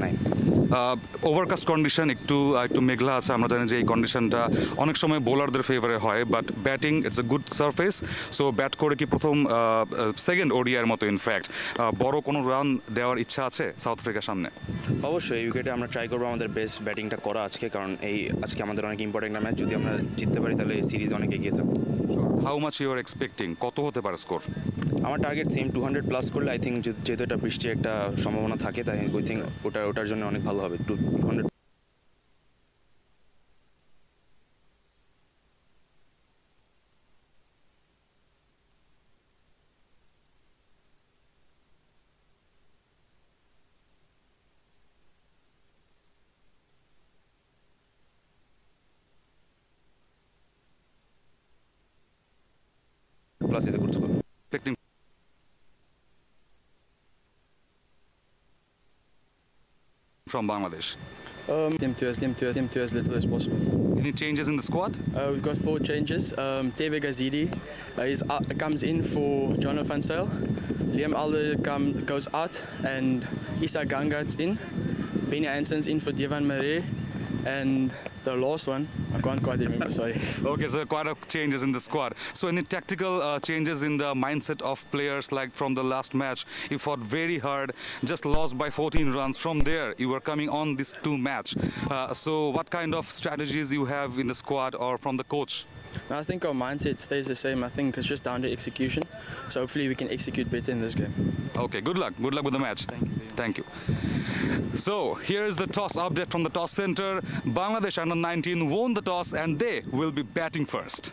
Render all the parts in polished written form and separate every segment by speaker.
Speaker 1: নাই।
Speaker 2: Overcast condition একটু মেঘলা আছে, আমরা জানি যে এই কন্ডিশনটা অনেক সময় বোলারদের ফেভারে হয়, but batting it's a good surface. So bat করে কি প্রথম সেকেন্ড ওডিআইয়ের মতো ইনফ্যাক্ট বড় কোনো রান দেওয়ার ইচ্ছা আছে সাউথ আফ্রিকার সামনে?
Speaker 1: অবশ্যই এই উইকেটে আমরা ট্রাই করবো আমাদের বেস্ট ব্যাটিংটা করা আজকে, কারণ আজকে আমাদের অনেক ইম্পর্টেন্ট ম্যাচ। যদি আমরা জিততে পারি তাহলে এই সিরিজ অনেক এগিয়ে থাকবো।
Speaker 2: How much you are expecting, কত হতে পারে স্কোর?
Speaker 1: আমার টার্গেট সেম 200 প্লাস করলে আই থিঙ্ক, যেহেতু এটা বৃষ্টির একটা সম্ভাবনা থাকে, তাই উই থিঙ্ক ওটার জন্য অনেক ভালো হবে। 200 plus is a good score.
Speaker 2: Expecting from Bangladesh.
Speaker 3: Him to as little as possible.
Speaker 2: Any changes in the squad?
Speaker 3: We've got 4 changes. Teve Gazidi comes in for Jonathan Sale. Liam Alder goes out, and Issa Gangat's in. Benny Anson's in for Devan Marais, and the last one I can't quite remember. Sorry.
Speaker 2: Okay, so quite a changes in the squad. So any tactical changes in the mindset of players, like from the last match, you fought very hard, just lost by 14 runs. From there, you were coming on this 2 match. So what kind of strategies you have in the squad or from the coach?
Speaker 3: Now, I think our mindset stays the same. I think it's just down to execution. So hopefully we can execute better in this game.
Speaker 2: Okay, good luck. Good luck with the match. Thank you. So here is the toss update from the toss center. Bangladesh under 19 won the toss and they will be batting first.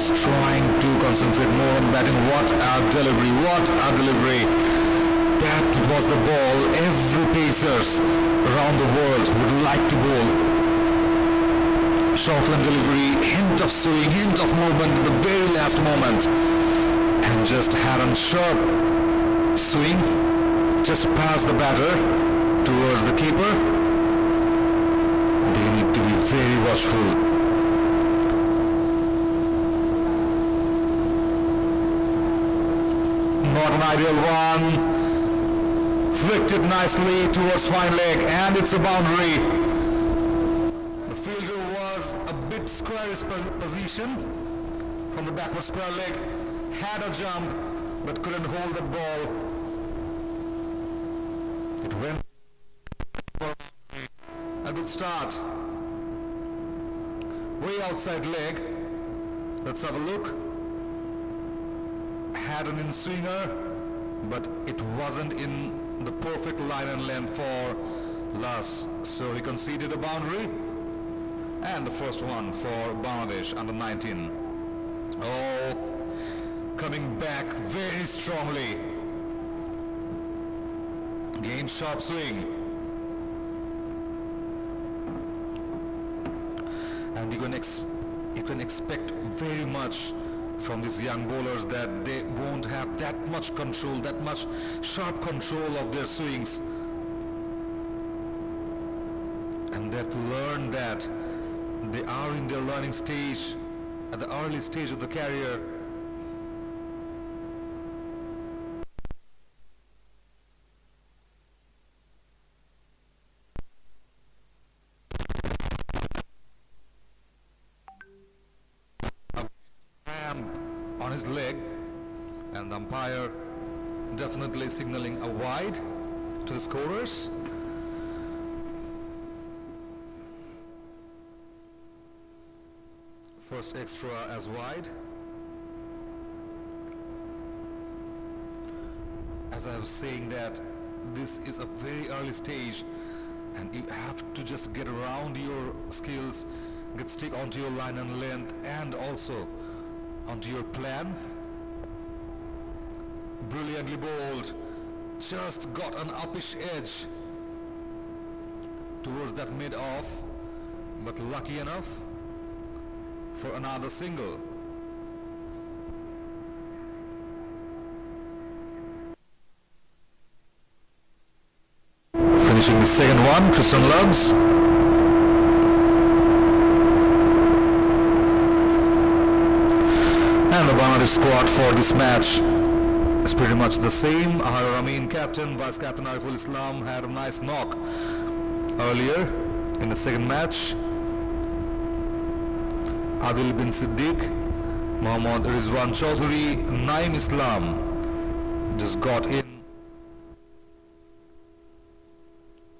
Speaker 2: is trying to concentrate more on batting. What a delivery, what a delivery. That was the ball every pacers around the world would like to bowl. Shortland delivery, hint of swing, hint of movement at the very last moment. And just had a sharp swing, just past the batter towards the keeper. They need to be very watchful. Not an ideal one. Flicked it nicely towards fine leg, and it's a boundary. The fielder was a bit squarish position from the backward square leg, had a jump but couldn't hold the ball. It went for a good start. Way outside leg. Let's have a look. Had an in-swinger, but it wasn't in the perfect line and length for Las. So he conceded a boundary. And the first one for Bangladesh under 19. Oh, coming back very strongly. Again, sharp swing. And you can expect very much from these young bowlers that they won't have that much control, that much sharp control of their swings. And they have to learn that they are in their learning stage, at the early stage of the career. On his leg, and the umpire definitely signaling a wide to the scorers. First extra as wide. As I was saying, that this is a very early stage and you have to just get around your skills, get stick onto your line and length, and also onto your plan. Brilliantly bowled, just got an uppish edge towards that mid-off, but lucky enough for another single. Finishing the second one, Tristan Lubbs. And the Bangladesh squad for this match is pretty much the same. Ahar Amin, captain, vice captain Ariful Islam had a nice knock earlier in the second match. Adil bin Siddiq, Mohammad Rizwan Chaudhary, Naim Islam just got in.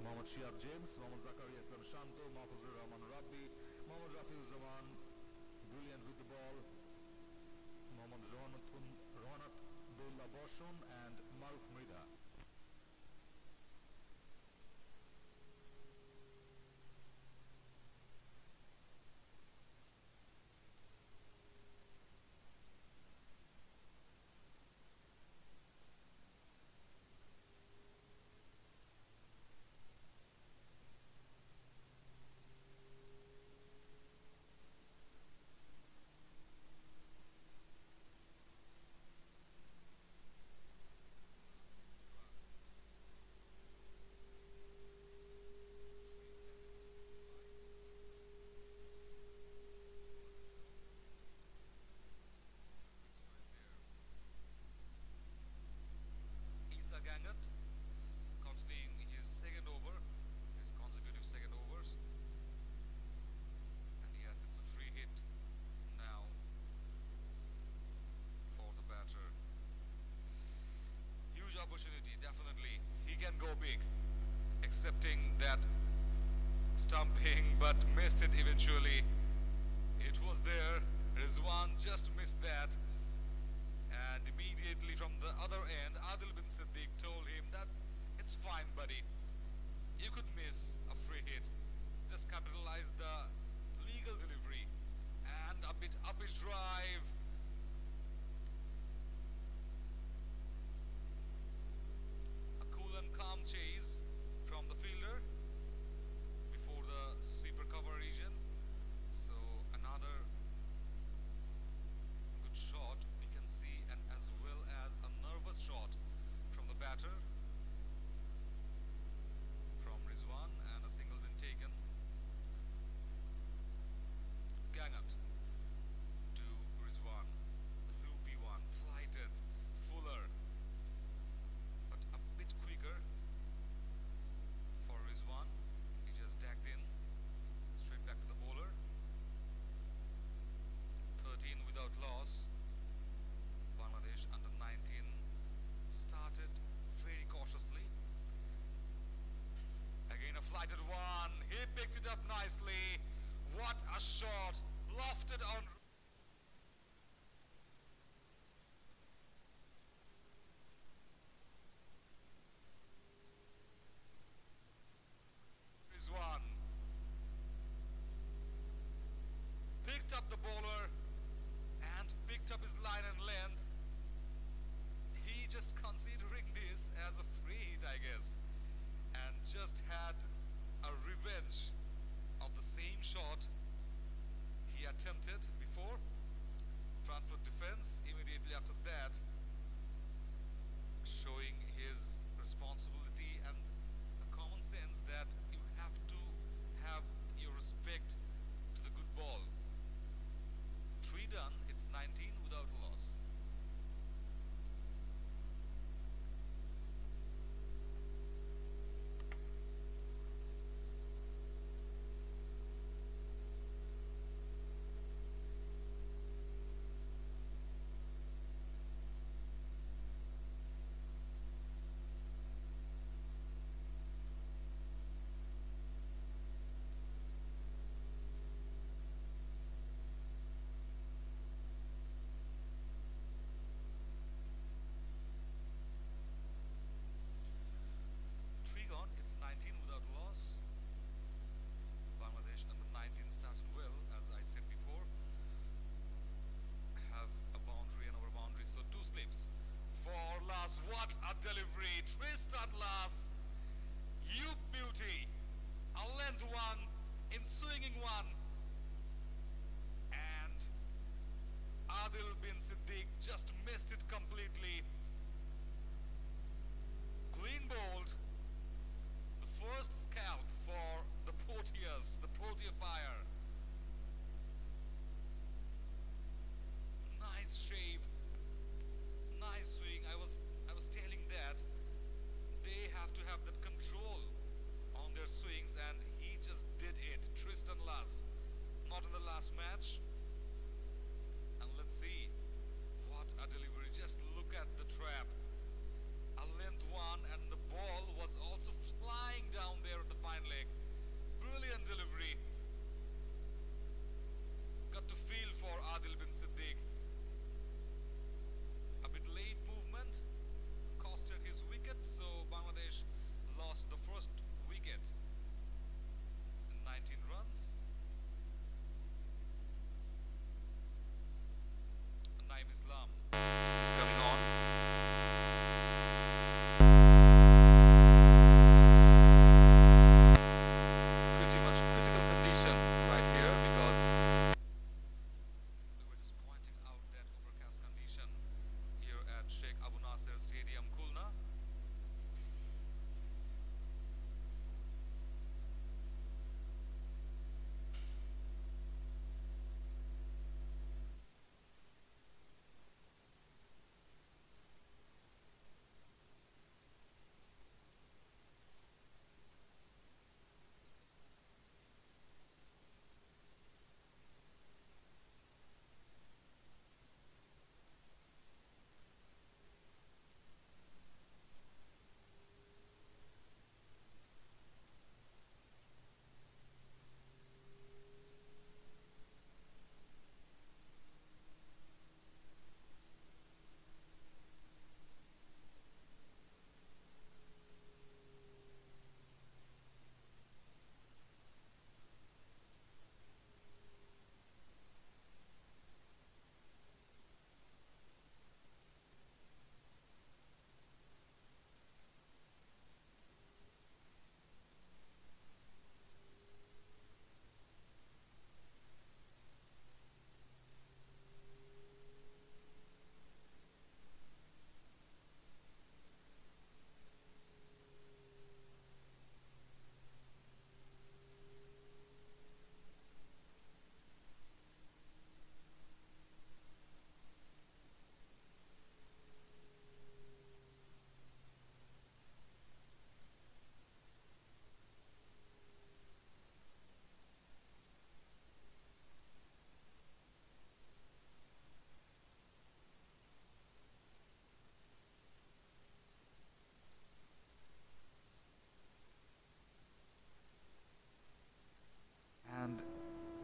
Speaker 2: Mohammad Shiab James, Mohammad Zakaria Islam Shanto, Mahfuzur Rahman Rabbi, Mohammad Rafiul Zaman, brilliant with the ball. Mohammad Rohanat Dullah Boshon and Maruf Mrida. Opportunity, definitely he can go big, accepting that stumping, but missed it eventually. It was there. Rizwan just missed that, and immediately from the other end Adil bin Siddiq told him that it's fine buddy, you could miss a free hit, just capitalize the legal delivery, and a bit uppish drive. A shot lofted on. Is one. Picked up the bowler and picked up his line and length. He just considering this as a free hit, I guess, and just had a revenge of the same shot he attempted before. Front foot defense immediately after that, showing his responsibility and a common sense that you have to have your respect to the good ball. 3 done, it's 19 without a loss.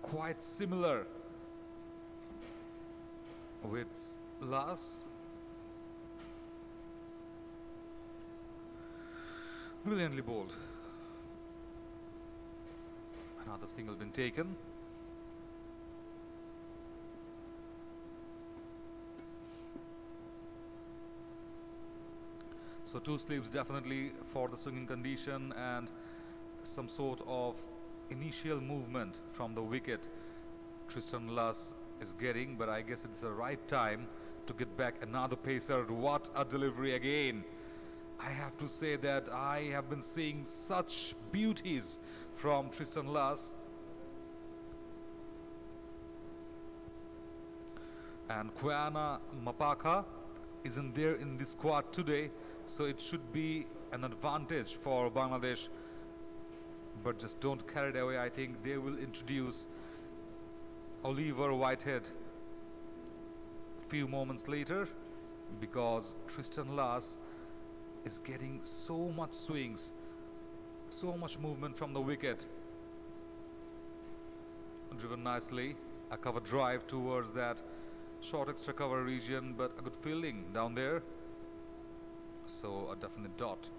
Speaker 2: quite similar with Las. Brilliantly bowled. Another single been taken. So 2 sleeps definitely for the swinging condition and some sort of initial movement from the wicket Tristan Luss is getting, but I guess it's the right time to get back another pacer. What a delivery again. I have to say that I have been seeing such beauties from Tristan Luss. And Kwana Mapaka isn't there in this squad today, so it should be an advantage for Bangladesh. But just don't carry it away. I think they will introduce Oliver Whitehead a few moments later, because Tristan Luss is getting so much swings, so much movement from the wicket. Driven nicely, a cover drive towards that short extra cover region, but a good fielding down there. So a definite dot.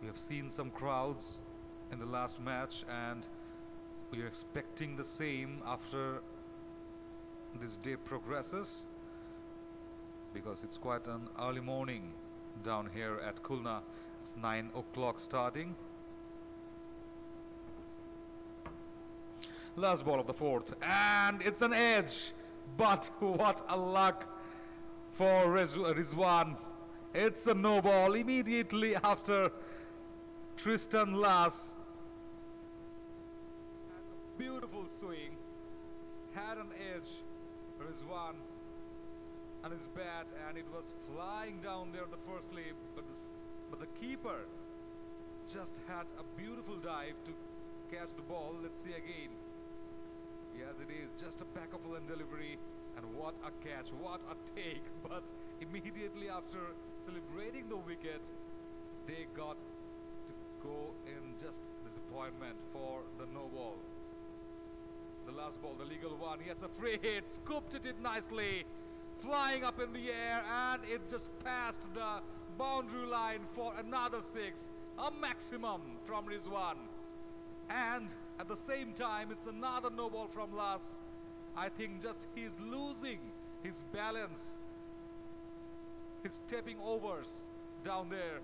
Speaker 2: We have seen some crowds in the last match, and we are expecting the same after this day progresses, because it's quite an early morning down here at Khulna. It's 9 o'clock starting. Last ball of the 4th, and it's an edge, but what a luck for Rizwan. It's a no ball immediately after Tristan Luss. Beautiful swing, had an edge, Rizwan, and his bat, and it was flying down there the first leap, but the keeper just had a beautiful dive to catch the ball. Let's see again. Yes, it is just a back-up and delivery, and what a catch, what a take. But immediately after celebrating the wicket, they got to go in just disappointment for the no ball. The last ball, the legal one, he has a free hit, scooped it in nicely, flying up in the air, and it just passed the boundary line for another 6, a maximum from Rizwan. And at the same time, it's another no ball from Luss. I think just he's losing his balance, his stepping overs down there.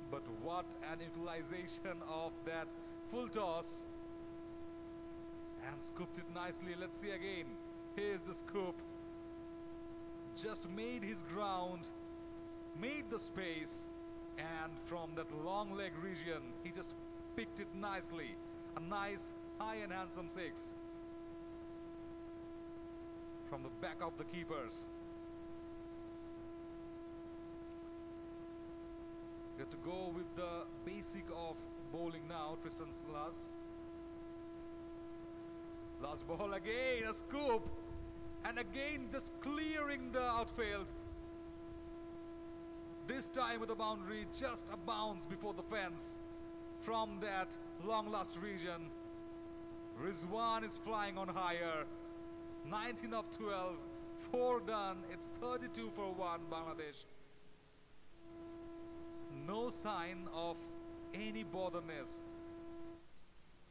Speaker 2: But what an utilization of that full toss, and scooped it nicely. Let's see again. Here's the scoop. Just made his ground, made the space, and from that long leg region, he just picked it nicely. A nice, high and handsome 6 from the back of the keepers. Get to go with the basic of bowling now, Tristan Luss. Last ball again, a scoop, and again just clearing the outfield. This time with the boundary, just a bounce before the fence from that long last region. Rizwan is flying on higher. 19 of 12, 4 done. It's 32 for 1 Bangladesh. No sign of any botherness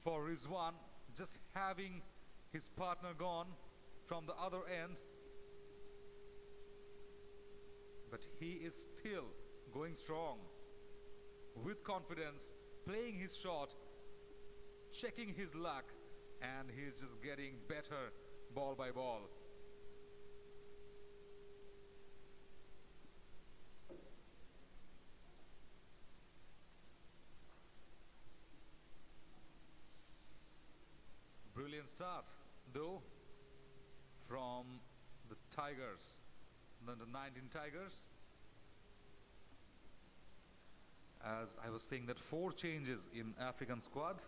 Speaker 2: for Rizwan, just having his partner gone from the other end. But he is still going strong, with confidence, playing his shot, checking his luck, and he's just getting better ball by ball. Brilliant start, though, from the Tigers, the 19 Tigers. As I was saying, that 4 changes in African squad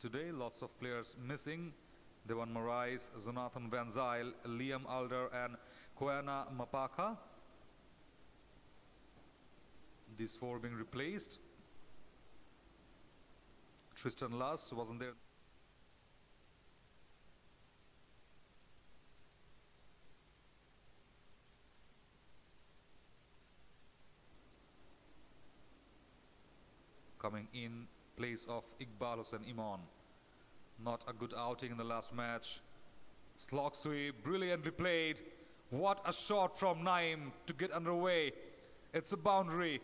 Speaker 2: today. Lots of players missing. Dewan Morais, Jonathan Van Zyl, Liam Alder, and Kwana Mapaka. These four being replaced. Tristan Luss wasn't there. Coming in place of Iqbal Hossain Iman. Not a good outing in the last match. Slog sweep, brilliantly played. What a shot from Naim to get underway. It's a boundary.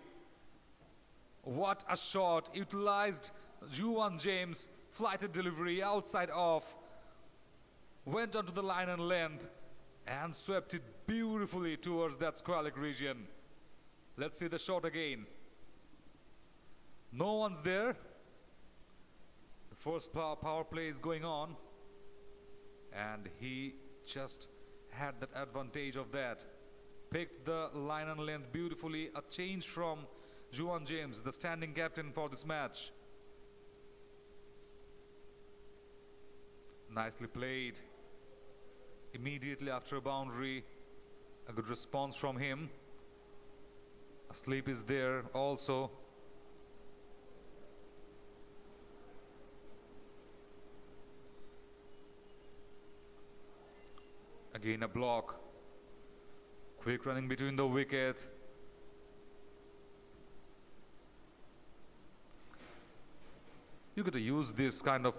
Speaker 2: What a shot. Utilized Juwan James. Flighted delivery outside off. Went onto the line and length and swept it beautifully towards that square leg region. Let's see the shot again. No one's there. The first power play is going on. And he just had that advantage of that. Picked the line and length beautifully. A change from Juwan James, the standing captain for this match. Nicely played. Immediately after a boundary, a good response from him. A sleep is there also. Again a block. Quick running between the wicket. You got to use this kind of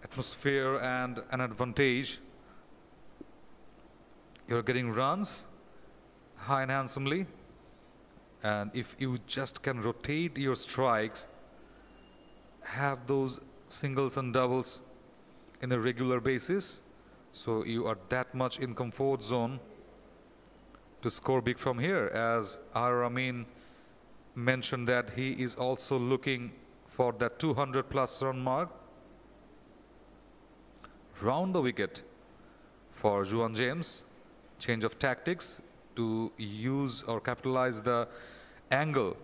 Speaker 2: atmosphere and an advantage. You're getting runs high and handsomely. And if you just can rotate your strikes, have those singles and doubles in a regular basis, so you are that much in comfort zone to score big from here. As Amin mentioned that he is also looking for that 200 plus run mark. Round the wicket for Juwan James. Change of tactics to use or capitalize the angle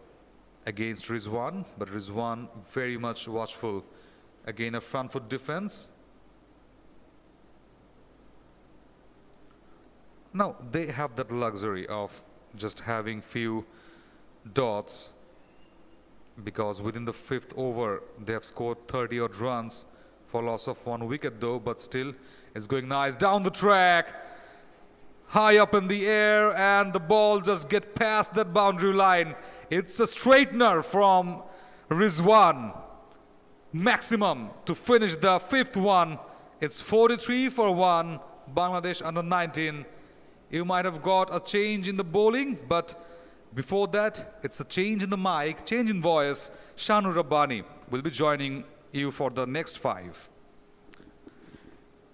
Speaker 2: against Rizwan, but Rizwan very much watchful. Again a front foot defense. Now they have that luxury of just having few dots, because within the fifth over they have scored 30 odd runs for loss of one wicket though, but still it's going nice down the track, high up in the air, and the ball just get past that boundary line. It's a straightener from Rizwan, maximum to finish the fifth one. It's 43 for 1, Bangladesh under 19. You might have got a change in the bowling, but before that, it's a change in the mic, change in voice. Shanu Rabbani will be joining you for the next 5.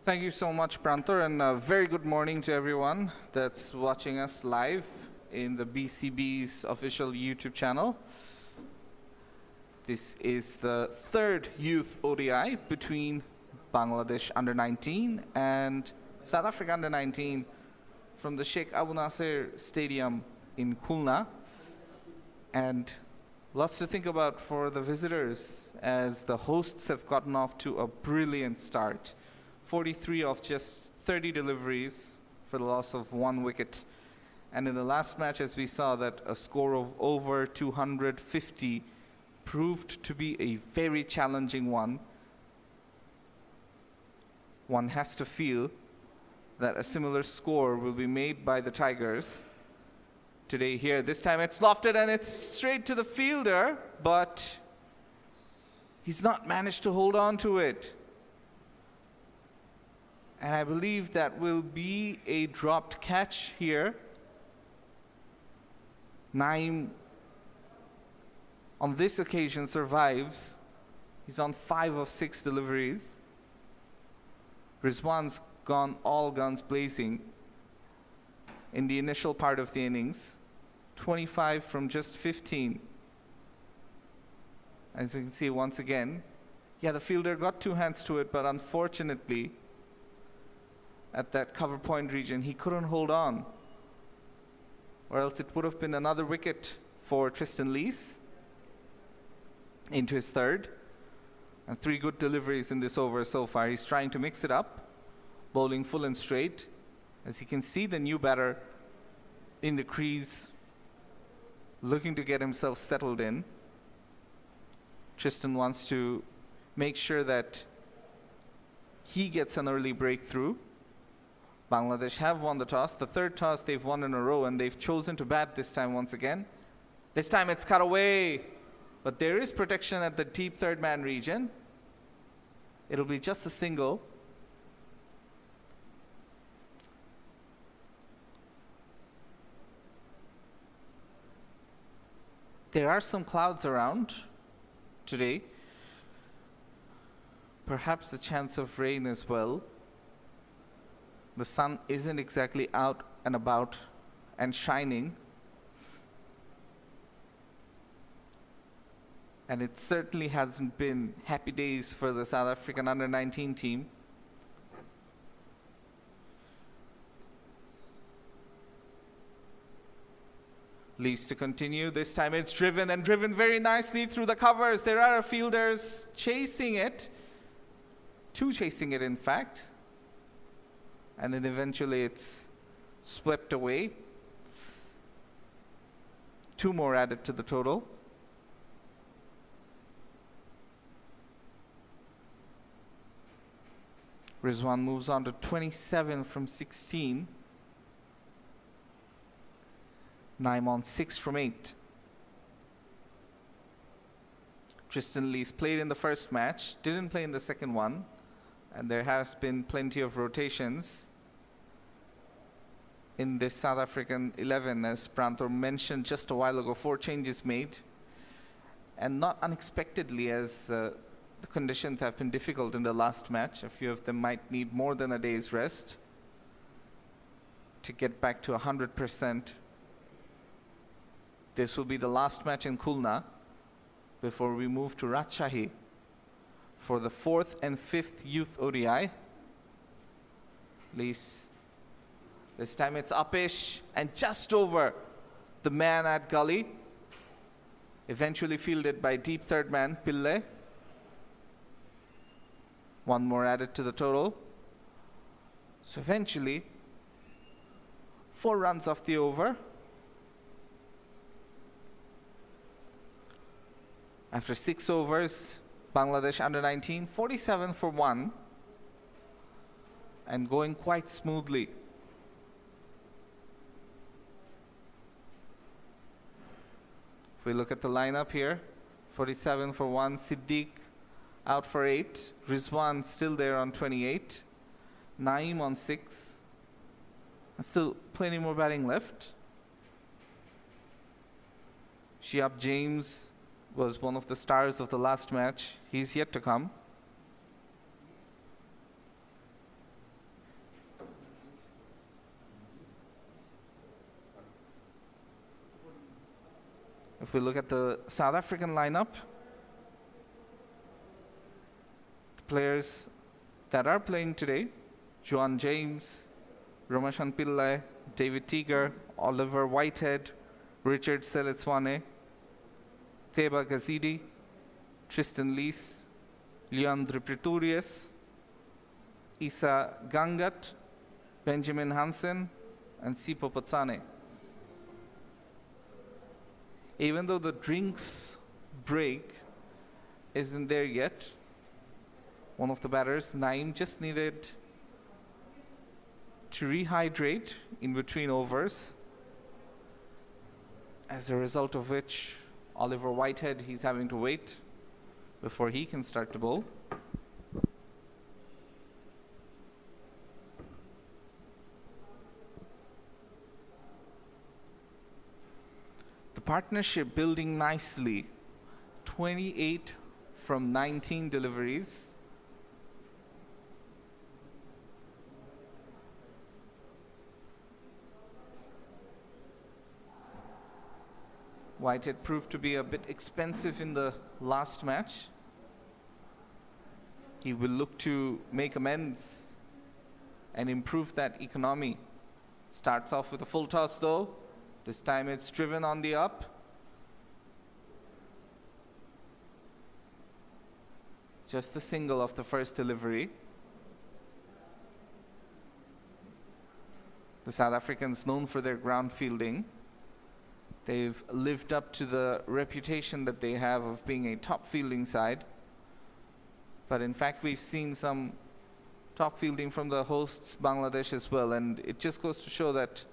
Speaker 4: Thank you so much, Prantor, and a very good morning to everyone that's watching us live in the BCB's official YouTube channel. This is the third youth ODI between Bangladesh under 19 and South Africa under 19 from the Sheikh Abu Nasser Stadium in Khulna. And lots to think about for the visitors, as the hosts have gotten off to a brilliant start. 43 of just 30 deliveries for the loss of 1 wicket. And in the last match, as we saw, that a score of over 250 proved to be a very challenging one. One has to feel that a similar score will be made by the Tigers today here. This time it's lofted and it's straight to the fielder, but he's not managed to hold on to it. And I believe that will be a dropped catch here. Naim on this occasion survives. He's on 5 of 6 deliveries. Rizwan's gone all guns blazing in the initial part of the innings. 25 from just 15. As you can see once again, yeah, the fielder got 2 hands to it, but unfortunately at that cover point region he couldn't hold on, or else it would have been another wicket for Tristan Lees into his third. And 3 good deliveries in this over so far. He's trying to mix it up, bowling full and straight. As you can see, the new batter in the crease looking to get himself settled in. Tristan wants to make sure that he gets an early breakthrough. Bangladesh have won the toss, the third toss they've won in a row, and they've chosen to bat this time once again. This time it's cut away, but there is protection at the deep third man region. It'll be just a single. There are some clouds around today. Perhaps a chance of rain as well. The sun isn't exactly out and about and shining. And it certainly hasn't been happy days for the South African under-19 team. Leaves to continue. This time it's driven and driven very nicely through the covers. There are fielders chasing it. Two chasing it, in fact. And then eventually it's swept away. Two more added to the total. Rizwan moves on to 27 from 16. Naim on 6 from 8. Tristan Lees played in the first match, didn't play in the second one, and there has been plenty of rotations in this South African 11, as Prantor mentioned just a while ago. 4 changes made, and not unexpectedly, as the conditions have been difficult in the last match. A few of them might need more than a day's rest to get back to 100%. This will be the last match in Khulna before we move to Rajshahi for the 4th and 5th Youth ODI. Least this time it's upish and just over the man at gully. Eventually fielded by deep third man Pillai. One more added to the total. So eventually 4 runs off the over. After 6 overs, Bangladesh under-19, 47 for 1, and going quite smoothly. If we look at the lineup here, 47 for 1, Siddiq out for 8, Rizwan still there on 28, Naim on 6, and still plenty more batting left. Shiab James was one of the stars of the last match. He's yet to come. If we look at the South African lineup, the players that are playing today: Juan James, Ramashan Pillai, David Teager, Oliver Whitehead, Richard Seletswane, Theba Gazidi, Tristan Lees, Leandro Pretorius, Isa Gangat, Benjamin Hansen, and Sipo Potsane. Even though the drinks break isn't there yet, one of the batters, Naim, just needed to rehydrate in between overs, as a result of which Oliver Whitehead, he's having to wait before he can start to bowl. The partnership building nicely. 28 from 19 deliveries. Whitehead proved to be a bit expensive in the last match. He will look to make amends and improve that economy. Starts off with a full toss though. This time it's driven on the up. Just the single of the first delivery. The South Africans known for their ground fielding. They've lived up to the reputation that they have of being a top fielding side. But in fact, we've seen some top fielding from the hosts, Bangladesh, as well. And it just goes to show that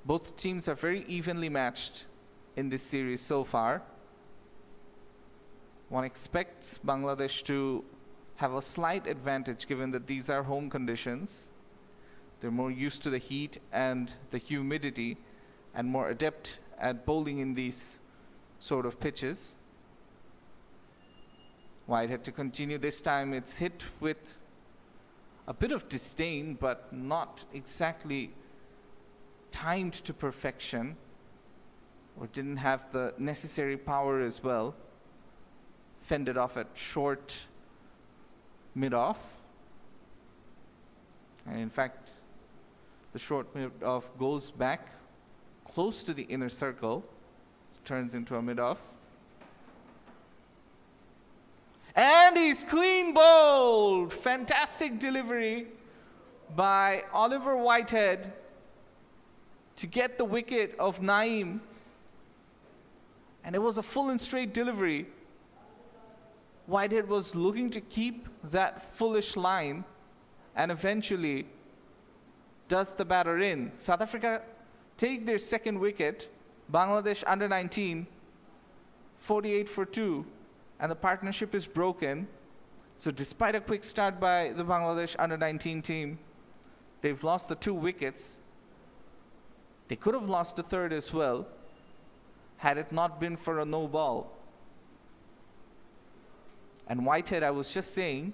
Speaker 4: both teams are very evenly matched in this series so far. One expects Bangladesh to have a slight advantage given that these are home conditions. They're more used to the heat and the humidity and more adept at bowling in these sort of pitches. Whitehead to continue. This time it's hit with a bit of disdain, but not exactly timed to perfection, or didn't have the necessary power as well. Fended off at short mid-off. And in fact, the short mid-off goes back close to the inner circle. Turns into a mid-off. And he's clean bowled. Fantastic delivery by Oliver Whitehead to get the wicket of Naeem. And it was a full and straight delivery. Whitehead was looking to keep that fullish line and eventually does the batter in. South Africa take their second wicket. Bangladesh under 19, 48 for 2. And the partnership is broken. So despite a quick start by the Bangladesh under 19 team, they've lost the 2 wickets. They could have lost the third as well had it not been for a no ball. And Whitehead, I was just saying,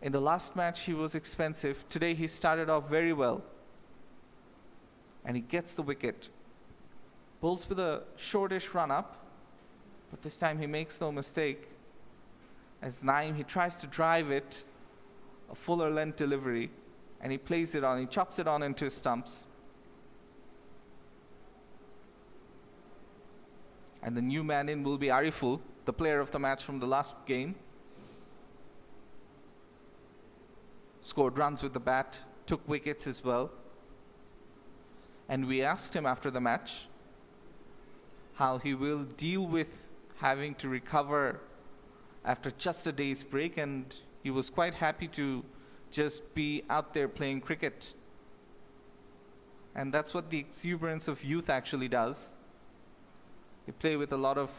Speaker 4: in the last match he was expensive. Today he started off very well. And he gets the wicket. Bowls with a shortish run up. But this time he makes no mistake. As Naeem, he tries to drive it, a fuller length delivery, and he plays it on, he chops it on into stumps. And the new man in will be Ariful, the player of the match from the last game. Scored runs with the bat, took wickets as well. And we asked him after the match how he will deal with having to recover after just a day's break, and he was quite happy to just be out there playing cricket. And that's what the exuberance of youth actually does. They play with a lot of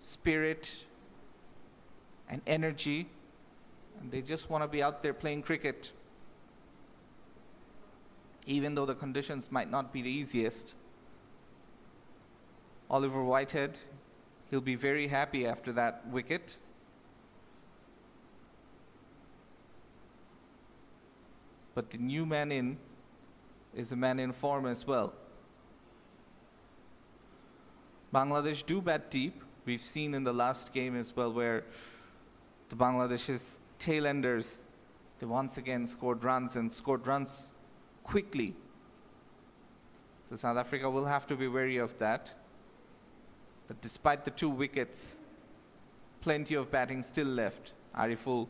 Speaker 4: spirit and energy, and they just want to be out there playing cricket, even though the conditions might not be the easiest. Oliver Whitehead, he'll be very happy after that wicket. But the new man in is a man in form as well. Bangladesh do bat deep. We've seen in the last game as well where the Bangladesh's tailenders, they once again scored runs quickly. So South Africa will have to be wary of that. But despite the 2 wickets, plenty of batting still left. Ariful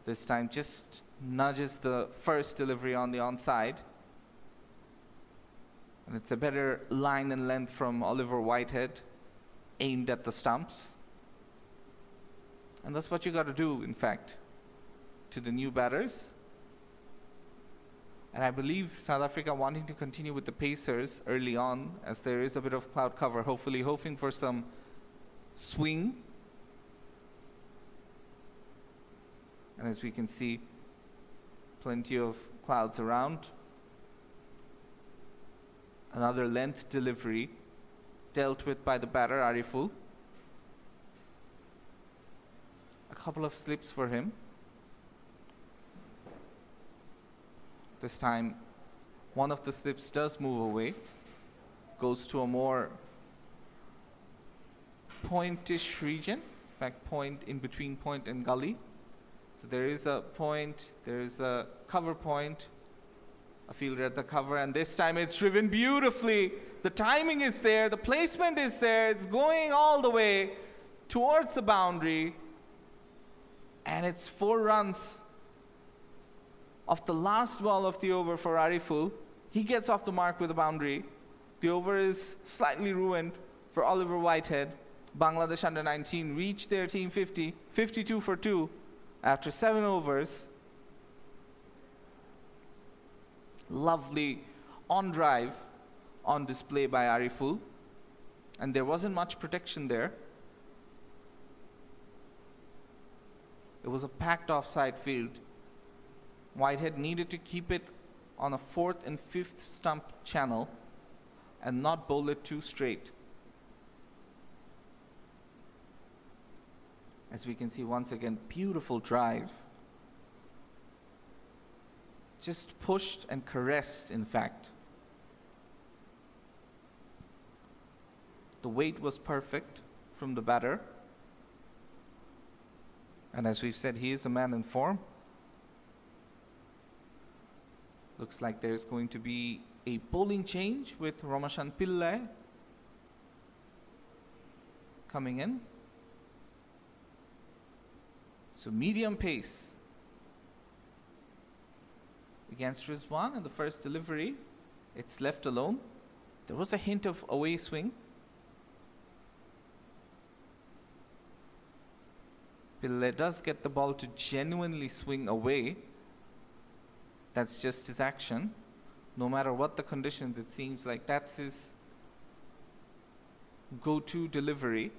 Speaker 4: this time just nudges the first delivery on the onside. And it's a better line and length from Oliver Whitehead, aimed at the stumps. And that's what you got to do, in fact, to the new batters. And I believe South Africa wanting to continue with the pacers early on, as there is a bit of cloud cover, hopefully hoping for some swing. And as we can see, plenty of clouds around. Another length delivery dealt with by the batter, Ariful. A couple of slips for him. This time, one of the slips does move away, goes to a more pointish region, in fact, point in between point and gully. So there is a point, there is a cover point, a fielder at the cover, and this time it's driven beautifully. The timing is there, the placement is there, it's going all the way towards the boundary, and it's 4 runs. Of the last ball of the over for Ariful, he gets off the mark with a boundary. The over is slightly ruined for Oliver Whitehead. Bangladesh under 19 reached their team 50, 52 for 2 after 7 overs. Lovely on drive on display by Ariful, and there wasn't much protection there. It was a packed offside field. Whitehead needed to keep it on a 4th and 5th stump channel and not bowl it too straight. As we can see once again, beautiful drive. Just pushed and caressed, in fact. The weight was perfect from the batter. And as we've said, he is a man in form. Looks like there's going to be a bowling change with Ramashan Pillai coming in. So medium pace against Rizwan in the first delivery. It's left alone. There was a hint of away swing. Pillai does get the ball to genuinely swing away. That's just his action. No matter what the conditions, it seems like that's his go-to delivery.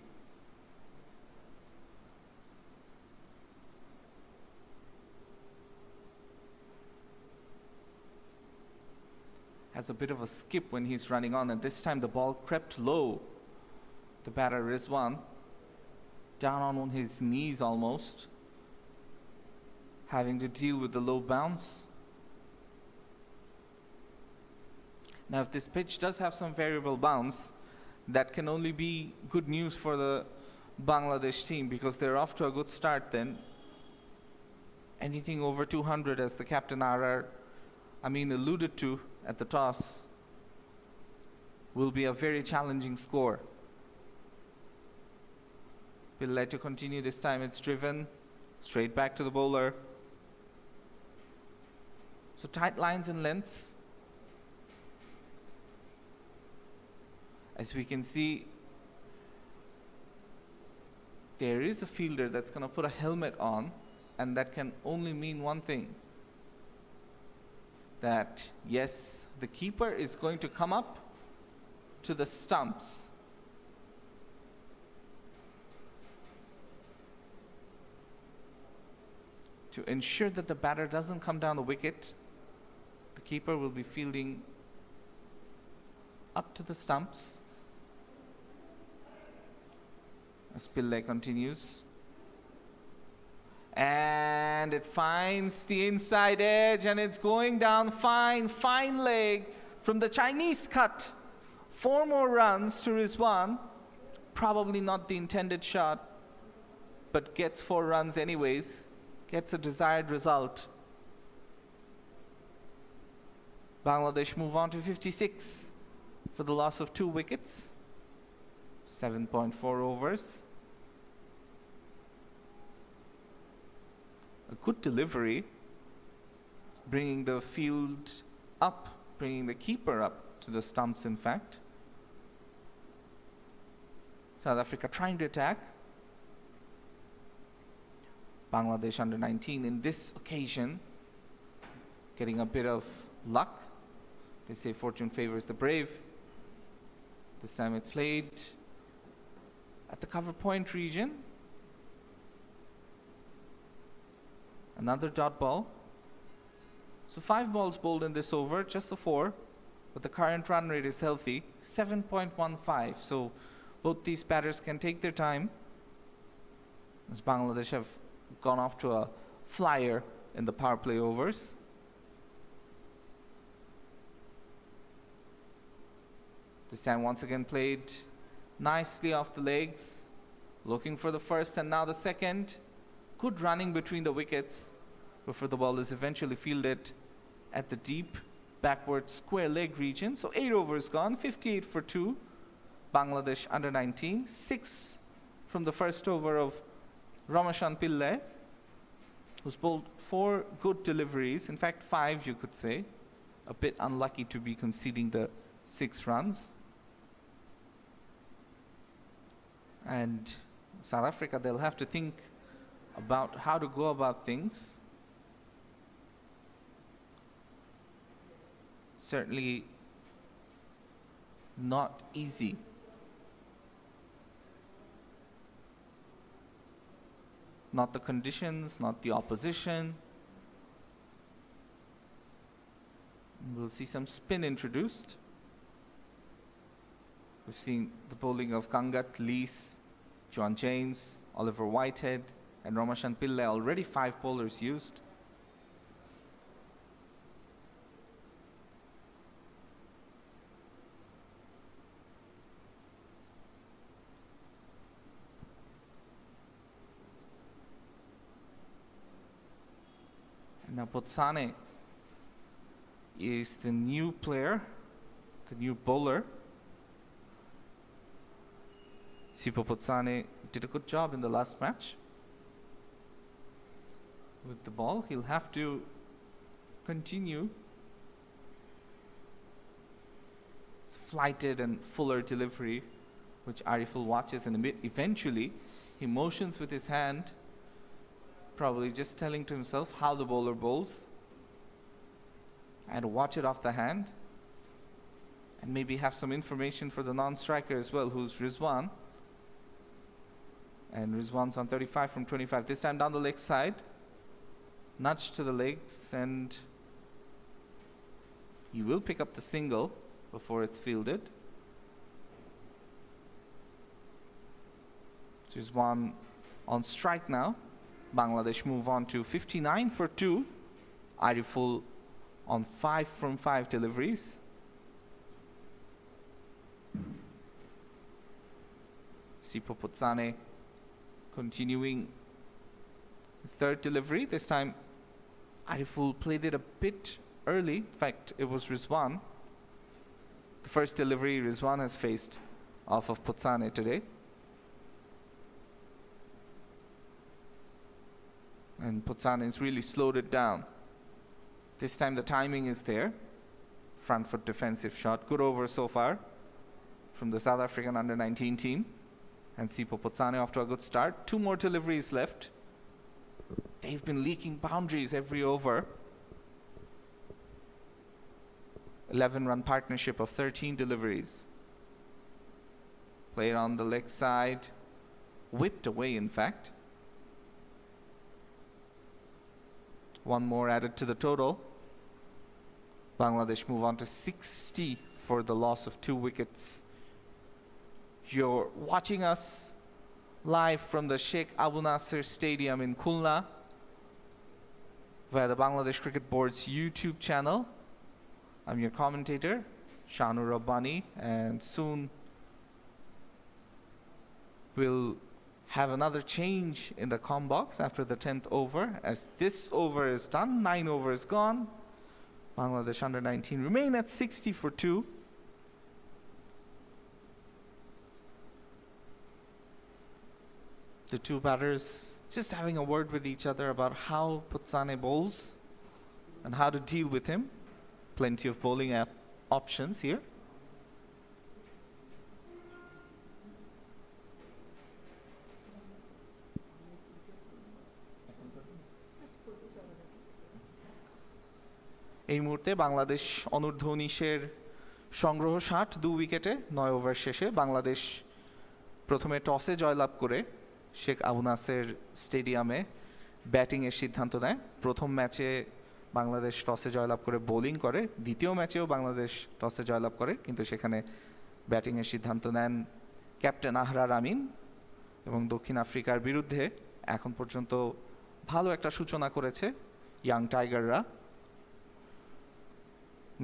Speaker 4: Has a bit of a skip when he's running on, and this time the ball crept low. The batter Rizwan down on his knees almost, having to deal with the low bounce. Now if this pitch does have some variable bounce, that can only be good news for the Bangladesh team, because they're off to a good start then. Anything over 200, as the captain RR alluded to at the toss, will be a very challenging score. Pillai to continue this time. It's driven straight back to the bowler. So tight lines and lengths. As we can see, there is a fielder that's going to put a helmet on, and that can only mean one thing. That yes, the keeper is going to come up to the stumps. To ensure that the batter doesn't come down the wicket, the keeper will be fielding up to the stumps. As Pillai continues. And it finds the inside edge, and it's going down fine leg from the Chinese cut. 4 more runs to Rizwan. Probably not the intended shot, but gets 4 runs anyways. Gets a desired result. Bangladesh move on to 56 for the loss of 2 wickets. 7.4 overs. A good delivery, bringing the field up, bringing the keeper up to the stumps, in fact. South Africa trying to attack. Bangladesh under 19 in this occasion getting a bit of luck. They say fortune favors the brave. This time it's played at the cover point region. Another dot ball. So 5 balls bowled in this over, just the 4, but the current run rate is healthy, 7.15. So both these batters can take their time, as Bangladesh have gone off to a flyer in the power play overs. This time once again played nicely off the legs, looking for the first and now the second. Good running between the wickets before the ball is eventually fielded at the deep backward square leg region. So 8 overs gone, 58 for 2. Bangladesh under 19. 6 from the first over of Ramashan Pillai, who's bowled 4 good deliveries. In fact, 5 you could say. A bit unlucky to be conceding the 6 runs. And South Africa, they'll have to think about how to go about things. Certainly not easy. Not the conditions, not the opposition. We'll see some spin introduced. We've seen the bowling of Kangat, Lees, John James, Oliver Whitehead, and Ramashan Pillai, already 5 bowlers used. And now Potsane is the new player, the new bowler. Sipo Potsane did a good job in the last match with the ball. He'll have to continue his flighted and fuller delivery, which Ariful watches, and eventually he motions with his hand, probably just telling to himself how the bowler bowls, and watch it off the hand, and maybe have some information for the non-striker as well, who's Rizwan. And Rizwan's on 35 from 25, this time down the leg side, nudge to the legs, and he will pick up the single before it's fielded. Rizwan on strike now. Bangladesh move on to 59 for 2. Ariful on 5 from 5 deliveries. Sipo Potsane continuing his 3rd delivery. This time Ariful played it a bit early. In fact, it was Rizwan. The first delivery Rizwan has faced off of Potsane today. And Potsane has really slowed it down. This time the timing is there. Front foot defensive shot. Good over so far from the South African under-19 team. And Sipo Potsane off to a good start. 2 more deliveries left. They've been leaking boundaries every over. 11-run partnership of 13 deliveries. Played on the leg side. Whipped away, in fact. 1 more added to the total. Bangladesh move on to 60 for the loss of 2 wickets. You're watching us live from the Sheikh Abu Nasser Stadium in Khulna via the Bangladesh Cricket Board's YouTube channel. I'm your commentator, Shanu Rabbani, and soon we'll have another change in the comm box after the 10th over. As this over is done, 9 overs gone. Bangladesh under-19 remain at 60 for 2. The 2 batters just having a word with each other about how Potsane bowls and how to deal with him. Plenty of bowling options here. এই মুহূর্তে বাংলাদেশ অনূর্ধ্ব 19-এর সংগ্রহ 60 2 উইকেটে 9 over শেষে বাংলাদেশ প্রথমে টসে জয়লাভ করে শেখ আবু নাসের স্টেডিয়ামে ব্যাটিংয়ের সিদ্ধান্ত নেয়। প্রথম ম্যাচে বাংলাদেশ টসে জয়লাভ করে বোলিং করে, দ্বিতীয় ম্যাচেও বাংলাদেশ টসে জয়লাভ করে, কিন্তু সেখানে ব্যাটিংয়ের সিদ্ধান্ত নেন ক্যাপ্টেন আহরার আমিন। এবং দক্ষিণ আফ্রিকার বিরুদ্ধে এখন পর্যন্ত ভালো একটা সূচনা করেছে ইয়াং টাইগাররা।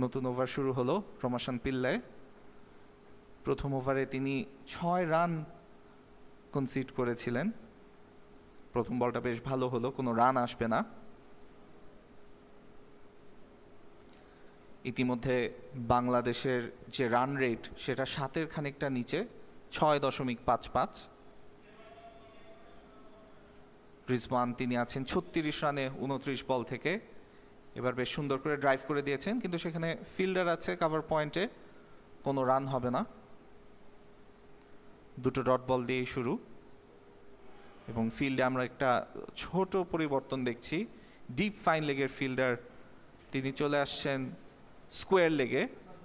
Speaker 4: নতুন ওভার শুরু হলো রমাশান পিল্লাই। প্রথম ওভারে তিনি 6 রান কনসিড করেছিলেন। প্রথম বলটা বেশ ভালো হলো, কোনো রান আসবে না। ইতিমধ্যে বাংলাদেশের যে রান রেট সেটা 7-এর খানিকটা নিচে, 6.55। রিজওয়ান তিনি আছেন 36 রানে 29 বল থেকে। এবার বেশ সুন্দর করে ড্রাইভ করে দিয়েছেন, কিন্তু সেখানে ফিল্ডার আছে কাভার পয়েন্টে, কোনো রান হবে না। দুটো ডট বল দিয়ে শুরু এবং ফিল্ডে আমরা একটা ছোট পরিবর্তন দেখছি। ডিপ ফাইন লেগের ফিল্ডার তিনি চলে আসছেন স্কোয়ার লেগে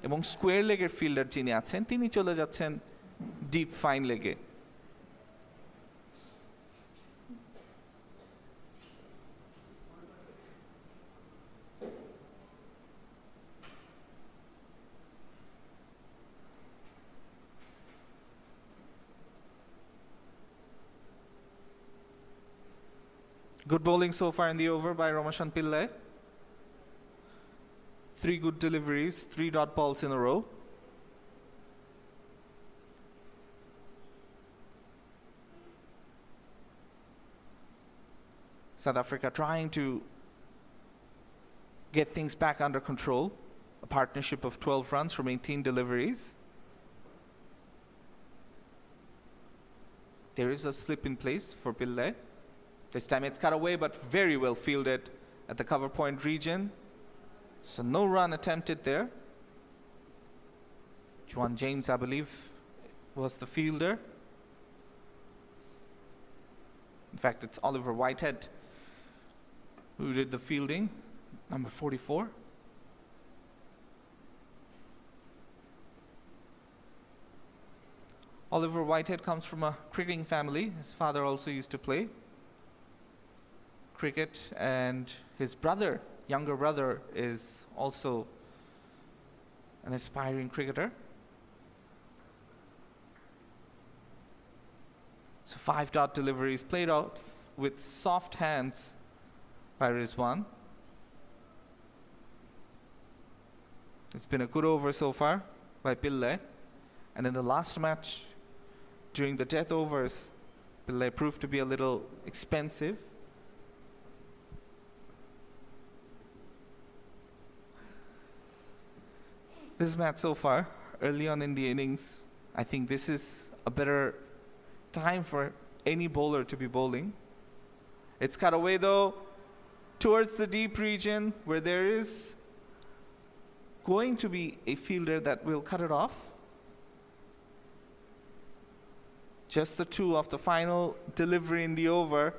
Speaker 4: এবং স্কোয়ার লেগের ফিল্ডার যিনি আছেন তিনি চলে যাচ্ছেন ডিপ ফাইন লেগে। Good bowling so far in the over by Ramashan Pillai. 3 good deliveries, 3 dot balls in a row. South Africa trying to get things back under control. A partnership of 12 runs from 18 deliveries. There is a slip in place for Pillai. This time it's cut away, but very well fielded at the cover point region. So no run attempted there. Juan James, I believe, was the fielder. In fact, it's Oliver Whitehead who did the fielding, number 44. Oliver Whitehead comes from a cricketing family. His father also used to play cricket, and his brother, younger brother, is also an aspiring cricketer. So 5 dot deliveries played out with soft hands by Rizwan. It's been a good over so far by Pillai, and in the last match during the death overs, Pillai proved to be a little expensive. This match so far, early on in the innings, I think this is a better time for any bowler to be bowling. It's cut away though towards the deep region where there is going to be a fielder that will cut it off. Just the two of the final delivery in the over.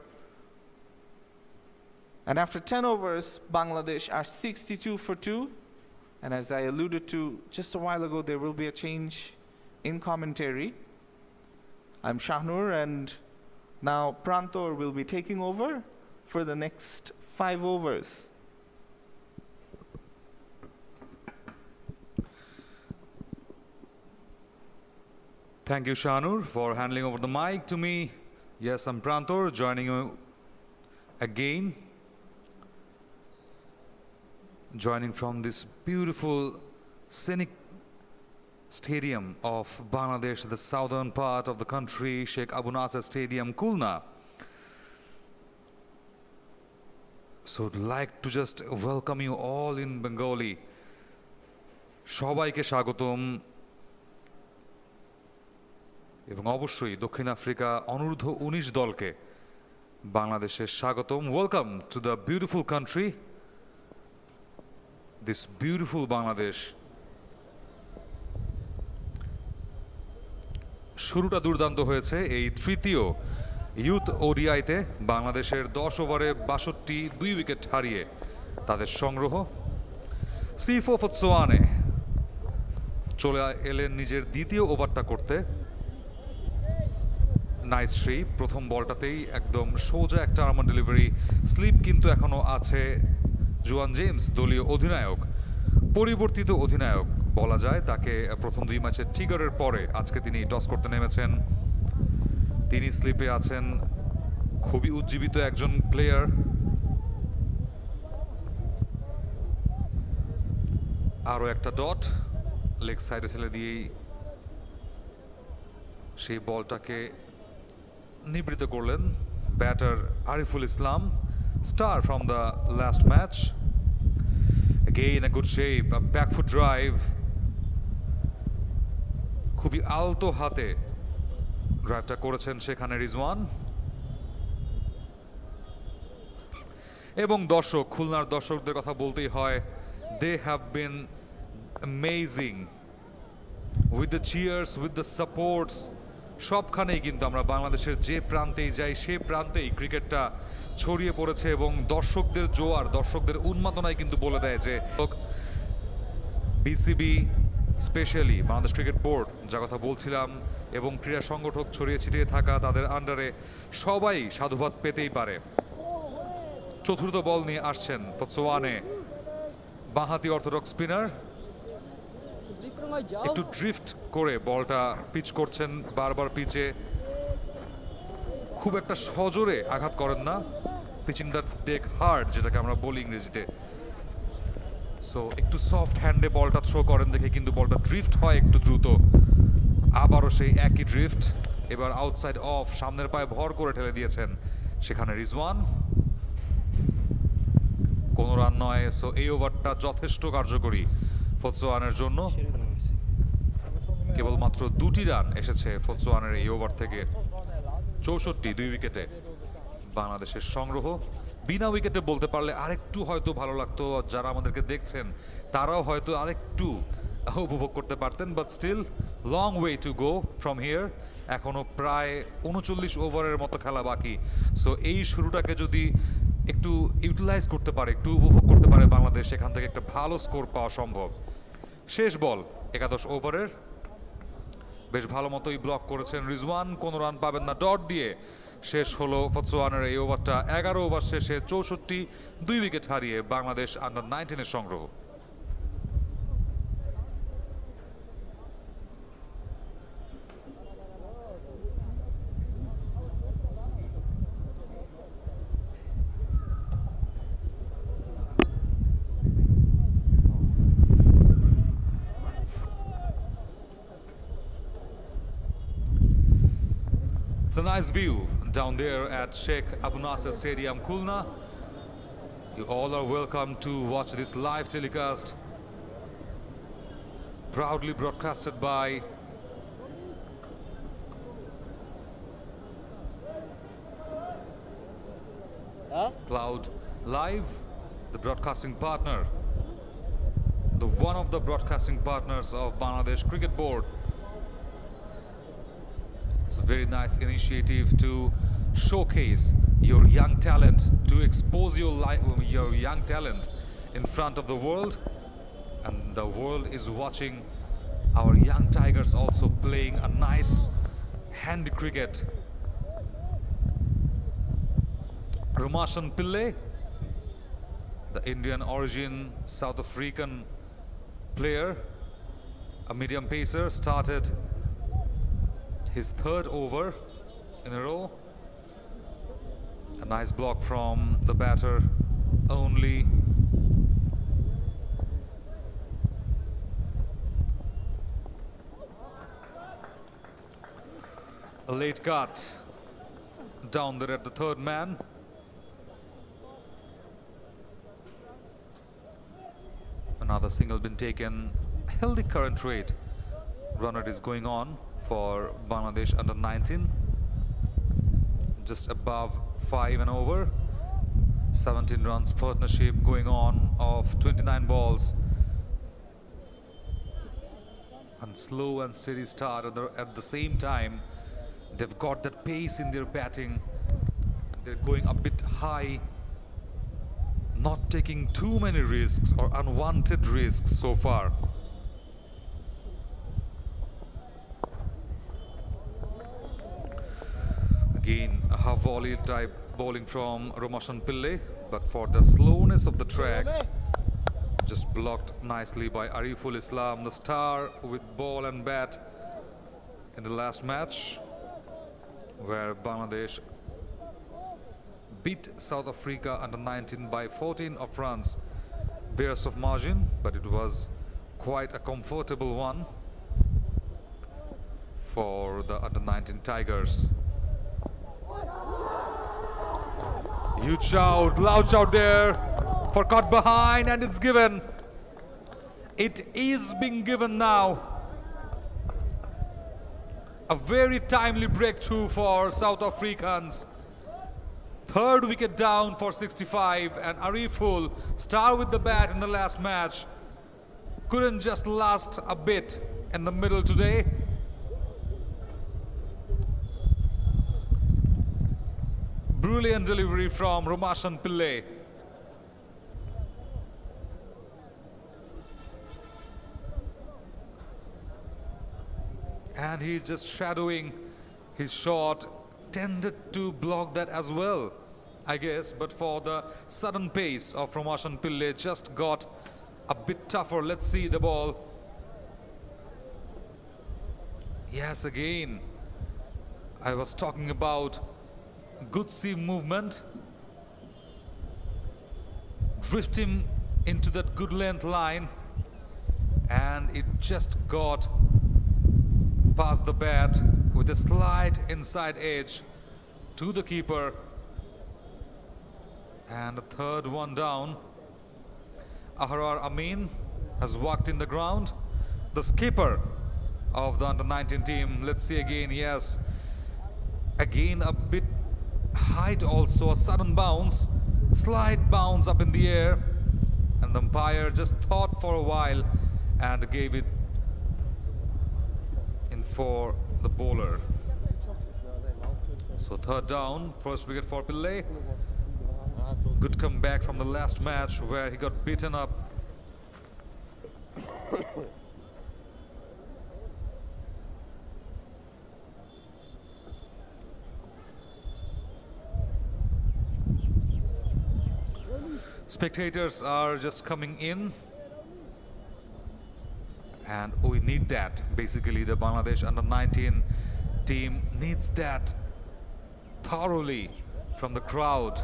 Speaker 4: And after 10 overs, Bangladesh are 62 for 2. And as I alluded to just a while ago, there will be a change in commentary. I'm Shahnur, and now Prantor will be taking over for the next 5 overs.
Speaker 2: Thank you, Shanur, for handing over the mic to me. Yes, I'm Prantor, joining you again. Joining from this beautiful scenic stadium of Bangladesh, the southern part of the country, Sheikh Abu Nasser Stadium, Khulna. So I'd like to just welcome you all in Bengali. সবাইকে স্বাগতম এবং অবশ্যই দক্ষিণ Africa অনূর্ধ্ব 19 দলকে বাংলাদেশের স্বাগতম। Welcome to the beautiful country, this beautiful Bangladesh. শুরুটা দুর্দান্ত হয়েছে এই তৃতীয় ইউথ ওডিআইতে। বাংলাদেশের 10 ওভারে 62 2 উইকেট হারিয়ে তাদের সংগ্রহ। সিফো ফতসোয়ানে চলে এলেন নিজের দ্বিতীয় ওভারটা করতে। নাইস শ্রী, প্রথম বলটাতেই একদম সোজা একটা আর্ম ডেলিভারি। স্লিপ কিন্তু এখনো আছে জুয়ান জেমস, দলীয় অধিনায়ক, পরিবর্তিত অধিনায়ক বলা যায় তাকে। প্রথম 2 ম্যাচের টিগারের পরে আজকে তিনি টস করতে নেমেছেন। তিনি স্লিপে আছেন, খুবই উজ্জীবিত একজন প্লেয়ার। আরো একটা ডট লেগ সাইডে ঠেলে দিয়েই সেই বলটাকে নিবৃত করলেন batter Ariful Islam, star from the last match. Again a good shape, a back foot drive, খুবই আলতো হাতে ড্রাইভটা করেছেন সেখানে রিজওয়ান। এবং দর্শক, খুলনার দর্শকদের কথা বলতেই হয়, they have been amazing. With the cheers, with the supports, সবখানেই কিন্তু আমরা বাংলাদেশের যে প্রান্তেই যাই সে প্রান্তেই ক্রিকেটটা ছড়িয়ে পড়েছে এবং দর্শকদের জোয়ার, দর্শকদের উন্মাদনায় কিন্তু বলে দেয় যে BCB, specially Bangladesh cricket board, যা কথা বলছিলাম, এবং ক্রীড়া সংগঠক ছড়িয়ে ছিটিয়ে থাকা তাদের আন্ডারে সবাই সাধুবাদ পেতেই পারে। চতুর্থ বল নিয়ে আসছেন ফতসোয়ানে বাঁহাতি অর্থোডক্স স্পিনার, একটু ড্রিফট করে বলটা পিচ করছেন, বারবার পিচে খুব একটা সজোরে আঘাত করেন না, পিচিং দ্য ডেক হার্ড যেটাকে আমরা বলি ইংরেজিতে। সো একটু সফট হ্যান্ডে বলটা থ্রো করেন দেখে কিন্তু বলটা ড্রিফট হয় একটু দ্রুত, আবারও সেই একই ড্রিফট, এবার আউটসাইড অফ, সামনের পায়ে ভর করে ঠেলে দিয়েছেন সেখানে রিজওয়ান। কোনো রান নয়, সো এই ওভারটা যথেষ্ট কার্যকরী ফতসোয়ানের জন্য। কেবলমাত্র 2টি রান এসেছে ফতসোয়ানের এই ওভার থেকে। 64, 2 উইকেটে বাংলাদেশের সংগ্রহ। বিনা উইকেটে বলতে পারলে আরেকটু হয়তো ভালো লাগতো, যারা আমাদেরকে দেখছেন তারাও হয়তো আরেকটু উপভোগ করতে পারতেন, but still long way to go from here. এখনো প্রায় 39 ওভারের মতো খেলা বাকি। সো এই শুরুটাকে যদি একটু ইউটিলাইজ করতে পারে, একটু উপভোগ করতে পারে বাংলাদেশ, এখান থেকে একটা ভালো স্কোর পাওয়া সম্ভব। শেষ বল 11 ওভারের, বেশ ভালো মতোই ব্লক করেছেন রিজওয়ান, কোনো রান পাবেন না ডট দিয়ে। শেষ হলো ফতসোয়ানের এই ওভারটা। 11 ওভার শেষে 64, 2 উইকেট হারিয়ে বাংলাদেশ আন্ডার 19 এর সংগ্রহ। It's a nice view down there at Sheikh Abu Nasser Stadium, Khulna. You all are welcome to watch this live telecast, proudly broadcasted by Cloud Live, the broadcasting partner, one of the broadcasting partners of Bangladesh Cricket Board. It's a very nice initiative to showcase your young talent, to expose your young talent in front of the world, and the world is watching our young tigers also playing a nice hand cricket. Rumashan Pillay, the Indian origin South African player, a medium pacer, started his 3rd over in a row. A nice block from the batter only. A late cut down there at the 3rd man. Another single been taken. Healthy current rate. Runner is going on for Bangladesh under 19, just above 5 and over. 17 runs partnership going on of 29 balls, and slow and steady start. At the same time, they've got that pace in their batting. They're going a bit high, not taking too many risks or unwanted risks so far. Again, a half volley type bowling from Rumashan Pillay, but for the slowness of the track, just blocked nicely by Ariful Islam, the star with ball and bat in the last match, where Bangladesh beat South Africa under 19 by 14 of runs, barest of margin, but it was quite a comfortable one for the under 19 Tigers. Huge shout, loud shout there for caught behind, and it's given. It is being given now. A very timely breakthrough for South Africans. 3rd wicket down for 65, and Ariful, star with the bat in the last match, couldn't just last a bit in the middle today. Brilliant delivery from Romashan Pillai. And he's just shadowing his shot, tended to block that as well, I guess, but for the sudden pace of Romashan Pillai just got a bit tougher. Let's see the ball. Yes, again, I was talking about good seam movement, drift him into that good length line, and it just got past the bat with a slight inside edge to the keeper. And the third one down. Ahrar Amin has walked in the ground. The skipper of the under-19 team. Let's see again. Yes, again a bit height, also a sudden bounce, slight bounce up in the air, and the umpire just thought for a while and gave it in for the bowler. So third down, first wicket for Pillai. Good comeback from the last match where he got beaten up. Spectators are just coming in, and we need that. Basically, the Bangladesh under-19 team needs that thoroughly from the crowd.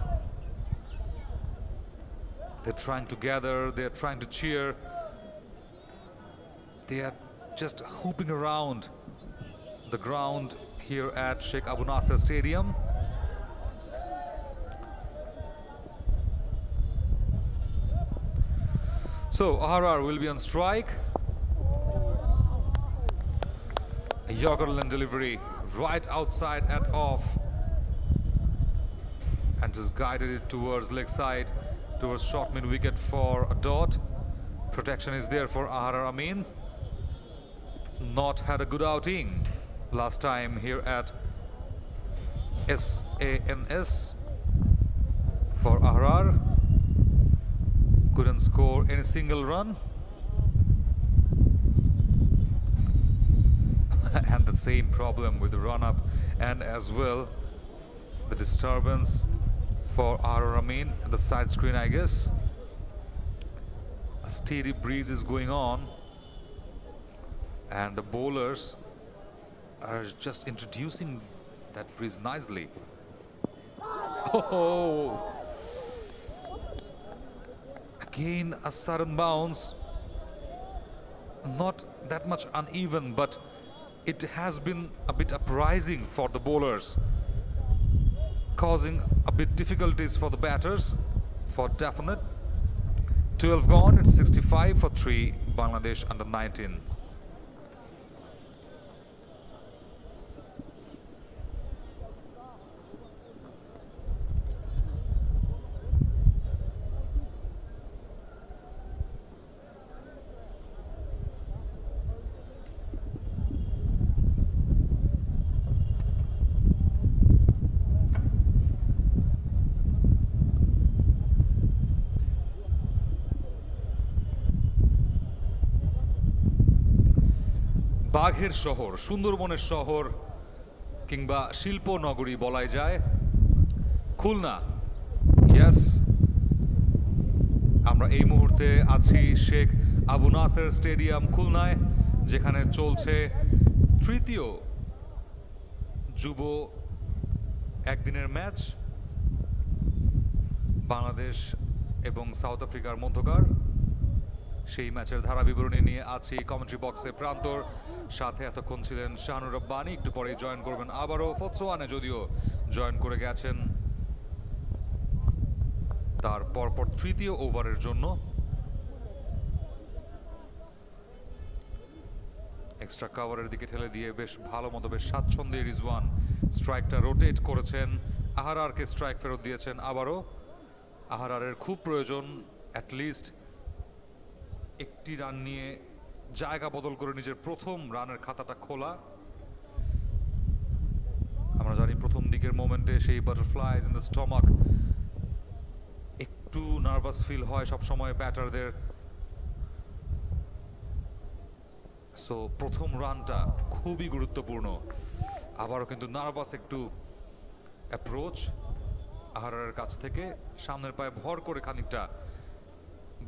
Speaker 2: They're trying to gather, they're trying to cheer, they are just hooping around the ground here at Sheikh Abu Nasser Stadium. So Ahrar will be on strike. A Yorkerland delivery right outside at off, and just guided it towards leg side, towards short mid wicket for a dot. Protection is there for Ahrar Amin. Not had a good outing last time here at SANS for Ahrar. Couldn't score any single run. And the same problem with the run up, and as well the disturbance for Ahrar Amin, the side screen, I guess. A steady breeze is going on, and the bowlers are just introducing that breeze nicely. Oh, again a sudden bounce, not that much uneven, but it has been a bit uprising for the bowlers, causing a bit difficulties for the batters, for definite. 12 gone, it's 65 for 3, Bangladesh under-19. বাঘের শহর, সুন্দরবনের শহর কিংবা শিল্প নগরী বলাই যায় Khulna. Yes, আমরা এই মুহূর্তে আছি শেখ আবু নাসের স্টেডিয়াম খুলনায়, যেখানে চলছে তৃতীয় যুব একদিনের ম্যাচ বাংলাদেশ এবং সাউথ আফ্রিকার মধ্যকার। সেই ম্যাচের ধারা বিবরণী নিয়ে আছি কমেন্ট্রি বক্সে প্রান্তর, সাথে এতক্ষণ ছিলেন শাহানুর রব্বানী, একটু পরে জয়েন করবেন আবারও ফতসোয়ানে, যদিও জয়েন করে গেছেন তার পরপর তৃতীয় ওভারের জন্য। এক্সট্রা কভারের দিকে ঠেলে দিয়ে বেশ ভালো মতো, বেশ স্বাচ্ছন্দ্যে রিজওয়ান স্ট্রাইকটা রোটেট করেছেন, আহরারকে স্ট্রাইক ফেরত দিয়েছেন আবারও। আহরারের খুব প্রয়োজন অ্যাটলিস্ট একটি রান নিয়ে জায়গা বদল করে নিজের প্রথম রানের খাতাটা খোলা। আমরা জানি প্রথম দিকের মোমেন্টে সেই বাটারফ্লাইজ ইন দ্য স্টমাক, একটু নার্ভাস ফিল হয় সবসময় ব্যাটারদের। সো প্রথম রানটা খুবই গুরুত্বপূর্ণ। আবারও কিন্তু নার্ভাস একটু অ্যাপ্রোচ আহারের কাছ থেকে, সামনের পায়ে ভর করে খানিকটা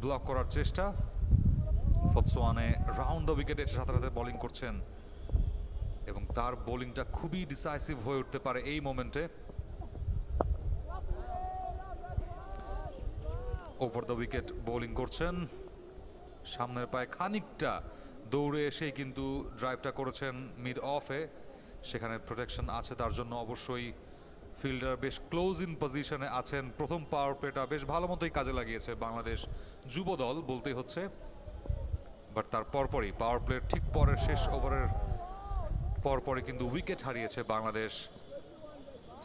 Speaker 2: ব্লক করার চেষ্টা। ফতসোয়ানে রাউন্ড দ্য উইকেট এসে সাথে সাথে বোলিং করছেন এবং তার বোলিংটা খুবই ডিসাইসিভ হয়ে উঠতে পারে এই মোমেন্টে। ওভার দ্য উইকেট বোলিং করছেন, সামনের পায়ে খানিকটা দৌড়ে এসেই কিন্তু ড্রাইভটা করেছেন মিড অফে। সেখানে প্রোটেকশন আছে তার জন্য অবশ্যই। ফিল্ডার বেশ ক্লোজ ইন পজিশনে আছেন। প্রথম পাওয়ার প্লেটা বেশ ভালো মতোই কাজে লাগিয়েছে বাংলাদেশ যুব দল বলতেই হচ্ছে। বাট তার পরপরই পাওয়ার প্লের ঠিক পরের শেষ ওভারের পরপরই কিন্তু উইকেট হারিয়েছে বাংলাদেশ।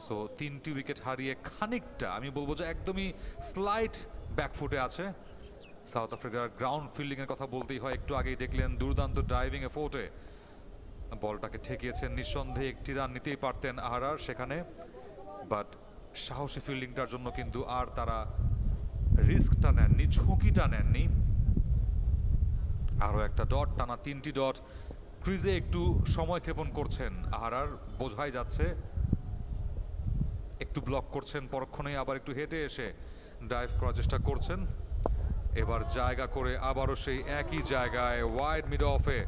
Speaker 2: সো 3টি উইকেট হারিয়ে খানিকটা, আমি বলবো যে একদমই স্লাইট ব্যাকফুটে আছে। সাউথ আফ্রিকার গ্রাউন্ড ফিল্ডিং এর কথা বলতেই হয়। একটু আগেই দেখলেন দুর্দান্ত ড্রাইভিং এফোর্টে বলটাকে ঠেকিয়েছেন। নিঃসন্দেহে একটি রান নিতেই পারতেন আহারার সেখানে, বাট সাহসী ফিল্ডিংটার জন্য কিন্তু আর তারা রিস্কটা নেননি, ঝুঁকিটা নেননি। আরো একটা ডট, টানা 3টি ডট। ক্রিজে একটু সময় ক্ষেপণ করছেন আহারার, বোঝাই যাচ্ছে। একটু ব্লক করছেন, পরক্ষণেই আবার একটু হেঁটে এসে ড্রাইভ করার চেষ্টা করছেন। এবার জায়গা করে আবারও সেই একই জায়গায় ওয়াইড মিড অফে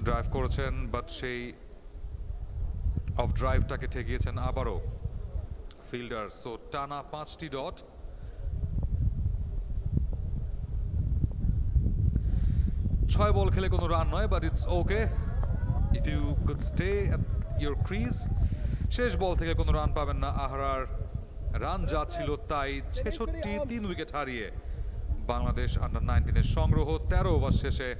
Speaker 2: ড্রাইভ করেছেন, বাট সেই অফ ড্রাইভটাকে ঠেকিয়েছেন আবারও ফিল্ডার। সো টানা 5টি ডট। ছয় বল খেলে কোনো রান নয়, but it's okay if you could stay at your crease. শেষ বল থেকে কোনো রান পাবেন না আহারার। রান যা ছিল তাই, 66, 3 উইকেট হারিয়ে বাংলাদেশ আন্ডার 19-এর সংগ্রহ 13 ওভার শেষে।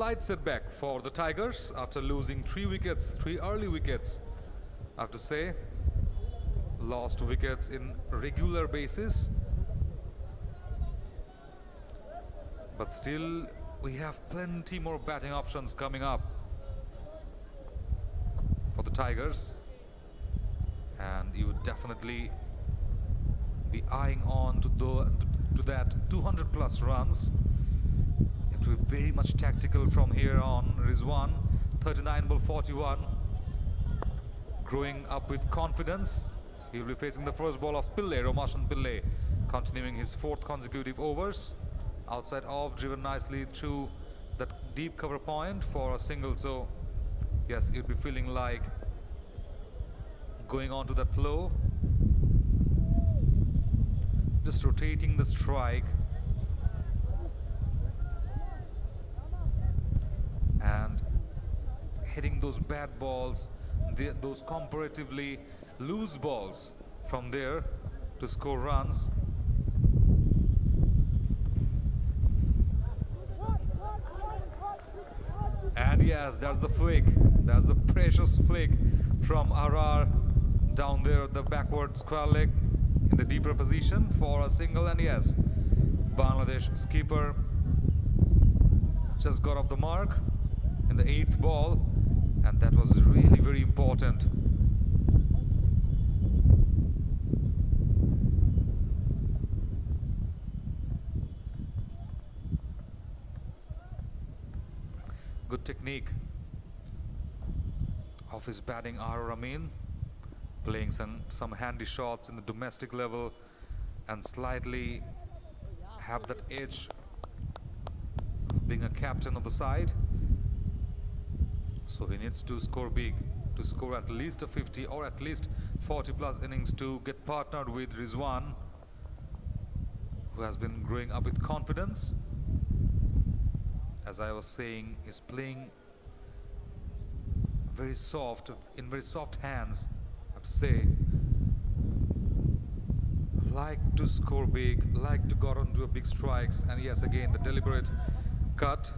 Speaker 2: Slight setback for the Tigers after losing 3 wickets, 3 early wickets. I have to say, lost wickets in regular basis. But still, we have plenty more batting options coming up for the Tigers. And you would definitely be eyeing on to that 200 plus runs. To be very much tactical from here on. Rizwan, 39 ball 41, growing up with confidence. He will be facing the first ball of Pillay, Romashan Pillay, continuing his 4th consecutive overs. Outside off, driven nicely through that deep cover point for a single. So yes, you'd be feeling like going on to that flow, just rotating the strike and hitting those bad balls, those comparatively loose balls from there to score runs. And yes, that's the flick, that's the precious flick from Arar down there at the backward square leg in the deeper position for a single. And yes, Bangladesh skipper just got off the mark in the 8th ball, and that was really very important. Good technique of his batting, Arur Amin, playing some handy shots in the domestic level and slightly have that edge of being a captain of the side. So he needs to score big, to score at least a 50 or at least 40 plus innings to get partnered with Rizwan, who has been growing up with confidence. As I was saying, he's playing very soft, in very soft hands, I have to say. Like to score big, like to go on to a big strikes, and yes, again the deliberate cut.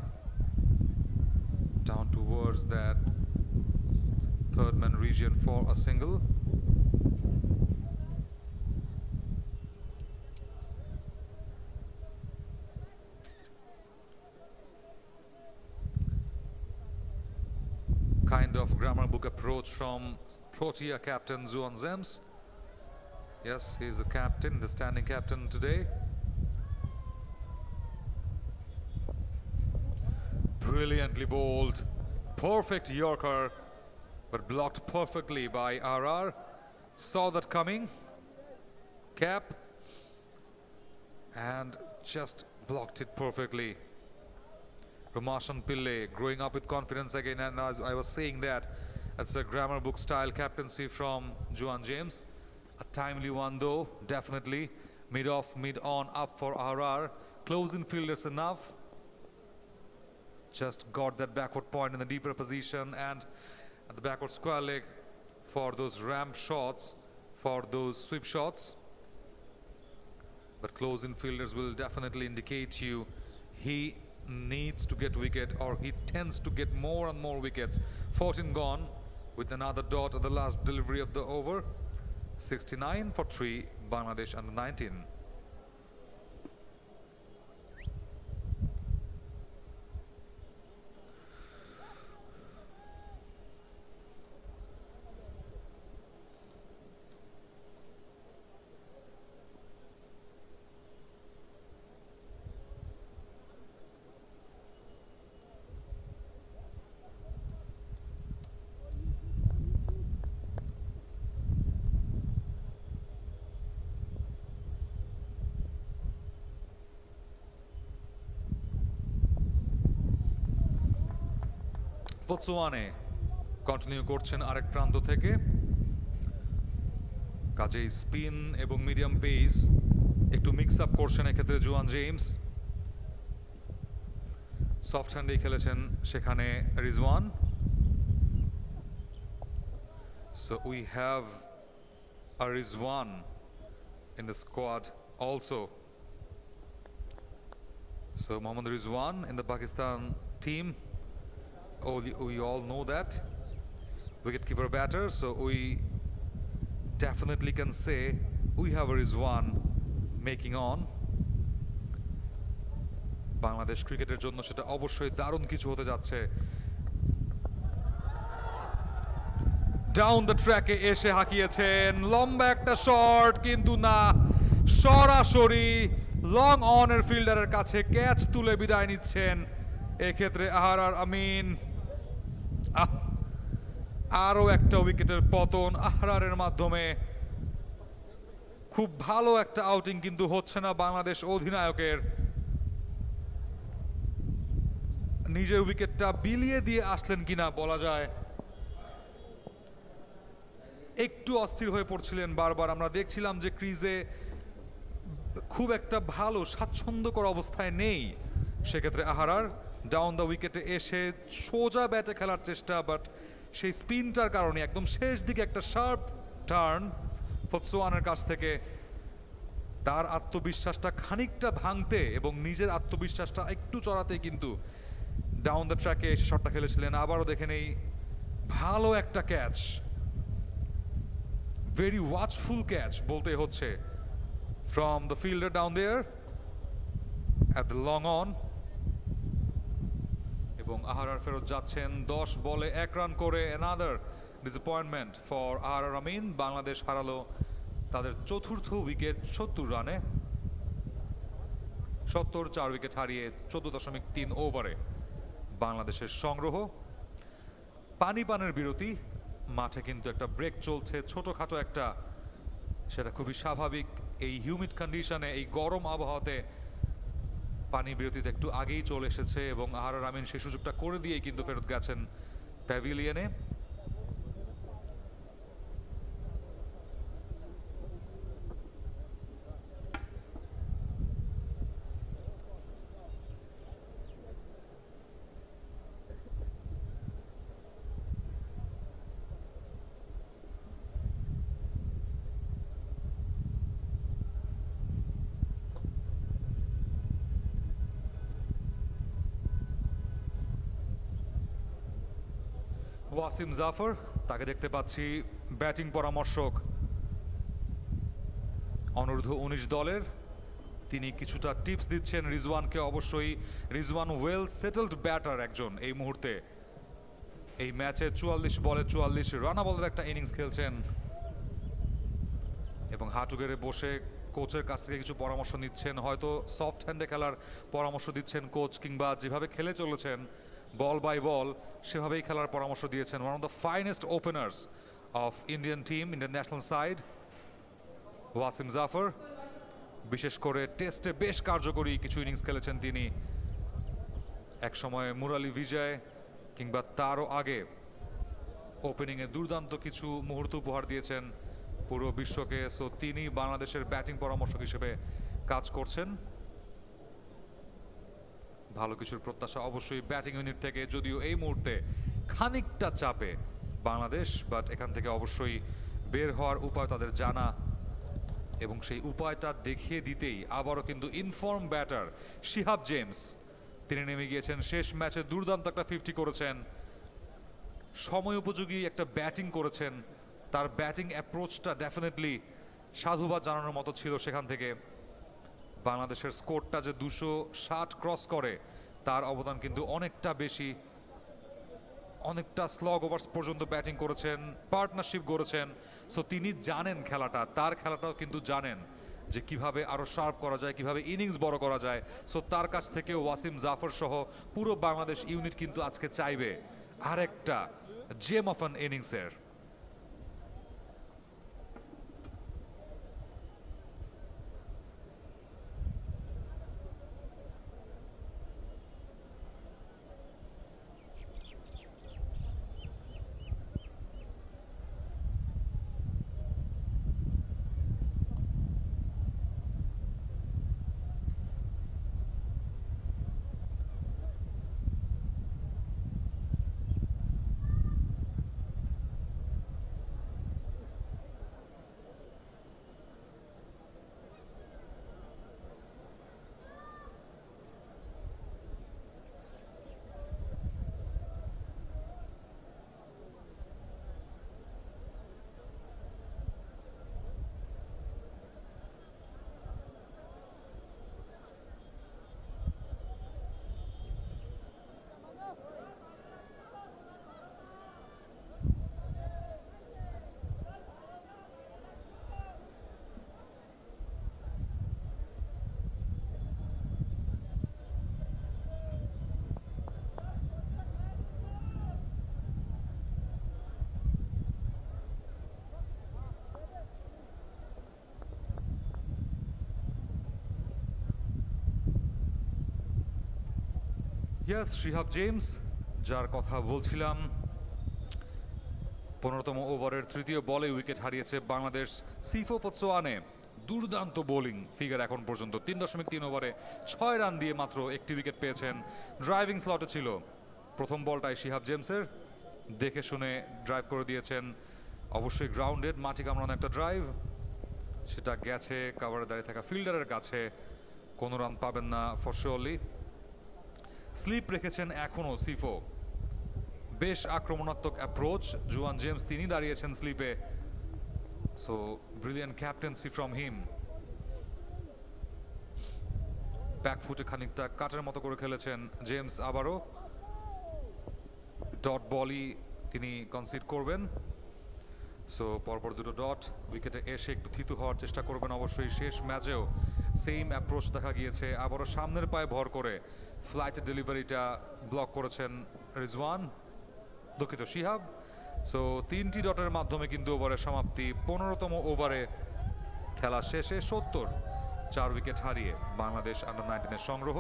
Speaker 2: towards that third man region for a single. Kind of grammar book approach from Protea captain Zuan Zems. Yes, he's the captain, the standing captain today. Brilliantly bowled, perfect Yorker, but blocked perfectly by RR. Saw that coming, cap, and just blocked it perfectly. Ramashan Pillai growing up with confidence again, and as I was saying that, that's a grammar book style captaincy from Juan James. A timely one though, definitely. Mid off, mid on, up for RR. Close in fielders enough. Just got that backward point in the deeper position, and at the backward square leg for those ramp shots, for those sweep shots. But close in fielders will definitely indicate you he needs to get wicket, or he tends to get more and more wickets. 14 gone with another dot at the last delivery of the over. 69 for 3, Bangladesh under 19. বোতসোয়ানে continue করছেন আরেক প্রান্ত থেকে, কাজেই spin এবং medium pace একটু mix up করছেন এক্ষেত্রে জুয়ান James. Soft হ্যান্ডেই খেলেছেন সেখানে Rizwan. So we have a Rizwan in the squad also. So Mohammad Rizwan in the Pakistan team. We all know that. Wicketkeeper batter, so we definitely can say we have a Rizwan making on. Bangladesh ক্রিকেটের জন্য সেটা অবশ্যই দারুণ কিছু হতে যাচ্ছে। Down the ট্র্যাকে এসে হাঁকিয়েছেন লম্বা একটা শট, কিন্তু না, সরাসরি লং অনের ফিল্ডারের কাছে ক্যাচ তুলে বিদায় নিচ্ছেন এক্ষেত্রে আহরার আমিন। আরো একটা উইকেটের পতন আহরারের মাধ্যমে। খুব ভালো একটা আউটিং কিন্তু হচ্ছে না বাংলাদেশ অধিনায়কের। নিজের উইকেটটা বিলিয়ে দিয়ে আসলেন কিনা বলা যায়। একটু অস্থির হয়ে পড়ছিলেন বারবার, আমরা দেখছিলাম যে ক্রিজে খুব একটা ভালো স্বাচ্ছন্দ্যকর অবস্থায় নেই সেক্ষেত্রে আহারার। ডাউন দ্য উইকেটে এসে সোজা ব্যাটে খেলার চেষ্টা, বাট সেই স্পিনটার কারণে একদম শেষ দিকে একটা শার্প টার্ন ফতসোয়ানের কাছ থেকে তার আত্মবিশ্বাসটা খানিকটা ভাঙতে এবং নিজের আত্মবিশ্বাসটা একটু চড়াতে কিন্তু ডাউন দ্য ট্র্যাকে এসে শটটা খেলেছিলেন। আবারও দেখে নেই, ভালো একটা ক্যাচ, ভেরি ওয়াচফুল ক্যাচ বলতে হচ্ছে from the fielder down there at the long on. এবং আহারার ফেরত যাচ্ছেন 10 বলে 1 রান করে। Another disappointment for Ahrar Amin. Bangladesh হারালো তাদের চতুর্থ উইকেট 70 রানে। 4 উইকেট হারিয়ে 14.3 ওভারে বাংলাদেশের সংগ্রহ। পানির বিরতি, মাঠে কিন্তু একটা ব্রেক চলছে ছোটখাটো একটা, সেটা খুবই স্বাভাবিক এই হিউমিড কন্ডিশনে, এই গরম আবহাওয়াতে পানি বিরতিতে একটু আগেই চলে এসেছে এবং আহরার আমিন সেই সুযোগটা করে দিয়েই কিন্তু ফেরত গেছেন প্যাভিলিয়নে। ওয়াসিম জাফর, তাকে দেখতে পাচ্ছি ব্যাটিং পরামর্শক অনূর্ধ্ব 19 দলের। তিনি কিছুটা টিপস দিচ্ছেন রিজওয়ানকে। অবশ্যই রিজওয়ান ওয়েল সেটেলড ব্যাটার একজন এই মুহূর্তে। এই ম্যাচে 44 বলে 44 রানা বলের একটা ইনিংস খেলছেন এবং হাঁটু গেড়ে বসে কোচের কাছ থেকে কিছু পরামর্শ নিচ্ছেন। হয়তো সফট হ্যান্ডে খেলার পরামর্শ দিচ্ছেন কোচ, কিংবা যেভাবে খেলে চলেছেন বল বাই বল সেভাবেই খেলার পরামর্শ দিয়েছেন। One of the finest openers of Indian team, Indian national side, Wasim Jaffer. বিশেষ করে টেস্টে বেশ কার্যকরী কিছু ইনিংস খেলেছেন তিনি। একসময় মুরালি বিজয় কিংবা তারও আগে ওপেনিংয়ে দুর্দান্ত কিছু মুহূর্ত উপহার দিয়েছেন পুরো বিশ্বকে। সো তিনি বাংলাদেশের ব্যাটিং পরামর্শক হিসেবে কাজ করছেন। ভালো কিছুর প্রত্যাশা অবশ্যই ব্যাটিং ইউনিট থেকে, যদিও এই মুহূর্তে খানিকটা চাপে বাংলাদেশ, বাট এখান থেকে অবশ্যই বের হওয়ার উপায় তাদের জানা এবং সেই উপায়টা দেখিয়ে দিতেই আবারও কিন্তু ইনফর্ম ব্যাটার শিহাব জেমস তিনি নেমে গিয়েছেন। শেষ ম্যাচে দুর্দান্ত একটা 50 করেছেন, সময় উপযোগী একটা ব্যাটিং করেছেন। তার ব্যাটিং অ্যাপ্রোচটা ডেফিনেটলি সাধুবাদ জানানোর মতো ছিল। সেখান থেকে বাংলাদেশের স্কোরটা যে 260 ক্রস করে তার অবদান কিন্তু অনেকটা বেশি। অনেকটা স্লগ ওভার্স পর্যন্ত ব্যাটিং করেছেন, পার্টনারশিপ গড়েছেন। সো তিনি জানেন খেলাটা, তার খেলাটাও কিন্তু জানেন যে কিভাবে আরো শার্প করা যায়, কিভাবে ইনিংস বড় করা যায়। সো তার কাছ থেকে ওয়াসিম জাফর সহ পুরো বাংলাদেশ ইউনিট কিন্তু আজকে চাইবে আরেকটা জেম অফ অ্যান ইনিংসের। ইয়েস, শিহাব জেমস যার কথা বলছিলাম, 15তম ওভারের তৃতীয় বলে উইকেট হারিয়েছে বাংলাদেশ। সিফো পতসোয়ানে দুর্দান্ত বোলিং ফিগার এখন পর্যন্ত। 3.3 ওভারে 6 রান দিয়ে মাত্র একটি উইকেট পেয়েছেন। ড্রাইভিং স্লটে ছিল প্রথম বলটাই শিহাব জেমসের, দেখে শুনে ড্রাইভ করে দিয়েছেন। অবশ্যই গ্রাউন্ডেড, মাটি কামড়ানো একটা ড্রাইভ, সেটা গেছে কাভারে দাঁড়িয়ে থাকা ফিল্ডারের কাছে। কোনো রান পাবেন না ফর শিওরলি। স্লিপ রেখেছেন এখনো সিফো, বেশ আক্রমণাত্মক অ্যাপ্রোচ। জুয়ান জেমস তিনি দাঁড়িয়েছেন স্লিপে। So brilliant captaincy from him. ব্যাকফুটে খানিকটা কাটের মতো করে খেলেছেন জেমস। আবারও ডট বলই তিনি কনসিড করবেন। সো পরপর দুটো ডট উইকেটে এসে একটু থিতু হওয়ার চেষ্টা করবেন অবশ্যই। শেষ ম্যাচেও সেম অ্যাপ্রোচ দেখা গিয়েছে। আবারও সামনের পায়ে ভর করে ফ্লাইটের ডেলিভারিটা ব্লক করেছেন রিজওয়ান, দুঃখিত শিহাব। সো 3টি ডটের মাধ্যমে কিন্তু ওভারের সমাপ্তি। 15তম ওভারে খেলা শেষে 70, 4 উইকেট হারিয়ে বাংলাদেশ আন্ডার 19-এর সংগ্রহ।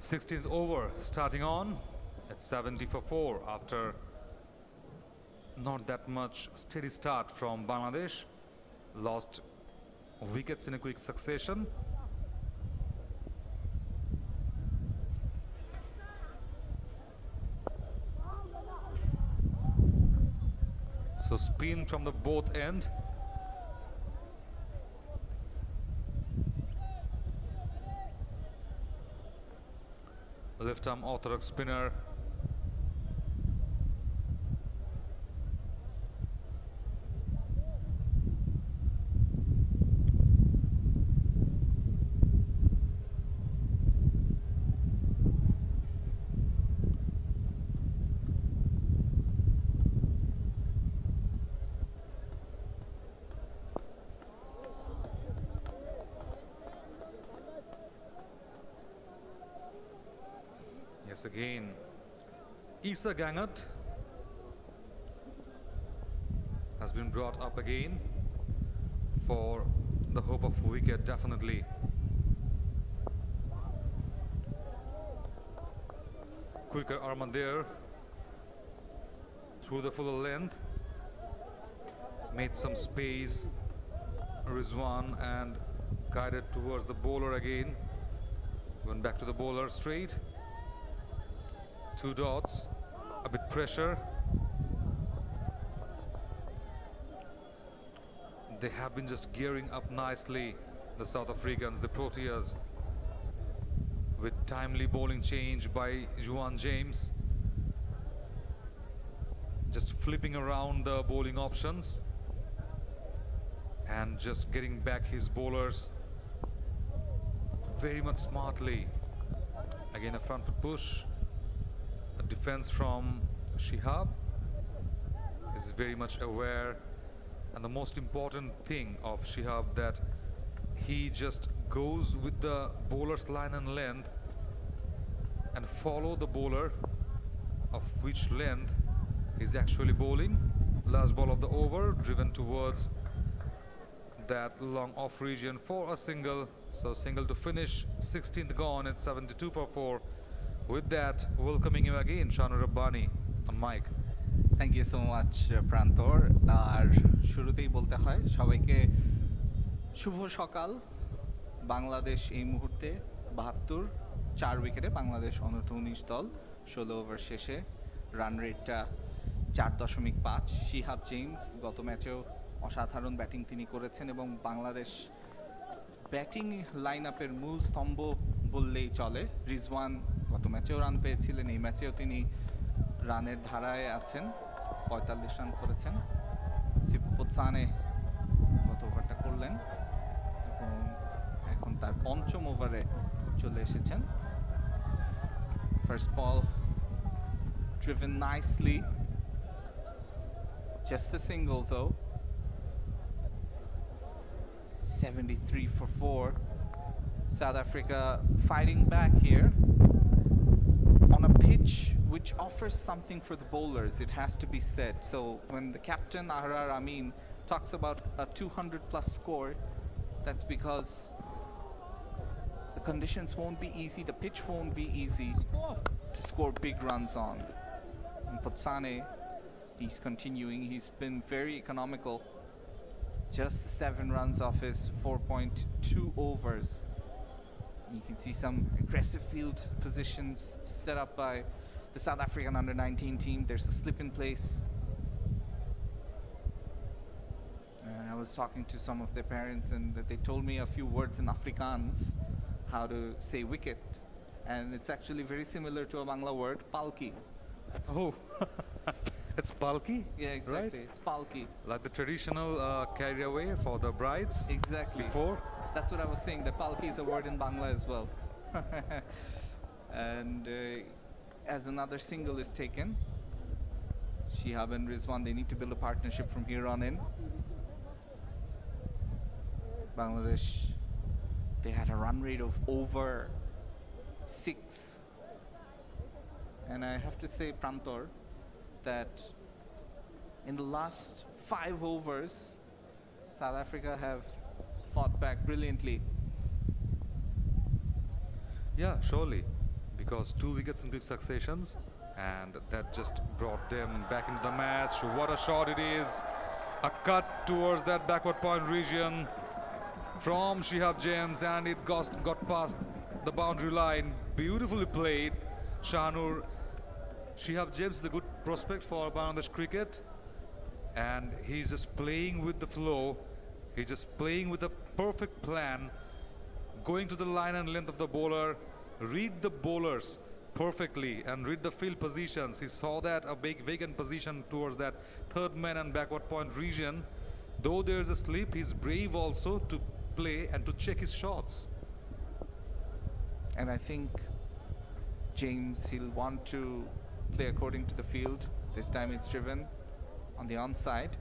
Speaker 2: 16th over starting on. It's 70 for 4 after not that much steady start from Bangladesh. Lost wickets in a quick succession. So spin from the both end. Left arm orthodox spinner. Yes, again, Isa Gangat has been brought up again for the hope of wicket, definitely. Quicker arm there through the full length, made some space, Rizwan, and guided towards the bowler again. Went back to the bowler straight. 2 dots, a bit pressure. They have been just gearing up nicely, the South Africans, the Proteas, with timely bowling change by Juan James, just flipping around the bowling options and just getting back his bowlers very much smartly. Again, a front foot push. A defense from Shihab is very much aware, and the most important thing of Shihab that he just goes with the bowler's line and length and follow the bowler of which length is actually bowling. Last ball of the over, driven towards that long off region for a single. So single to finish, 16th gone at 72 for 4. With that, welcoming you again, Shanu Rabbani on mic.
Speaker 4: Thank you so much Prantor. আর শুরুতেই বলতে হয় সবাইকে শুভ সকাল। বাংলাদেশ এই মুহূর্তে 72 4 উইকেটে বাংলাদেশ অনূর্ধ্ব-19 দল 16 ওভার শেষে রান রেটটা 4.5। শিহাব জেমস গত ম্যাচেও অসাধারণ ব্যাটিং তিনি করেছেন এবং বাংলাদেশ ব্যাটিং লাইন আপের মূল স্তম্ভ বললেই চলে। রিজওয়ান গত ম্যাচেও রান পেয়েছিলেন, এই ম্যাচেও তিনি রানের ধারায় আছেন, 45 রান করেছেন। সিপুপোৎসানে গত ওভারটা করলেন এবং এখন তার পঞ্চম ওভারে চলে এসেছেন। First ball driven nicely, just a single though. 73 for 4. South Africa fighting back here on a pitch which offers something for the bowlers, it has to be said. So when the captain Ahrar Amin talks about a 200 plus score, that's because the conditions won't be easy, the pitch won't be easy to score big runs on. And Potsane, he's continuing, he's been very economical. Just 7 runs off his 4.2 overs. You can see some aggressive field positions set up by the South African under-19 team. There's a slip in place. And I was talking to some of their parents and they told me a few words in Afrikaans, how to say wicket. And it's actually very similar to a Bangla word, palki.
Speaker 2: Oh, it's palki?
Speaker 4: Yeah, exactly.
Speaker 2: Right?
Speaker 4: It's palki.
Speaker 2: Like the traditional carry away for the brides
Speaker 4: Exactly.
Speaker 2: before.
Speaker 4: That's what I was saying. The palki is a word in Bangla as well. And as another single is taken, Shihab and Rizwan, they need to build a partnership from here on in. Bangladesh, they had a run rate of over 6. And I have to say, Prantor, that in the last 5 overs, South Africa have fought back brilliantly.
Speaker 2: Yeah, surely. because 2 wickets in quick successions, and that just brought them back into the match. What a shot it is! A cut towards that backward point region from Shihab James, and it got past the boundary line. Beautifully played. Shahnur. Shihab James is a good prospect for Bangladesh cricket, and he's just playing with the flow. He's just playing with a perfect plan, going to the line and length of the bowler, read the bowlers perfectly and read the field positions. He saw that a big vacant position towards that third man and backward point region. Though there's a slip, he's brave also to play and to check his shots.
Speaker 4: And I think James, he'll want to play according to the field. This time it's driven on the onside.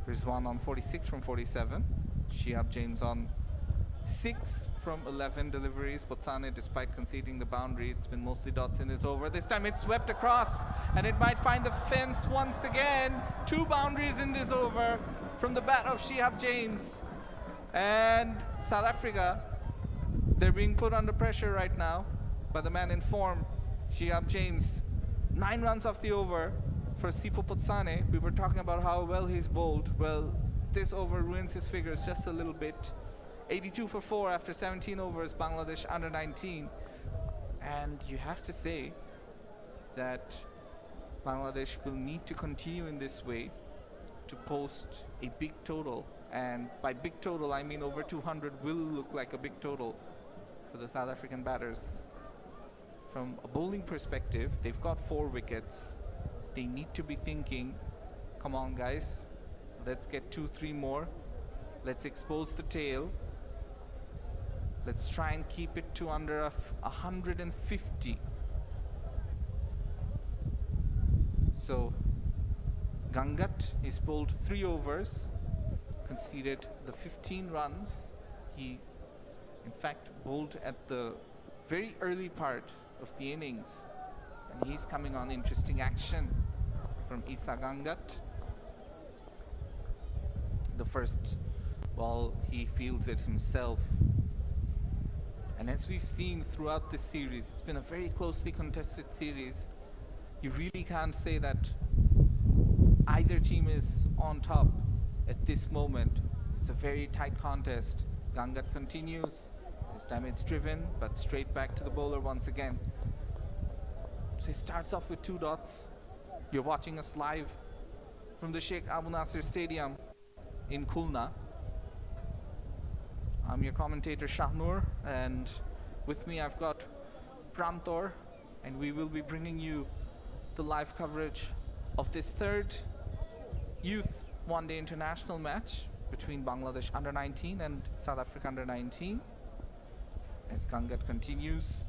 Speaker 4: Rizwan on 46 from 47. Shihab James on 6 from 11 deliveries. Botsane, despite conceding the boundary, it's been mostly dots in his over. This time it's swept across, and it might find the fence once again. 2 boundaries in this over from the bat of Shihab James. And South Africa, they're being put under pressure right now by the man in form, Shihab James. 9 runs off the over for Sipo Botsane. We were talking about how well he's bowled. Well, this over ruins his figures just a little bit. 82 for 4 after 17 overs, Bangladesh under 19. And you have to say that Bangladesh will need to continue in this way to post a big total. And by big total, I mean over 200 will look like a big total for the South African batters. From a bowling perspective, they've got 4 wickets. They need to be thinking, come on guys, let's get 2-3 more. Let's expose the tail. Let's try and keep it to under 150. So Gangat is bowled 3 overs, conceded the 15 runs. He in fact bowled at the very early part of the innings, and he's coming on. Interesting action from Isa Gangat. The first ball he fields it himself, and as we've seen throughout this series, it's been a very closely contested series. You really can't say that either team is on top at this moment. It's a very tight contest. Gangat continues. This time it's driven, but straight back to the bowler once again. So he starts off with 2 dots. You're watching us live from the Sheikh Abu Nasser Stadium in Khulna. I'm your commentator Shahnur, and with me I've got Prantor, and we will be bringing you the live coverage of this 3rd youth one-day international match between Bangladesh under 19 and South Africa under 19. As Gangat continues,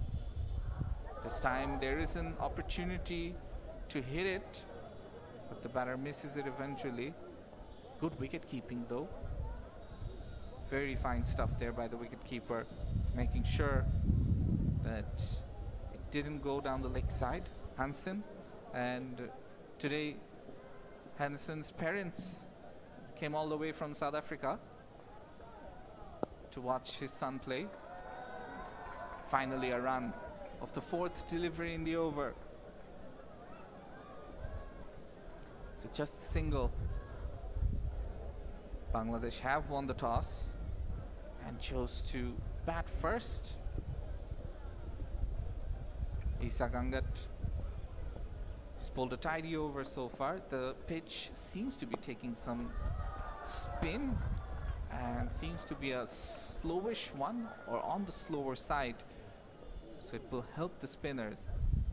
Speaker 4: this time there is an opportunity to hit it, but the batter misses it eventually. Good wicket keeping though. Very fine stuff there by the wicket keeper, making sure that it didn't go down the leg side. Hansen, and today Hansen's parents came all the way from South Africa to watch his son play. Finally a run of the 4th delivery in the over. So just a single. Bangladesh have won the toss and chose to bat first. Isa Gangat has bowled a tidy over so far. The pitch seems to be taking some spin and seems to be a slowish one, or on the slower side. So it will help the spinners,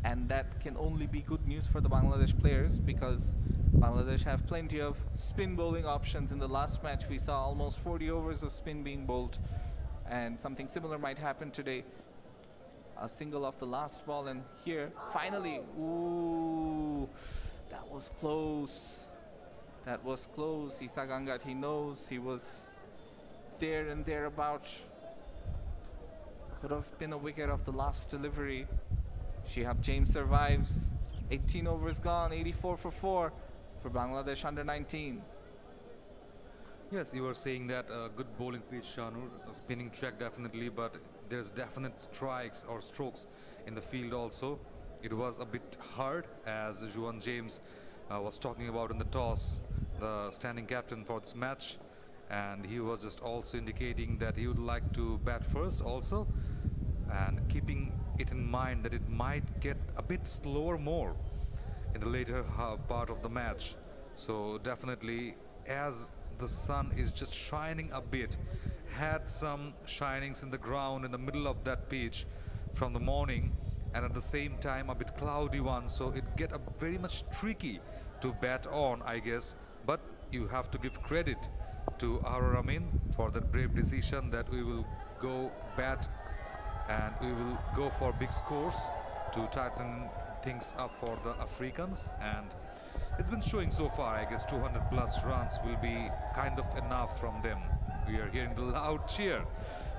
Speaker 4: and that can only be good news for the Bangladesh players, because Bangladesh have plenty of spin bowling options. In the last match we saw almost 40 overs of spin being bowled, and something similar might happen today. A single off the last ball, and here finally, ooh, that was close. That was close. Isa Gangat, he knows he was there and thereabout. Could have been a wicket off the last delivery. Shihab James survives. 18 overs gone, 84 for 4 for Bangladesh under 19.
Speaker 2: Yes, you were saying that good bowling pitch, Shanur, a spinning track definitely, but there's definite strikes or strokes in the field also. It was a bit hard, as Juan James was talking about in the toss, the standing captain for this match, and he was just also indicating that he would like to bat first also, and keeping it in mind that it might get a bit slower more in the later part of the match. So definitely, as the sun is just shining a bit, had some shinings in the ground in the middle of that pitch from the morning, and at the same time a bit cloudy one, so it get a very much tricky to bat on, I guess. But you have to give credit to Arar Amin for that brave decision that we will go bat and we will go for big scores to tighten things up for the Africans, and it's been showing so far. I guess 200 plus runs will be kind of enough from them. We are hearing the loud cheer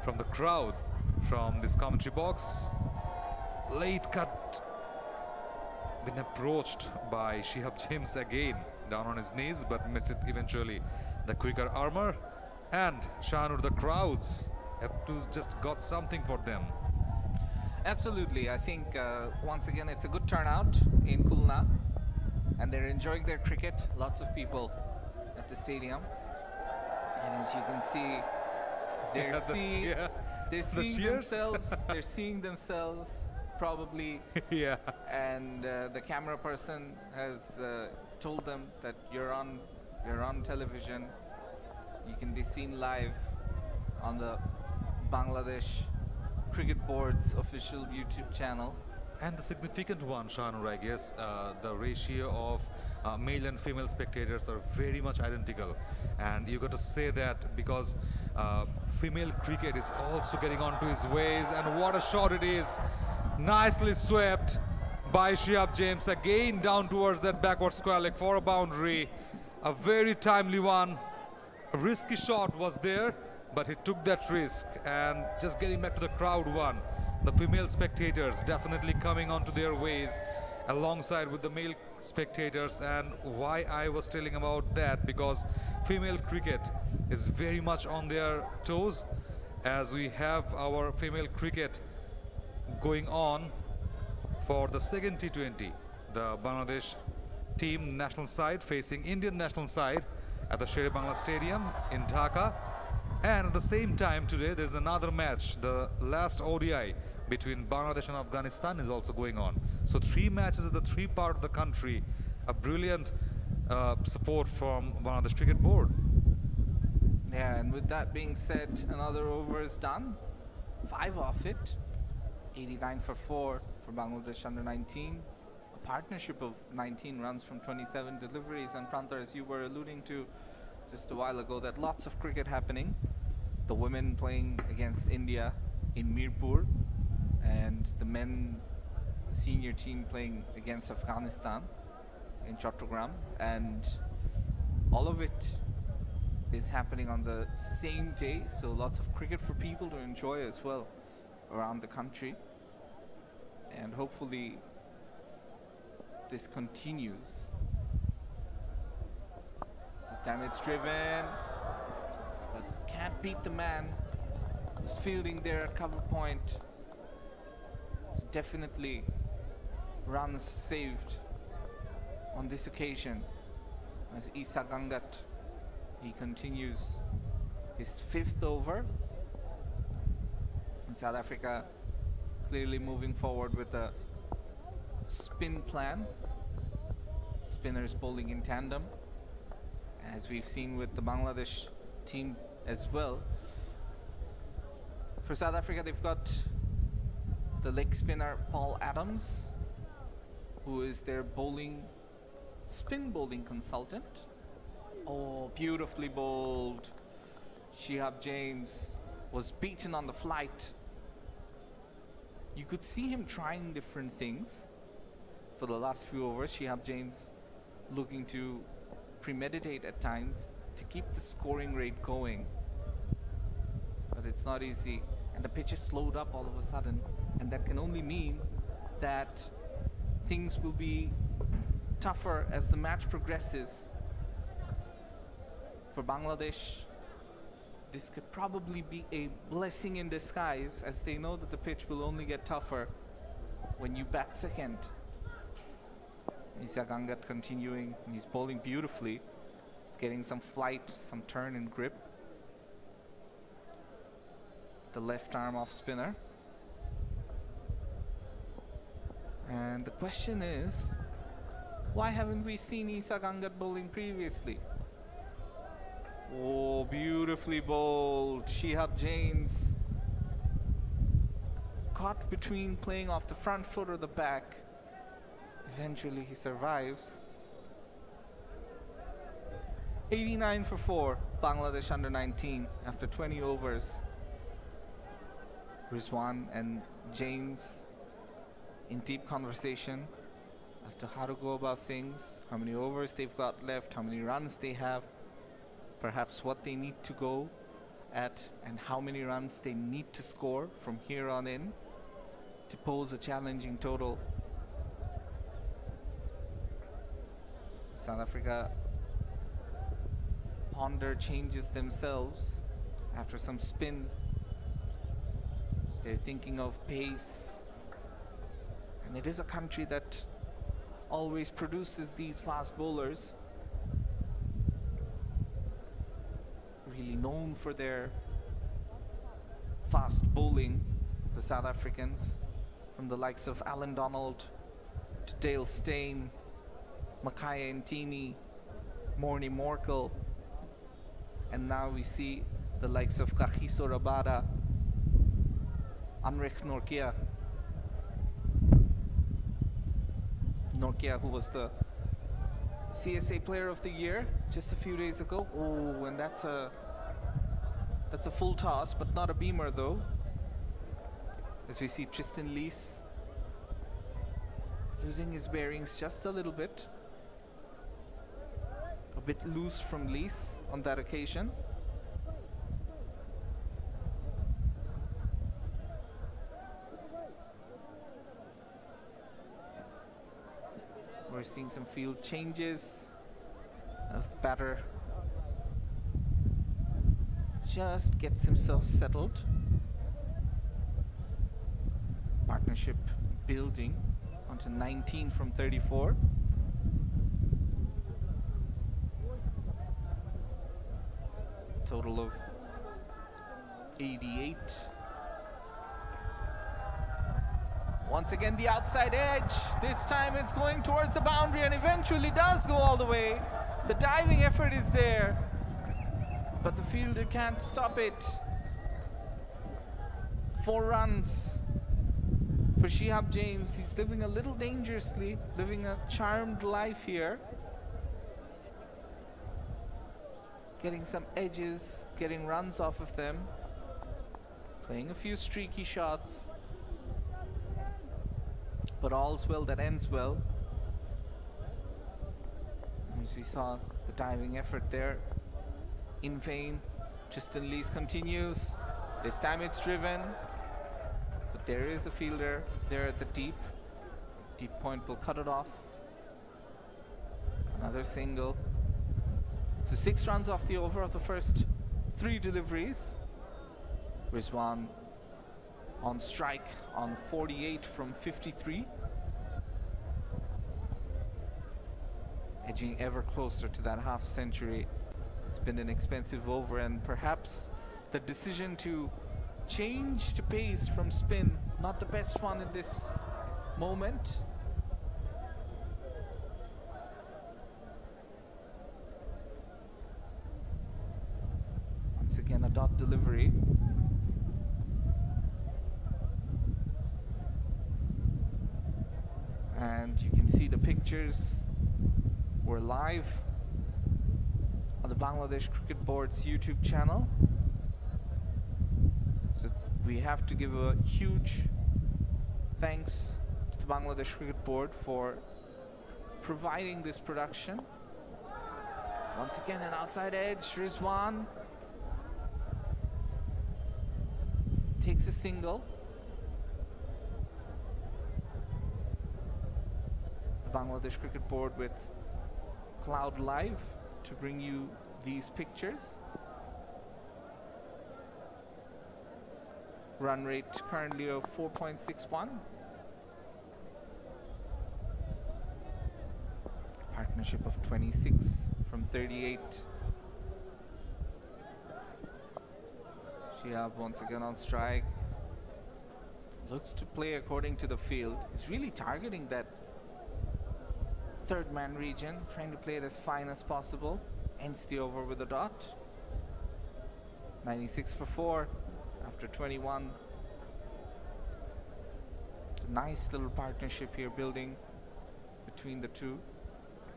Speaker 2: from the crowd from this commentary box. Late cut, been approached by Shihab James again, down on his knees, but missed it eventually. The quicker armor, and Shanur, the crowds have to just got something for them.
Speaker 4: Absolutely. I think once again it's a good turnout in Khulna, and they're enjoying their cricket. Lots of people at the stadium, and as you can see, they're
Speaker 2: Yeah,
Speaker 4: seeing
Speaker 2: yeah,
Speaker 4: they're
Speaker 2: the
Speaker 4: seeing
Speaker 2: cheers.
Speaker 4: themselves. They're seeing themselves probably,
Speaker 2: Yeah.
Speaker 4: and the camera person has told them that you're on television. You can be seen live on the Bangladesh Cricket Board's official YouTube channel.
Speaker 2: And the significant one, Shanur, I guess, the ratio of male and female spectators are very much identical. And you got to say that because female cricket is also getting onto his ways. And what a shot it is! Nicely swept by Shihab James, again down towards that backward square leg for a boundary. A very timely one. A risky shot was there, but he took that risk. And just getting back to the crowd one, the female spectators definitely coming onto their ways alongside with the male spectators. And why I was telling about that, because female cricket is very much on their toes, as we have our female cricket going on for the second T20. The Bangladesh team national side facing Indian national side at the Sher Bangla Stadium in Dhaka. And at the same time today there's another match, the last ODI between Bangladesh and Afghanistan is also going on. So three matches in the three part of the country. A brilliant support from Bangladesh Cricket Board.
Speaker 4: Yeah, and with that being said, another over is done. 5 off it. 89 for 4 for Bangladesh under 19. A partnership of 19 runs from 27 deliveries. And Prantar, as you were alluding to just a while ago, that lots of cricket happening. The women playing against India in Mirpur, and the men senior team playing against Afghanistan in Chattogram, and all of it is happening on the same day, so lots of cricket for people to enjoy as well around the country, and hopefully this continues. This time it's driven, but can't beat the man who's fielding there at cover point. So definitely runs saved on this occasion as Isa Gangat, he continues his 5th over, and South Africa clearly moving forward with a spin plan. Spinners bowling in tandem, as we've seen with the Bangladesh team as well. For South Africa, they've got the leg spinner Paul Adams, who is their spin bowling consultant. Oh, beautifully bowled. Shihab James was beaten on the flight. You could see him trying different things for the last few overs. Shihab James looking to premeditate at times to keep the scoring rate going. But it's not easy. And the pitch is slowed up all of a sudden. And that can only mean that things will be tougher as the match progresses For Bangladesh, this could probably be a blessing in disguise, as they know that the pitch will only get tougher when you bat second. Isa Gangat continuing, he's bowling beautifully. He's getting some flight, some turn and grip. The left arm off spinner. And the question is, why haven't we seen Isa Gangat bowling previously? Oh, beautifully bowled. Shihab James caught between playing off the front foot or the back. Eventually he survives. 89 for 4, Bangladesh under 19 after 20 overs. Rizwan and James in deep conversation as to how to go about things, how many overs they've got left, how many runs they have, perhaps what they need to go at, and how many runs they need to score from here on in to pose a challenging total. South Africa ponder changes themselves after some spin. They're thinking of pace, and it is a country that always produces these fast bowlers, really known for their fast bowling, the South Africans, from the likes of Alan Donald to Dale Steyn, Makaya Ntini, Morne Morkel, and now we see the likes of Kagiso Rabada, Amrech Nortje, who was the CSA Player of the Year just a few days ago. Oh, and that's a full toss, but not a beamer though. As we see Tristan Lees losing his bearings just a little bit. A bit loose from Lees on that occasion. We're seeing some field changes as the batter just gets himself settled. Partnership building onto 19 from 34. Total of 88. Once again the outside edge. This time it's going towards the boundary and eventually does go all the way. The diving effort is there, but the fielder can't stop it. 4 runs for Shihab James. He's living a little dangerously, living a charmed life here. Getting some edges, getting runs off of them, playing a few streaky shots, but all's well that ends well. As we saw the diving effort there in vain. Tristan Lees continues. This time it's driven, but there is a fielder there at the deep point will cut it off. Another single. So 6 runs off the over of the first 3 deliveries. Rizwan on strike on 48 from 53. Edging ever closer to that half century. It's been an expensive over, and perhaps the decision to change to pace from spin, not the best one in this moment. Once again a dot delivery. And you can see the pictures. We're live on the Bangladesh Cricket Board's YouTube channel. So we have to give a huge thanks to the Bangladesh Cricket Board for providing this production. Once again an outside edge. Rizwan takes a single. The Bangladesh Cricket Board with Cloud Live to bring you these pictures. Run rate currently of 4.61. Partnership of 26 from 38. Shihab once again on strike. Looks to play according to the field. He's really targeting that third man region, trying to play it as fine as possible. Ends the over with a dot. 96 for 4 after 21. It's a nice little partnership here building between the two.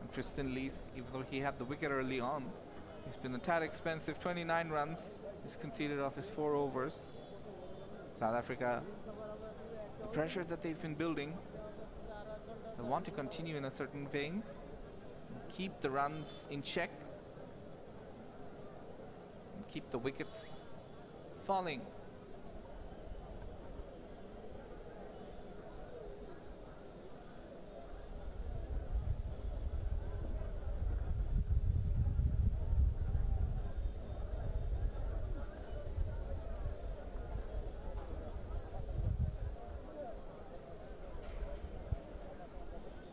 Speaker 4: And Tristan Lees, even though he had the wicket early on, he's been a tad expensive. 29 runs. He's conceded off his 4 overs. South Africa, the pressure that they've been building, they'll want to continue in a certain vein, keep the runs in check, and keep the wickets falling.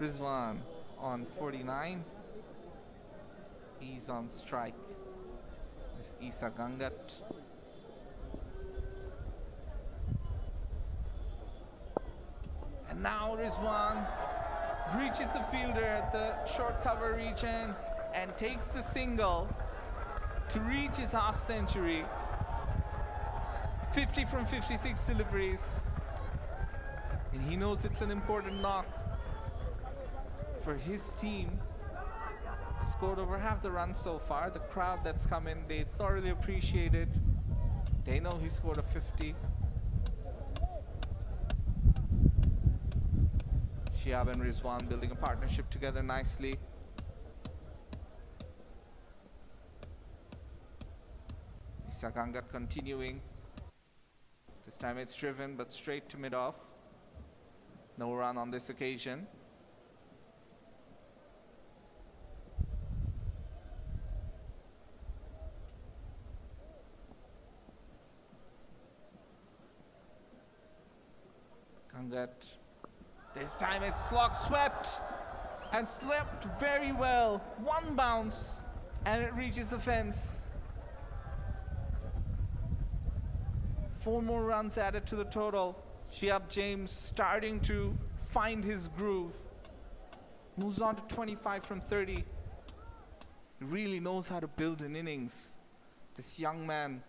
Speaker 4: Rizwan on 49. He's on strike. This is Isa Gangat. And now Rizwan reaches the fielder at the short cover region and takes the single to reach his half century. 50 from 56 deliveries. And he knows it's an important knock for his team. Scored over half the runs so far. The crowd that's come in, they thoroughly appreciate it. They know he scored a 50. Shihab and Rizwan building a partnership together nicely. Isa Gangat continuing. This time it's driven but straight to mid-off. No run on this occasion. Gangat. This time it's slog swept and swept very well. One bounce and it reaches the fence. 4 more runs added to the total. Shihab James starting to find his groove. Moves on to 25 from 30. He really knows how to build an innings. This young man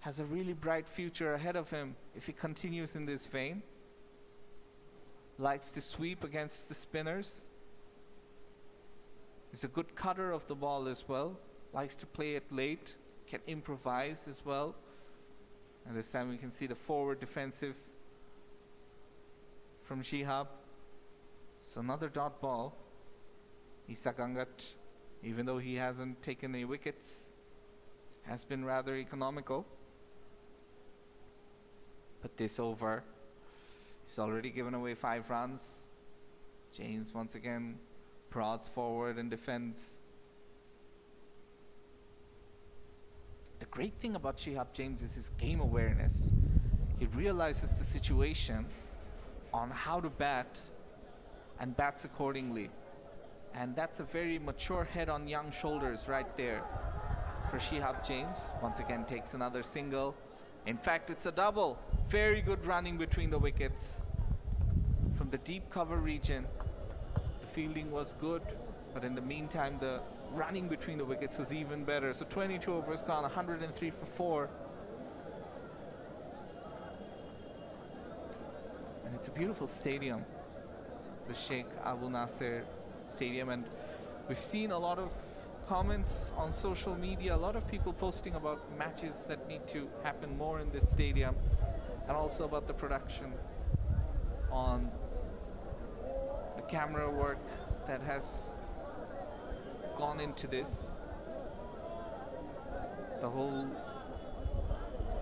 Speaker 4: has a really bright future ahead of him if he continues in this vein. Likes to sweep against the spinners. He's a good cutter of the ball as well. Likes to play it late. Can improvise as well. And this time we can see the forward defensive from Shihab. So another dot ball. Isa Gangat, even though he hasn't taken any wickets, has been rather economical. But this over, he's already given away 5 runs. James once again prods forward and defends. The great thing about Shihab James is his game awareness. He realizes the situation on how to bat and bats accordingly. And that's a very mature head on young shoulders right there for Shihab James. Once again takes another single. In fact, it's a double. Very good running between the wickets. From the deep cover region, the fielding was good, but in the meantime, the running between the wickets was even better. So 22 overs gone, 103 for 4. And it's a beautiful stadium, the Sheikh Abu Nasser Stadium. And we've seen a lot of comments on social media, a lot of people posting about matches that need to happen more in this stadium, and also about the production on the camera work that has gone into this. The whole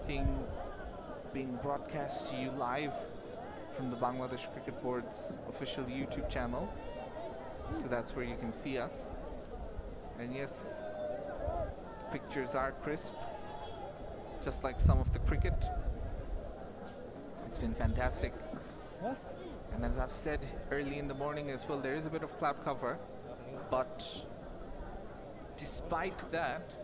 Speaker 4: thing being broadcast to you live from the Bangladesh Cricket Board's official YouTube channel. So that's where you can see us. And yes, pictures are crisp, just like some of the cricket. It's been fantastic. And as I've said early in the morning as well, there is a bit of cloud cover, but despite that,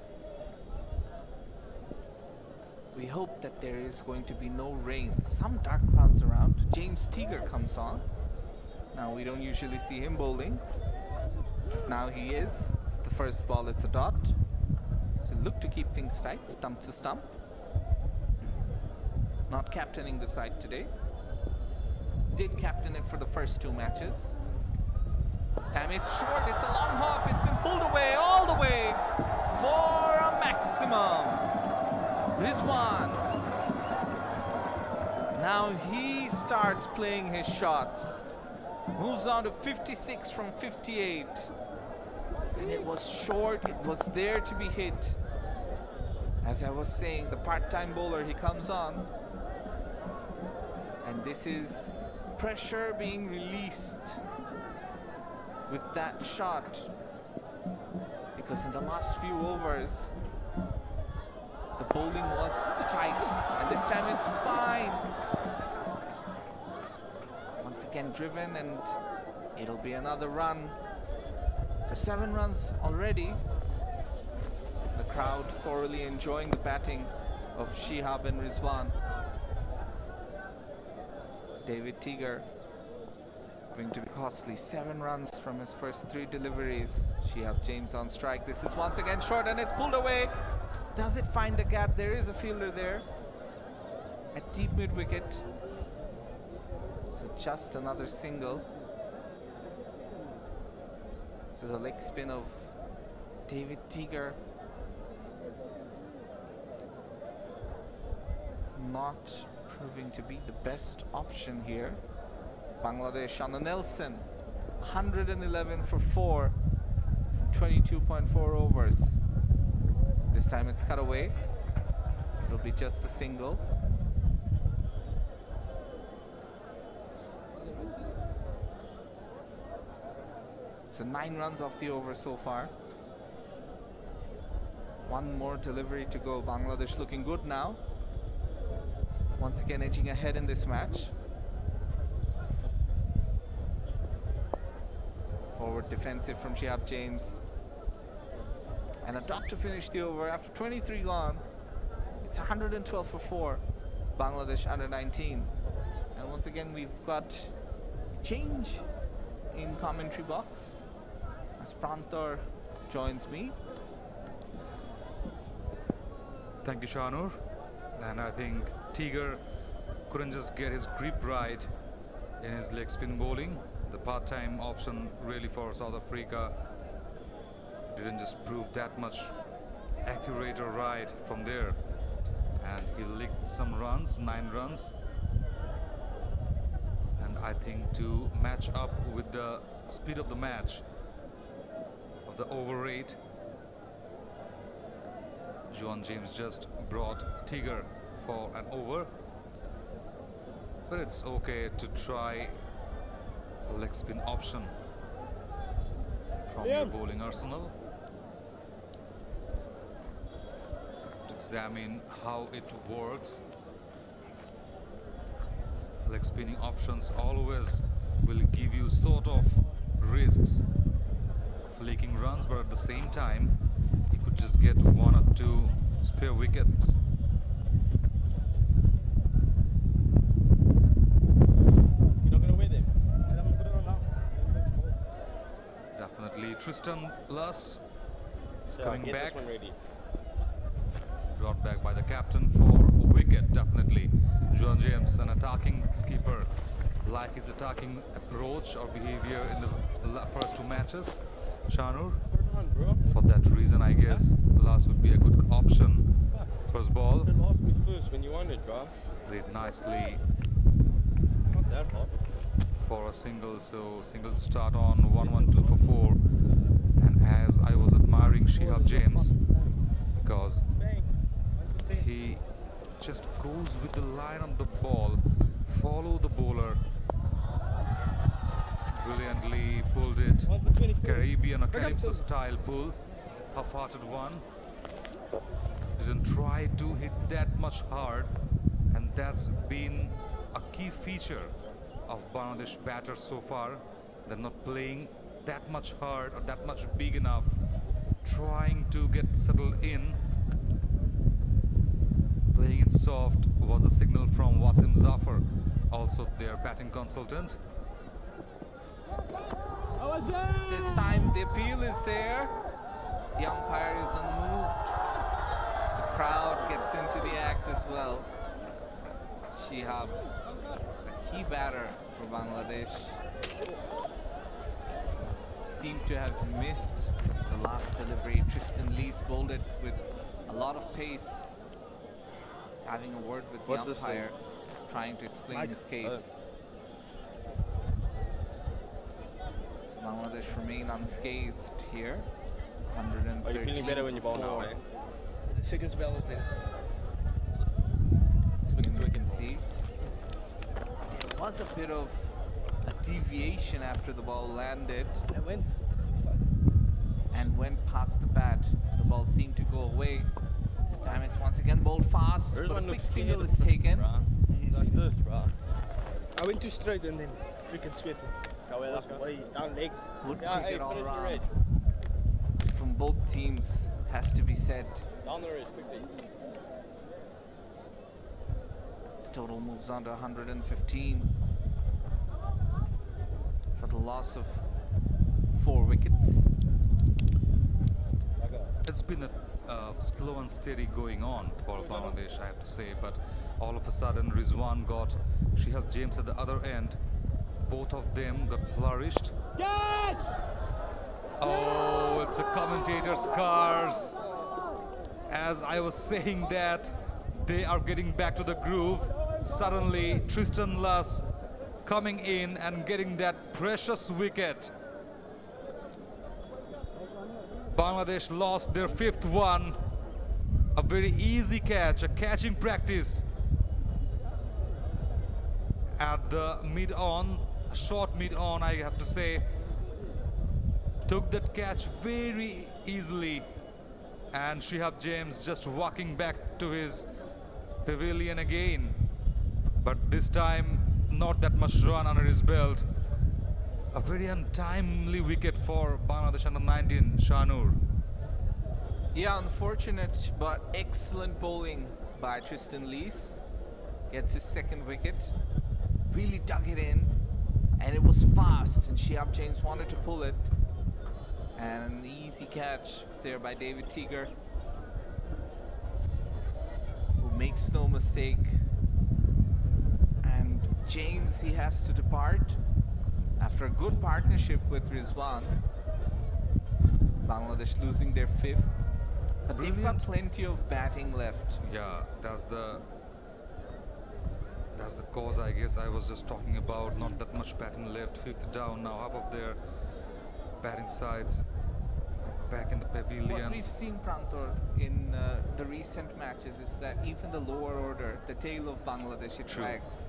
Speaker 4: we hope that there is going to be no rain. Some dark clouds around. James Teager comes on. Now we don't usually see him bowling. Now he is. The first ball, it's a dot. So look to keep things tight, stump to stump. Not captaining the side today. Did captain it for the first 2 matches. This time it's short, it's a long hop, it's been pulled away, all the way for a maximum. Rizwan. Now he starts playing his shots. Moves on to 56 from 58. And it was short, it was there to be hit. As I was saying, the part-time bowler, he comes on. And this is pressure being released with that shot, because in the last few overs the bowling was tight, and this time it's fine. Once again driven, and it'll be another run. So 7 runs already. The crowd thoroughly enjoying the batting of Shihab and Rizwan. David Teager going to be costly. 7 runs from his first 3 deliveries. Shihab James on strike. This is once again short, and it's pulled away. Does it find the gap? There is a fielder there at deep mid wicket. So just another single. So the leg spin of David Teager not proving to be the best option here. Bangladesh on the Nelson, 111 for 4 from 22.4 overs. This time it's cut away. It'll be just a single. So 9 runs off the over so far. 1 more delivery to go. Bangladesh looking good now. Once again edging ahead in this match. Forward defensive from Shihab James. And a dot to finish the over after 23 gone. It's 112 for 4. Bangladesh under 19. And once again we've got change in commentary box as Prantor joins me.
Speaker 2: Thank you, Shanur. And I think Teager couldn't just get his grip right in his leg spin bowling. The part-time option really for South Africa didn't just prove that much accurate or right from there. And he licked some runs, 9 runs. And I think to match up with the speed of the match, of the over rate, Juan James just brought Teager for an over. But it's okay to try a leg spin option from your bowling arsenal. To examine how it works. Leg spinning options always will give you sort of risks of leaking runs, but at the same time you could just get 1 or 2 spare wickets. Definitely Tristan Luss is coming back. Brought back by the captain for a wicket, definitely. Juan James, an attacking skipper, like his attacking approach or behavior in the first 2 matches. Shanur, for that reason, I guess Luss would be a good option. First ball.
Speaker 5: When you wanted, bro.
Speaker 2: Played nicely
Speaker 5: Not that hot.
Speaker 2: for a single, so single start on 1-1-2 for 4. And as I was admiring Shihab James, because he just goes with the line of the ball, follow the bowler, brilliantly pulled it, Caribbean or Calypso style pull, half-hearted one, Didn't try to hit that much hard, and that's been a key feature of Bangladesh batters so far. They're not playing that much hard or that much big enough, trying to get settled in. Playing it soft was a signal from Wasim Zafar, also their batting consultant.
Speaker 4: This time the appeal is there. The umpire is unmoved. The crowd gets into the act as well. Shihab, a key batter for Bangladesh, seemed to have missed the last delivery. Tristan Lees bowled it with a lot of pace. He's having a word with
Speaker 5: What's
Speaker 4: the
Speaker 5: this
Speaker 4: umpire, trying to explain his case. So Bangladesh remain unscathed here. 113.
Speaker 5: Are you feeling better when you bowl now, eh?
Speaker 3: Chicken spell is there.
Speaker 4: So we can see there was a bit of a deviation after the ball landed and went past the bat. The ball seemed to go away. This time it's once again bowled fast,
Speaker 5: There's
Speaker 4: but a
Speaker 5: one
Speaker 4: quick
Speaker 5: looks
Speaker 4: single
Speaker 5: scared
Speaker 4: is
Speaker 5: of
Speaker 4: taken.
Speaker 5: He's like this, bro.
Speaker 6: I went too straight and then freaking sweating.
Speaker 5: Go away, let's go.
Speaker 6: Way down leg.
Speaker 4: Good
Speaker 5: Yeah, hey,
Speaker 4: cricket all
Speaker 5: finish the
Speaker 4: around
Speaker 5: red.
Speaker 4: from both teams, has to be said.
Speaker 5: Down the red, quickly.
Speaker 4: The total moves on to 115 for the loss of 4 wickets.
Speaker 2: It's been a slow and steady going on for Bangladesh, I have to say, but all of a sudden Rizwan got Shihab James at the other end. Both of them got flourished. Oh, it's a commentator's curse. As I was saying that, they are getting back to the groove. Suddenly, Tristan Luss coming in and getting that precious wicket. Bangladesh lost their 5th one. A very easy catch, a catching practice at the mid-on, short mid-on, I have to say. Took that catch very easily, and Shihab James just walking back to his pavilion again. But this time, not that much run under his belt. A very untimely wicket for Bangladesh under-19, Shanur.
Speaker 4: Yeah, unfortunate but excellent bowling by Tristan Lees. Gets his 2nd wicket. Really dug it in, and it was fast, and Shihab James wanted to pull it. And an easy catch there by David Teager, who makes no mistake. And James, he has to depart after a good partnership with Rizwan. Bangladesh losing their 5th. But they've got
Speaker 2: Brilliant.
Speaker 4: plenty of batting left.
Speaker 2: Yeah, that's the cause, I guess. I was just talking about not that much batting left. 5th down now, half of their batting sides back in the
Speaker 4: What
Speaker 2: pavilion.
Speaker 4: we've seen, Prantor, in the recent matches is that even the lower order, the tail of Bangladesh, it
Speaker 2: True.
Speaker 4: drags.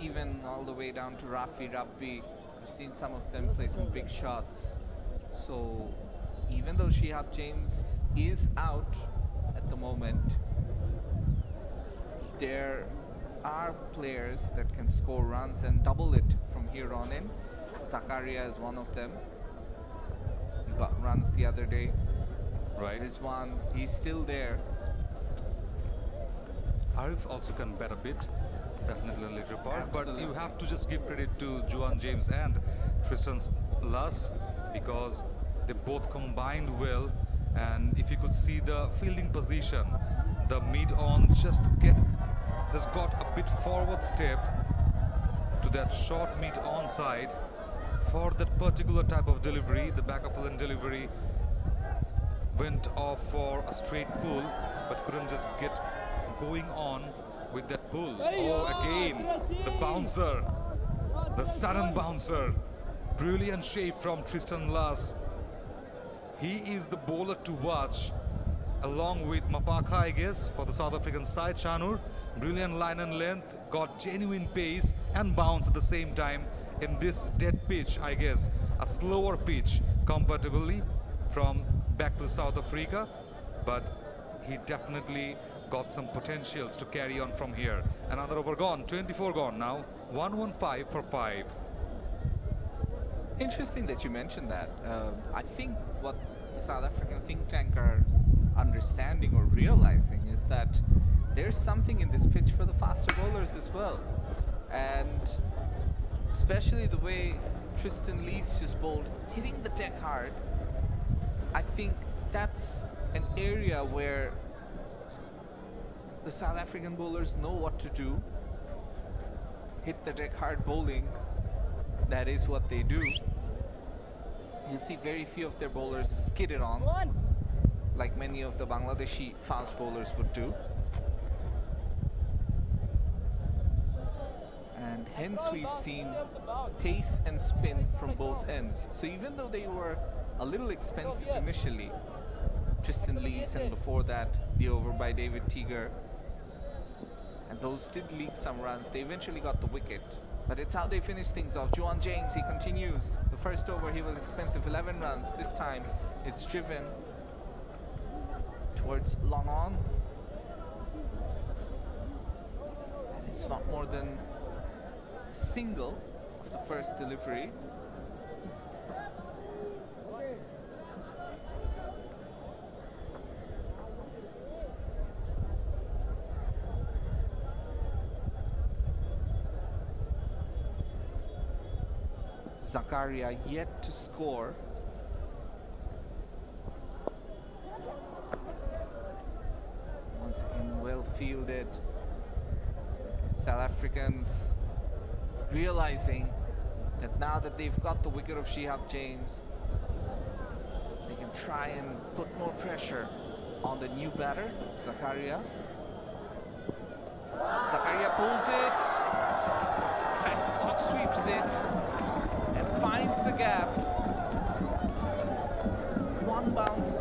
Speaker 4: Even all the way down to Rafi, Rabbi, we've seen some of them play some big shots. So even though Shihab James is out at the moment, there are players that can score runs and double it from here on in. Zakaria is one of them. He got runs the other day.
Speaker 2: Right.
Speaker 4: Rizwan, he's still there.
Speaker 2: Arif also can bat a bit, definitely in later part, but you
Speaker 4: Absolutely.
Speaker 2: have to just give credit to Juan James and Tristan Luss, because they both combined well. And if you could see the fielding position, the mid-on just got a bit forward step to that short mid-on side for that particular type of delivery. The back of the delivery went off for a straight pull, but couldn't just get going on with that pull. Oh, again, the bouncer, the sudden bouncer. Brilliant shape from Tristan Luss. He is the bowler to watch, along with Mapaka, I guess, for the South African side. Shanur, brilliant line and length, got genuine pace and bounce at the same time in this dead pitch, I guess. A slower pitch comparatively from back to South Africa, but he definitely got some potentials to carry on from here. Another over gone, 24 gone now, 115 for 5.
Speaker 4: Interesting that you mentioned that. I think what the South African think tank are understanding or realizing is that there's something in this pitch for the faster bowlers as well. And especially the way Tristan Lee's just bowled, hitting the deck hard, I think that's an area where the South African bowlers know what to do. Hit the deck hard bowling, that is what they do. You'll see very few of their bowlers skid it on, like many of the Bangladeshi fast bowlers would do. And hence we've seen pace and spin from both ends. So even though they were a little expensive initially, Tristan Lees and before that the over by David Teager, and those did leak some runs, they eventually got the wicket. But it's how they finish things off. Juan James, he continues. The first over he was expensive, 11 runs. This time it's driven towards long on. And it's not more than a single of the first delivery. Zakaria yet to score. Once again, well fielded. South Africans realizing that now that they've got the wicket of Shihab James, they can try and put more pressure on the new batter, Zakaria. Zakaria pulls it, fast sweeps it, and finds the gap. One bounce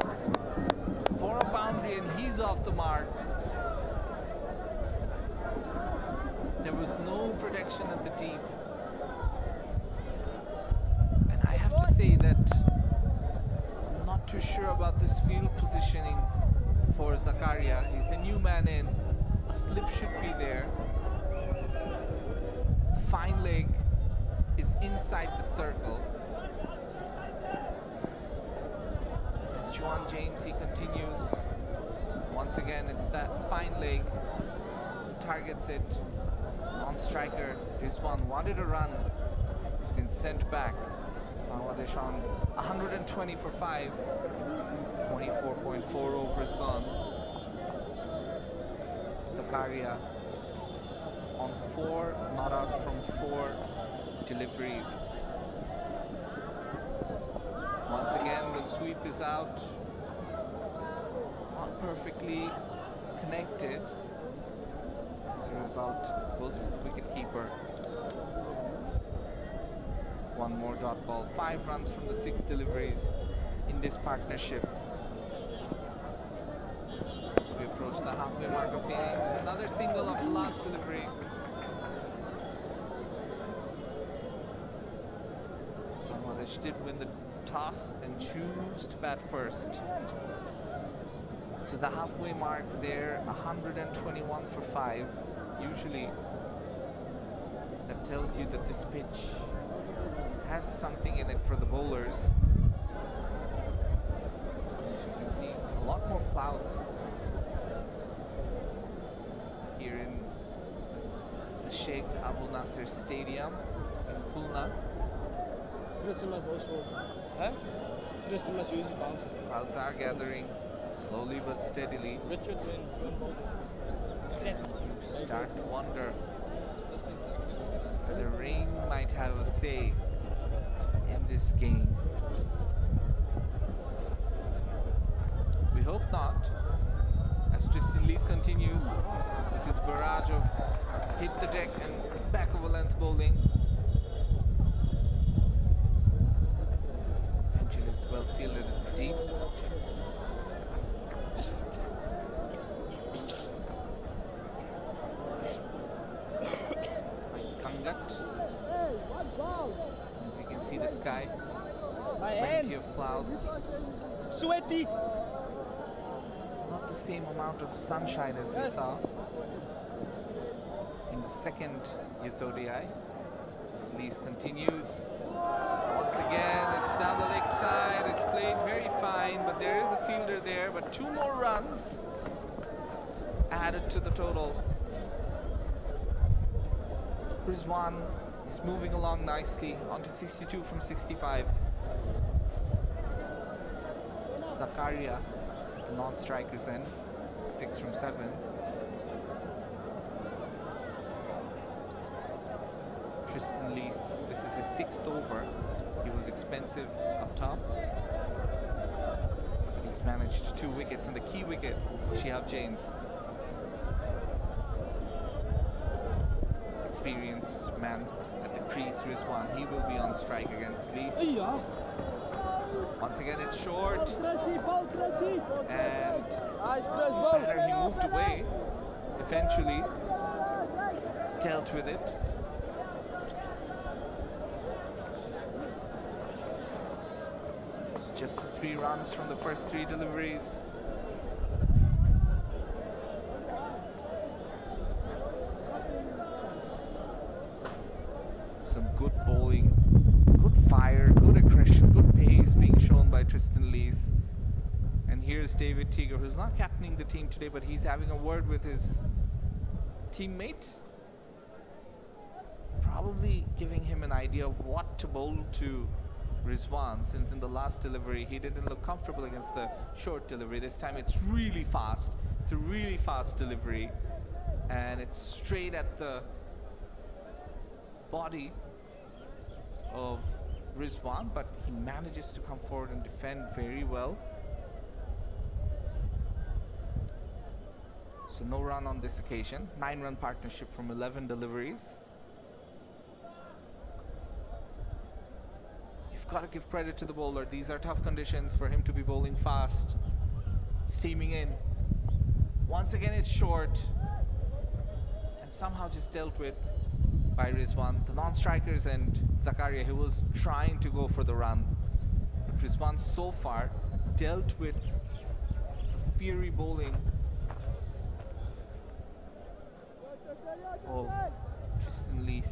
Speaker 4: for a boundary and he's off the mark. There was no protection at the deep. And I have to say that I'm not too sure about this field positioning for Zakaria. He's the new man in. A slip should be there. The fine leg is inside the circle. As Juan James, he continues. Once again, it's that fine leg who targets it. Non-striker, Rizwan wanted a run. He's been sent back. Bangladesh on 120 for 5. 24.4 overs gone. Zakaria on 4, not out from 4 deliveries. Once again, the sweep is out. Not perfectly connected. As a result, goes to the wicketkeeper. One more dot ball. 5 runs from the 6 deliveries in this partnership. As we approach the halfway mark of the innings, another single of the last delivery. Bangladesh did win the toss and choose to bat first. So the halfway mark there, 121 for 5. Usually that tells you that this pitch has something in it for the bowlers. As you can see, a lot more clouds here in the Sheikh Abu Nasser Stadium in Khulna. Clouds are gathering slowly but steadily. You start to wonder whether rain might have a say in this game. We hope not, as Tristan Lees continues with his barrage of hit the deck and back of a length bowling. Eventually it's well fielded and deep. As you can see the sky, plenty of clouds.
Speaker 6: Sweaty.
Speaker 4: Not the same amount of sunshine as we saw in the second Youth ODI. As Lees continues. Once again, it's down the leg side. It's played very fine, but there is a fielder there. But 2 more runs added to the total. Rizwan is moving along nicely onto 62 from 65. Zakaria, the non-strikers then, 6 from 7. Tristan Lees, this is his 6th over. He was expensive up top, but he's managed 2 wickets, and the key wicket, Shihab James. Experienced man at the crease, Rizwan. He will be on strike against Lees. Once again, it's short, and batter, he moved away. Eventually, dealt with it. It's just 3 runs from the first 3 deliveries. Some good bowling, good fire, good aggression, good pace being shown by Tristan Lees. And here's David Teager, who's not captaining the team today, but he's having a word with his teammate, probably giving him an idea of what to bowl to Rizwan, since in the last delivery he didn't look comfortable against the short delivery. This time it's really fast. It's a really fast delivery, and it's straight at the body of Rizwan, but he manages to come forward and defend very well. So no run on this occasion. 9-run partnership from 11 deliveries. You've got to give credit to the bowler. These are tough conditions for him to be bowling fast. Steaming in. Once again it's short, and somehow just dealt with by Rizwan. The non-strikers and Zakaria, who was trying to go for the run. But Rizwan so far dealt with the fiery bowling of Tristan Lees.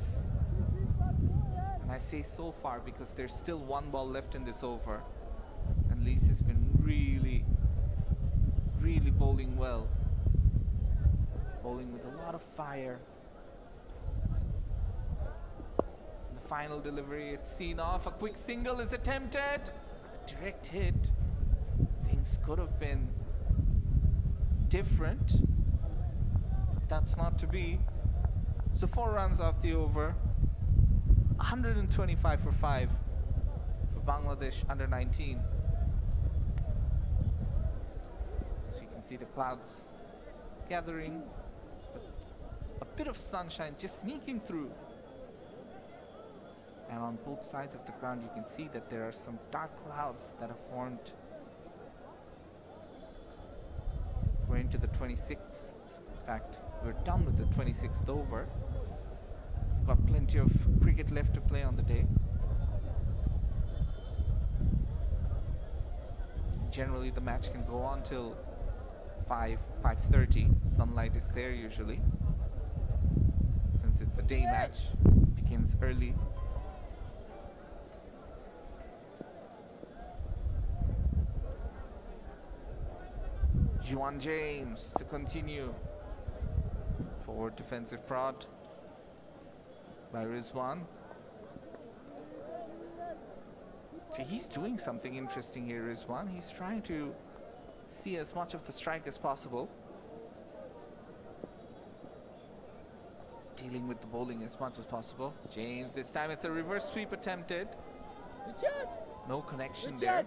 Speaker 4: And I say so far because there's still 1 ball left in this over. And Lees has been really, really bowling well. Bowling with a lot of fire. Final delivery, it's seen off. A quick single is attempted. Direct hit. Things could have been different, but that's not to be. So 4 runs off the over. 125 for 5 for Bangladesh under 19. So you can see the clouds gathering, but a bit of sunshine just sneaking through. And on both sides of the ground you can see that there are some dark clouds that have formed. We're into the 26th. In fact, we're done with the 26th over. We've got plenty of cricket left to play on the day. Generally the match can go on till 5:30. Sunlight is there usually. Since it's a day match, it begins early. Juan James to continue. Forward defensive prod by Rizwan. So he's doing something interesting here, Rizwan. He's trying to see as much of the strike as possible. Dealing with the bowling as much as possible. James, this time it's a reverse sweep attempted. No connection there.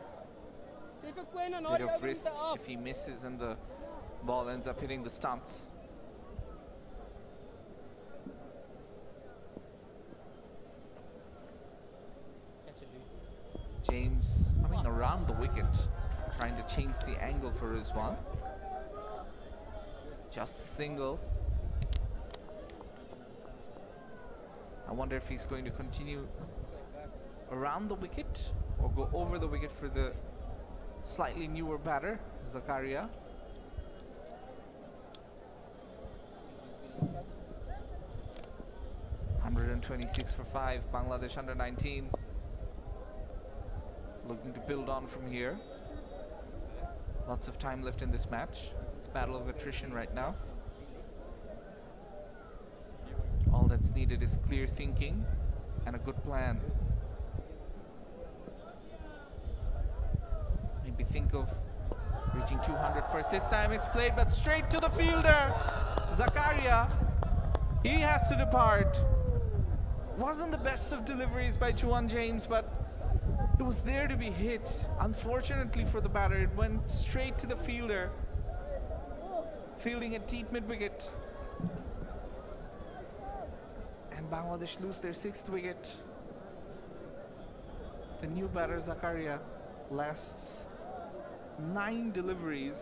Speaker 4: Bit of risk if he misses and the ball ends up hitting the stumps. James coming around the wicket, trying to change the angle for Rizwan. Just a single. I wonder if he's going to continue around the wicket or go over the wicket for the slightly newer batter, Zakaria. 126 for 5, Bangladesh under 19. Looking to build on from here. Lots of time left in this match. It's battle of attrition right now. All that's needed is clear thinking and a good plan. Maybe think of reaching 200 first. This time it's played, but straight to the fielder. Zakaria, he has to depart. Wasn't the best of deliveries by Juan James, but it was there to be hit. Unfortunately for the batter, it went straight to the fielder, fielding at deep mid-wicket. And Bangladesh lose their 6th wicket. The new batter, Zakaria, lasts 9 deliveries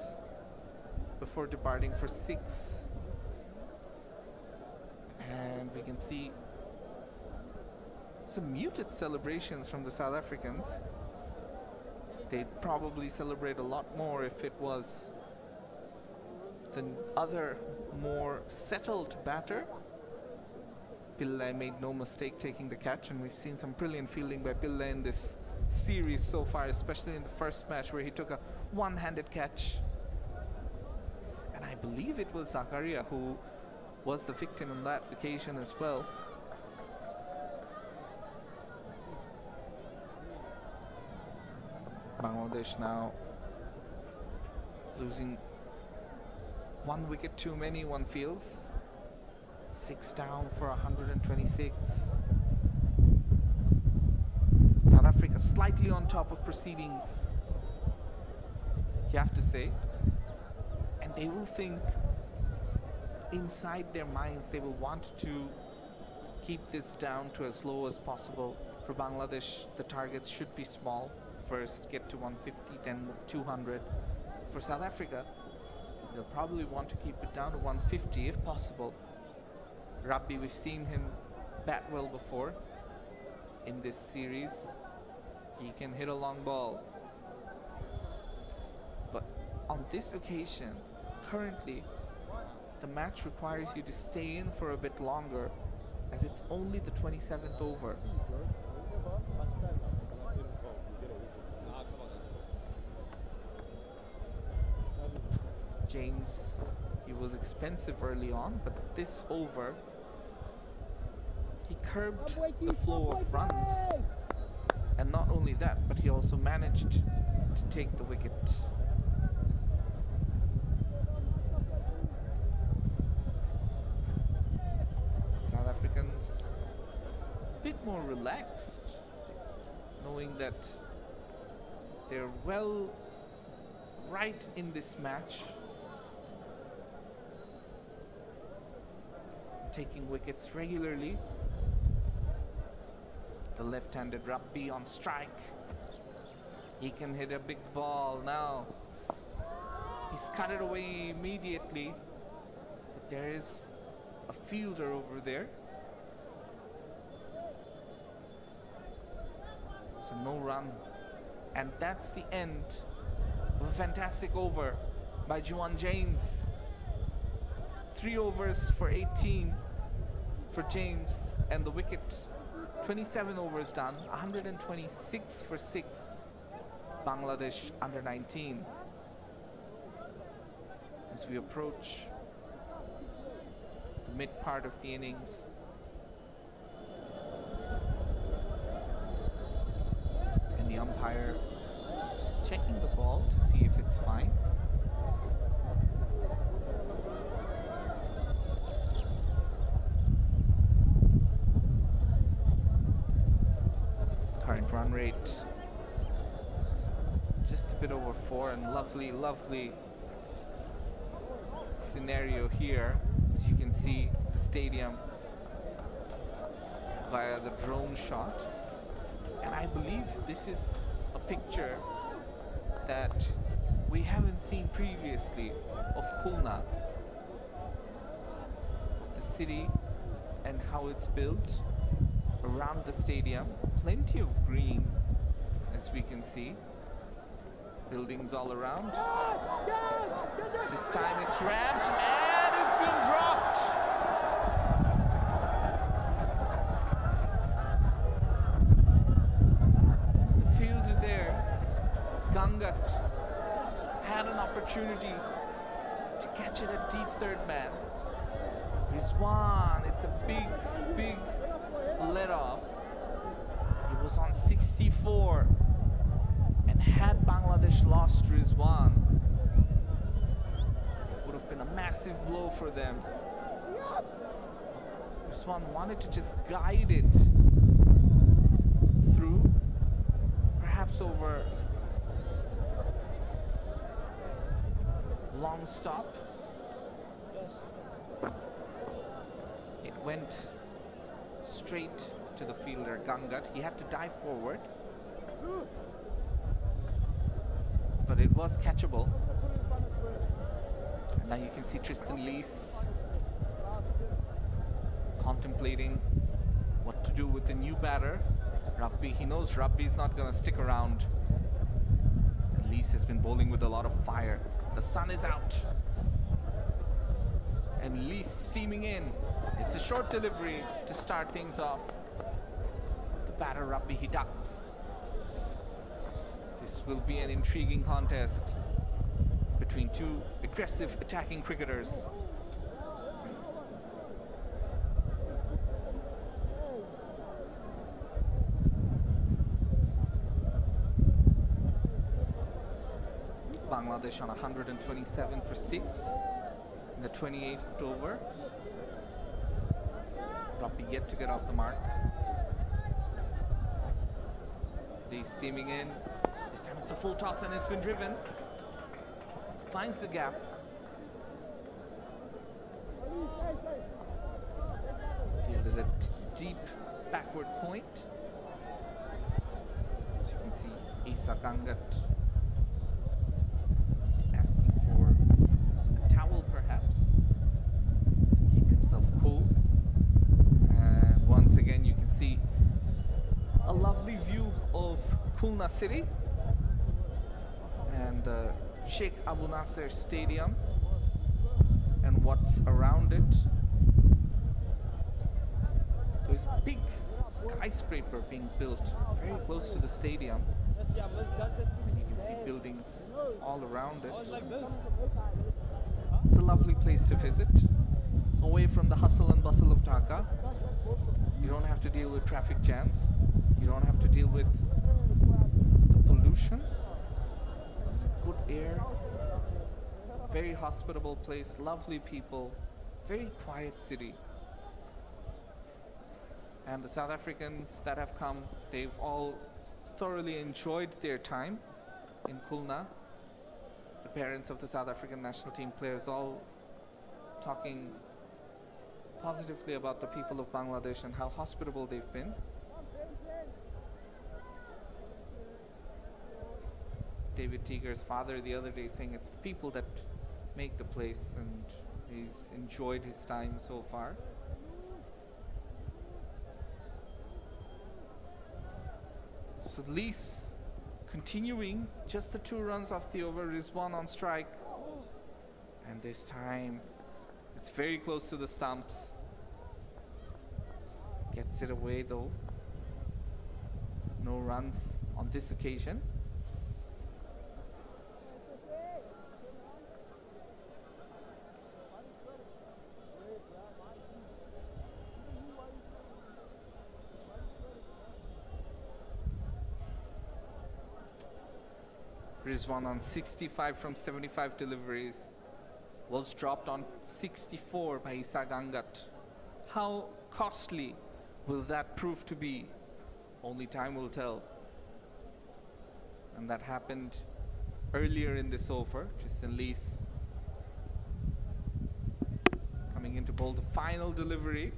Speaker 4: before departing for 6. And we can see some muted celebrations from the South Africans. They'd probably celebrate a lot more if it was the other more settled batter. Pillai made no mistake taking the catch, and we've seen some brilliant fielding by Pillai in this series so far, especially in the first match where he took a one-handed catch. And I believe it was Zakaria who was the victim on that occasion as well. Bangladesh now losing 1 wicket too many, one feels. 6 down for 126. South Africa slightly on top of proceedings, you have to say. And they will think, inside their minds, they will want to keep this down to as low as possible. For Bangladesh, the targets should be small. First, get to 150, then 200. For South Africa, they'll probably want to keep it down to 150 if possible. Rabbi, we've seen him bat well before in this series. He can hit a long ball. But on this occasion, currently, the match requires you to stay in for a bit longer, as it's only the 27th over. James, he was expensive early on, but this over, he curbed the flow of runs. And not only that, but he also managed to take the wicket. South Africans a bit more relaxed, knowing that they're well right in this match, taking wickets regularly. The left-handed Rabbi on strike. He can hit a big ball now. He's cut it away immediately. But there is a fielder over there. So no run. And that's the end of a fantastic over by Juan James. 3 overs for 18 for James, and the wicket. 27 overs done, 126 for 6. Bangladesh under 19. As we approach the mid part of the innings, and the umpire just checking the ball to see if it's fine. Current run rate just a bit over 4, and lovely scenario here, as you can see the stadium via the drone shot. And I believe this is a picture that we haven't seen previously of Khulna, the city and how it's built around the stadium. Plenty of green, as we can see. Buildings all around. This time it's ramped and it's been dropped. opportunity to catch it at deep third man. Rizwan, it's a big let off. He was on 64, and had Bangladesh lost Rizwan, it would have been a massive blow for them. Rizwan wanted to just guide it through, perhaps over long stop. It went straight to the fielder Gangat. He had to dive forward, but it was catchable. And now you can see Tristan Lees contemplating what to do with the new batter, Rabbi. He knows Rabbi's not going to stick around. And Lees has been bowling with a lot of fire. The sun is out, and Lees steaming in. It's a short delivery to start things off. The batter Rabbi, he ducks. This will be an intriguing contest between two aggressive attacking cricketers. Bangladesh on 127 for 6 in the 28th over. Rabbi yet to get off the mark. Lees steaming in. This time it's a full toss and it's been driven. Finds the gap. Fielded at deep backward point. As you can see, Isa Gangat is asking for a towel perhaps to keep himself cool. And once again you can see a lovely view of Khulna city and the Sheikh Abu Nasser Stadium and what's around it. There's a big skyscraper being built very close to the stadium, and you can see buildings all around it. It's a lovely place to visit, away from the hustle and bustle of Dhaka. You don't have to deal with traffic jams. You don't have to deal with the pollution. There's good air, very hospitable place, lovely people, very quiet city. And the South Africans that have come, they've all thoroughly enjoyed their time in Khulna. The parents of the South African national team players all talking positively about the people of Bangladesh and how hospitable they've been. David Teager's father the other day saying it's the people that make the place, and he's enjoyed his time so far. So Lees continuing, just the 2 runs off the over, Rizwan on strike, and this time it's very close to the stumps. Gets it away though. No runs on this occasion. Rizwan on 65 from 75 deliveries was dropped on 64 by Isa Gangat. How costly will that prove to be? Only time will tell. And that happened earlier in this over. Tristan Lees coming in to bowl the final delivery.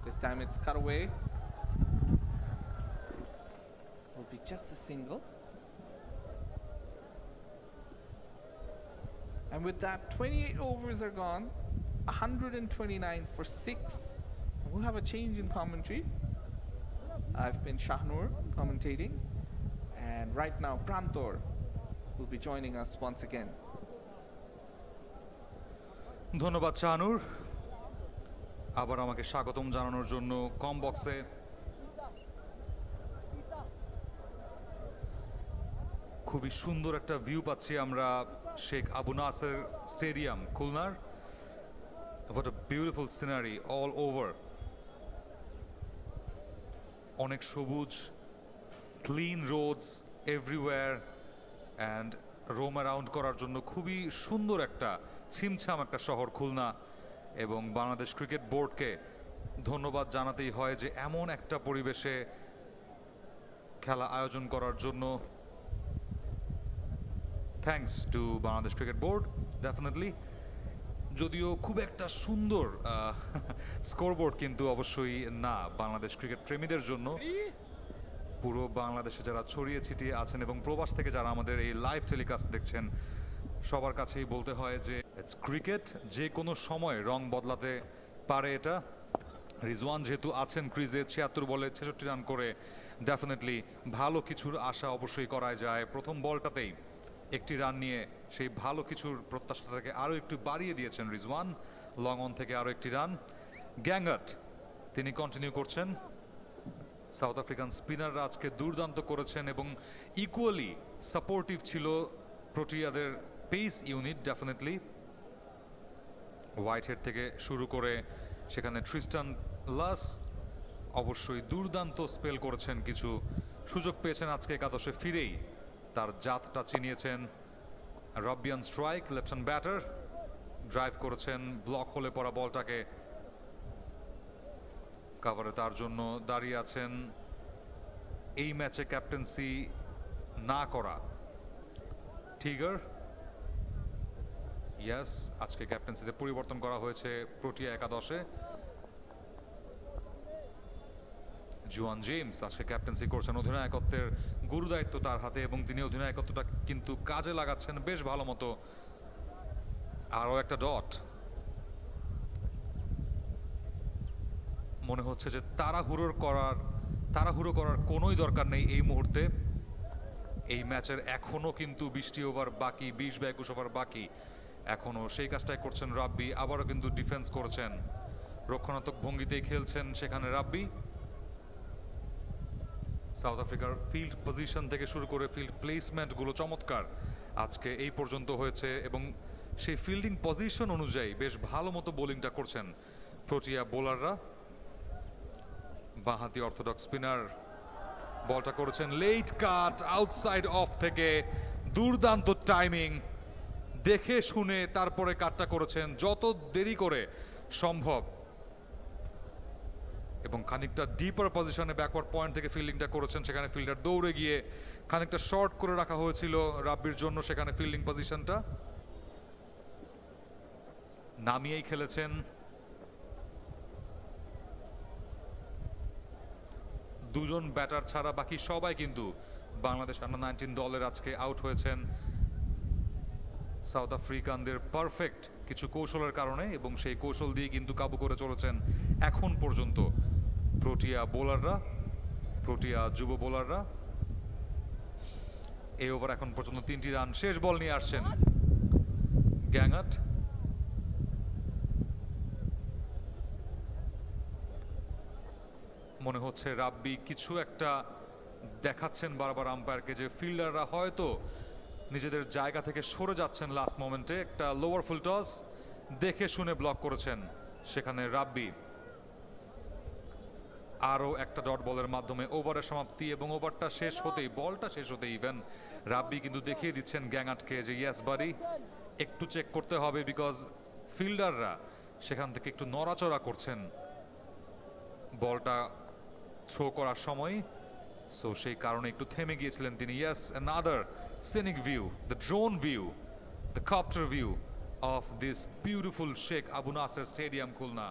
Speaker 4: This time it's cut away. Will be just a single. And with that, 28 overs are gone, 129 for 6. We'll have a change in commentary. I've been Shahnur commentating, and right now Prantor will be joining us once again.
Speaker 2: ধন্যবাদ শাহানুর, আবার আমাকে স্বাগতম জানানোর জন্য কম বক্সে। খুবই সুন্দর একটা ভিউ পাচ্ছি আমরা শেখ আবু নাসের স্টেডিয়াম খুলনার। What a beautiful scenery all over. অনেক সবুজ, clean roads everywhere and roam around করার জন্য খুবই সুন্দর একটা ছিমছাম একটা শহর খুলনা। এবং বাংলাদেশ ক্রিকেট বোর্ডকে ধন্যবাদ জানাতেই হয় যে এমন একটা পরিবেশে খেলা আয়োজন করার জন্য। Thanks to Bangladesh cricket board definitely. যদিও খুব একটা সুন্দর স্কোরবোর্ড কিন্তু অবশ্যই না বাংলাদেশ ক্রিকেট প্রেমীদের জন্য। পুরো বাংলাদেশে যারা ছড়িয়ে ছিটিয়ে আছেন এবং প্রবাস থেকে যারা আমাদের এই লাইভ টেলিকাস্ট দেখছেন সবার কাছেই বলতে হয় যে ইটস ক্রিকেট, যে কোনো সময় রং বদলাতে পারে এটা। রিজওয়ান যেহেতু আছেন ক্রিজে ৭৬ বলে ৬৬ রান করে ডেফিনেটলি ভালো কিছুর আশা অবশ্যই করাই যায়। প্রথম বলটাতেই একটি রান নিয়ে সেই ভালো কিছুর প্রত্যাশাটাকে আরও একটু বাড়িয়ে দিয়েছেন রিজওয়ান। লং অন থেকে আরও একটি রান। গ্যাঙ্গাট তিনি কন্টিনিউ করছেন। সাউথ আফ্রিকান স্পিনাররা আজকে দুর্দান্ত করেছেন এবং ইকুয়ালি সাপোর্টিভ ছিল প্রোটিয়াদের pace unit definitely. Whitehead থেকে শুরু করে সেখানে ট্রিস্টান লাস অবশ্যই দুর্দান্ত স্পেল করেছেন, কিছু সুযোগ পেয়েছেন আজকে একাদশে ফিরেই তার জাতটা চিনিয়েছেন। রবিয়ান strike left hand batter drive করেছেন ব্লক হলে পড়া বলটাকে কাভারে তার জন্য দাঁড়িয়ে আছেন এই ম্যাচে ক্যাপ্টেন্সি না করা টিগার। ইয়াস, আজকে ক্যাপ্টেন্সিতে পরিবর্তন করা হয়েছে প্রোটিয়া একাদশে। জুয়ান জেমস আজকে ক্যাপ্টেন্সি করছেন। অধিনায়কত্বের গুরু দায়িত্ব তার হাতে এবং তিনি অধিনায়কত্বটা কিন্তু কাজে লাগাচ্ছেন বেশ ভালো মতো। আরও একটা ডট। মনে হচ্ছে যে তাড়াহুড়ো করার কোনোই দরকার নেই এই মুহূর্তে। এই ম্যাচের এখনো কিন্তু 20টি ওভার বাকি, 20 বা 21 ওভার বাকি এখনো। সেই কাজটাই করছেন রাব্বি। আবারও কিন্তু ডিফেন্স করেছেন, রক্ষণাত্মক ভঙ্গিতেই খেলছেন সেখানে রাব্বি। সাউথ আফ্রিকার ফিল্ড পজিশন থেকে শুরু করে ফিল্ড প্লেসমেন্টগুলো চমৎকার আজকে এই পর্যন্ত হয়েছে এবং সেই ফিল্ডিং পজিশন অনুযায়ী বেশ ভালো মতো বোলিংটা করছেন প্রোটিয়া বোলাররা। বাঁহাতি অর্থোডক্স স্পিনার বলটা করেছেন লেট কাট আউটসাইড অফ থেকে। দুর্দান্ত টাইমিং, দেখে শুনে তারপরে কাটটা করেছেন যত দেরি করে সম্ভব এবং খানিকটা ডিপার পজিশনে ব্যাকওয়ার্ড পয়েন্ট থেকে ফিল্ডিংটা করেছেন। সেখানে ফিল্ডার দৌড়ে গিয়ে খানিকটা শর্ট করে রাখা হয়েছিল রাব্বির জন্য সেখানে ফিল্ডিং পজিশনটা। নামিয়েই খেলেছেন। দুজন ব্যাটার ছাড়া বাকি সবাই কিন্তু বাংলাদেশ আন্ডার 19 দলের আজকে আউট হয়েছেন সাউথ আফ্রিকানদের পারফেক্ট কিছু কৌশলের কারণে এবং সেই কৌশল দিয়ে কিন্তু কাবু করে চলেছেন এখন পর্যন্ত প্রোটিয়া বোলাররা, প্রোটিয়া যুব বোলাররা। এই ওভার এখন পর্যন্ত 3টি রান। শেষ বল নিয়ে আসছেন গ্যাঙ্গাট। মনে হচ্ছে রাব্বি কিছু একটা দেখাচ্ছেন বারবার আম্পায়ারকে যে ফিল্ডাররা হয়তো নিজেদের জায়গা থেকে সরে যাচ্ছেন লাস্ট মোমেন্টে। একটা লোয়ার ফুল টস দেখে শুনে ব্লক করেছেন সেখানে রাব্বি। আরও একটা ডট বলের মাধ্যমে ওভারের সমাপ্তি এবং ওভারটা শেষ হতেই, বলটা শেষ হতেই ইভেন রাব্বি কিন্তু দেখিয়ে দিচ্ছেন গ্যাঙ্গাটকে যে ইয়েস বাড়ি একটু চেক করতে হবে বিকজ ফিল্ডাররা সেখান থেকে একটু নড়াচড়া করছেন বলটা থ্রো করার সময়। সো সেই কারণে একটু থেমে গিয়েছিলেন তিনি। Yes, another scenic view, the drone view, the copter view of this beautiful Sheikh Abu Nasser Stadium, Khulna.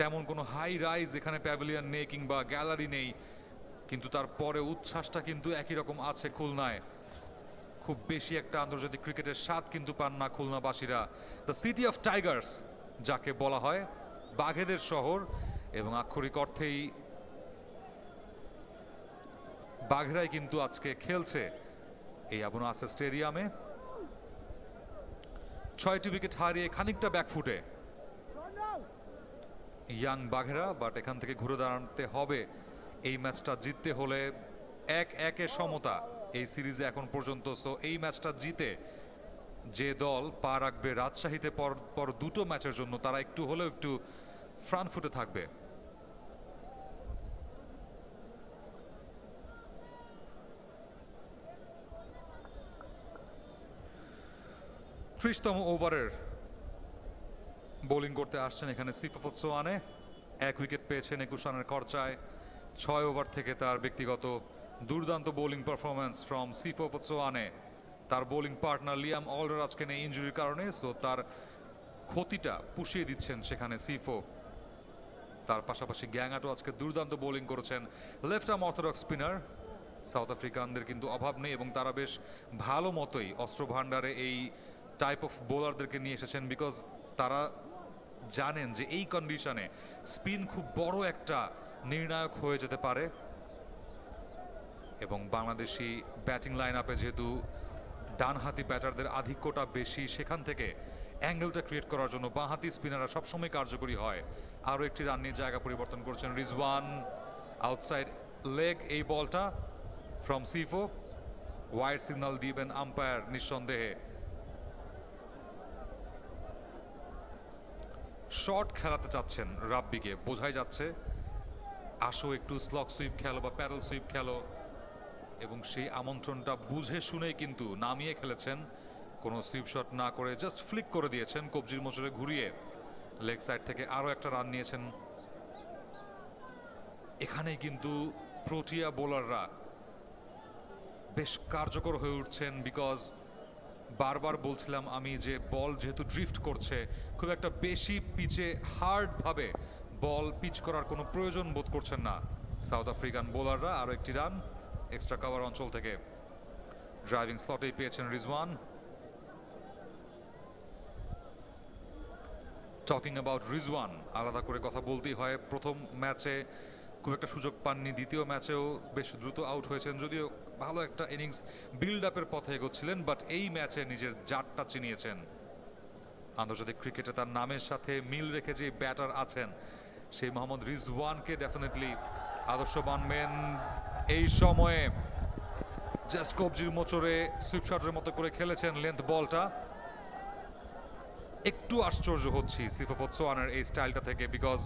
Speaker 2: তেমন কোনো হাই রাইজ এখানে প্যাভিলিয়ন নেই কিংবা গ্যালারি নেই, কিন্তু তারপরে উচ্ছ্বাসটা কিন্তু একই রকম আছে খুলনায়। খুব বেশি একটা আন্তর্জাতিক ক্রিকেটের স্বাদ কিন্তু পান না খুলনাবাসীরা। দ্য সিটি অফ টাইগার্স যাকে বলা হয়, বাঘেদের শহর, এবং আক্ষরিক অর্থেই বাঘেরাই কিন্তু আজকে খেলছে এই আবু নাসের স্টেডিয়ামে। 6টি উইকেট হারিয়ে খানিকটা ব্যাকফুটে ইয়াং বাঘেরা, বাট এখান থেকে ঘুরে দাঁড়াতে হবে এই ম্যাচটা জিততে হলে 1-1 সমতা এই সিরিজে এখন পর্যন্ত। সো এই ম্যাচটা জিতে যে দল পা রাখবে রাজশাহীতে পর দুটো ম্যাচের জন্য, তারা একটু হলেও একটু ফ্রন্ট ফুটে থাকবে। ত্রিশতম ওভারের বোলিং করতে আসছেন এখানে সিফা ফোৎসোয়ানে। 1 উইকেট পেয়েছেন 21 রানের খরচায়। 6 ওভার থেকে তার ব্যক্তিগত দুর্দান্ত বোলিং পারফরমেন্স ফ্রম সিফা ফোৎসোয়ানে। তার বোলিং পার্টনার লিয়াম অলডার আজকে নেই ইনজুরির কারণে, সো তার ক্ষতিটা পুষিয়ে দিচ্ছেন সেখানে সিফো। তার পাশাপাশি গ্যাংআটো আজকে দুর্দান্ত বোলিং করেছেন। Left arm orthodox spinner South আফ্রিকানদের কিন্তু অভাব নেই এবং তারা বেশ ভালো মতোই অস্ত্র ভান্ডারে এই টাইপ অফ বোলারদেরকে নিয়ে এসেছেন, বিকজ তারা জানেন যে এই কন্ডিশনে স্পিন খুব বড় একটা নির্ণায়ক হয়ে যেতে পারে। এবং বাংলাদেশি ব্যাটিং লাইন আপে যেহেতু ডানহাতি ব্যাটারদের আধিক্যটা বেশি, সেখান থেকে অ্যাঙ্গেলটা ক্রিয়েট করার জন্য বাঁহাতি স্পিনাররা সবসময় কার্যকরী হয়। আরও একটি রান নিয়ে জায়গা পরিবর্তন করছেন রিজওয়ান। আউটসাইড লেগ এই বলটা ফ্রম সিফো। ওয়াইড সিগন্যাল দিবেন আম্পায়ার নিঃসন্দেহে। শর্ট খেলাতে চাচ্ছেন রাব্বিকে, বোঝাই যাচ্ছে আসো একটু স্লগ সুইপ খেলো বা প্যাডেল সুইপ খেলো, এবং সেই আমন্ত্রণটা বুঝে শুনেই কিন্তু নামিয়ে খেলেছেন। কোনো সুইপ শট না করে জাস্ট ফ্লিক করে দিয়েছেন কবজির মোচড়ে ঘুরিয়ে। লেগ সাইড থেকে আরও একটা রান নিয়েছেন। এখানেই কিন্তু প্রোটিয়া বোলাররা বেশ কার্যকর হয়ে উঠছেন, বিকজ বারবার বলছিলাম আমি যে বল যেহেতু ড্রিফট করছে, খুব একটা বেশি পিচে হার্ডভাবে বল পিচ করার কোনো প্রয়োজন বোধ করছেন না সাউথ আফ্রিকান বোলাররা। আরও একটি রান এক্সট্রা কভার অঞ্চল থেকে ড্রাইভিং স্লটেই পেয়েছেন রিজওয়ান। টকিং অ্যাবাউট রিজওয়ান, আলাদা করে কথা বলতেই হয়। প্রথম ম্যাচে খুব একটা সুযোগ পাননি, দ্বিতীয় ম্যাচেও বেশ দ্রুত আউট হয়েছেন, যদিও ভালো একটা ইনিংস বিল্ড আপের পথে এগোচ্ছিলেন, বাট এই ম্যাচে নিজের জাতটা চিনিয়েছেন। আন্তর্জাতিক ক্রিকেটে তার নামের সাথে মিল রেখে যে ব্যাটার আছেন সেই মোহাম্মদ রিজওয়ানকে ডেফিনেটলি আদর্শ মানবেন। এই সময়ে জাস্ট কবজির মোচড়ে সুইপ শটের মতো করে খেলেছেন লেন্থ বলটা। একটু আশ্চর্য হচ্ছি সিফা ফোৎসোয়ানের এই স্টাইলটা থেকে, বিকজ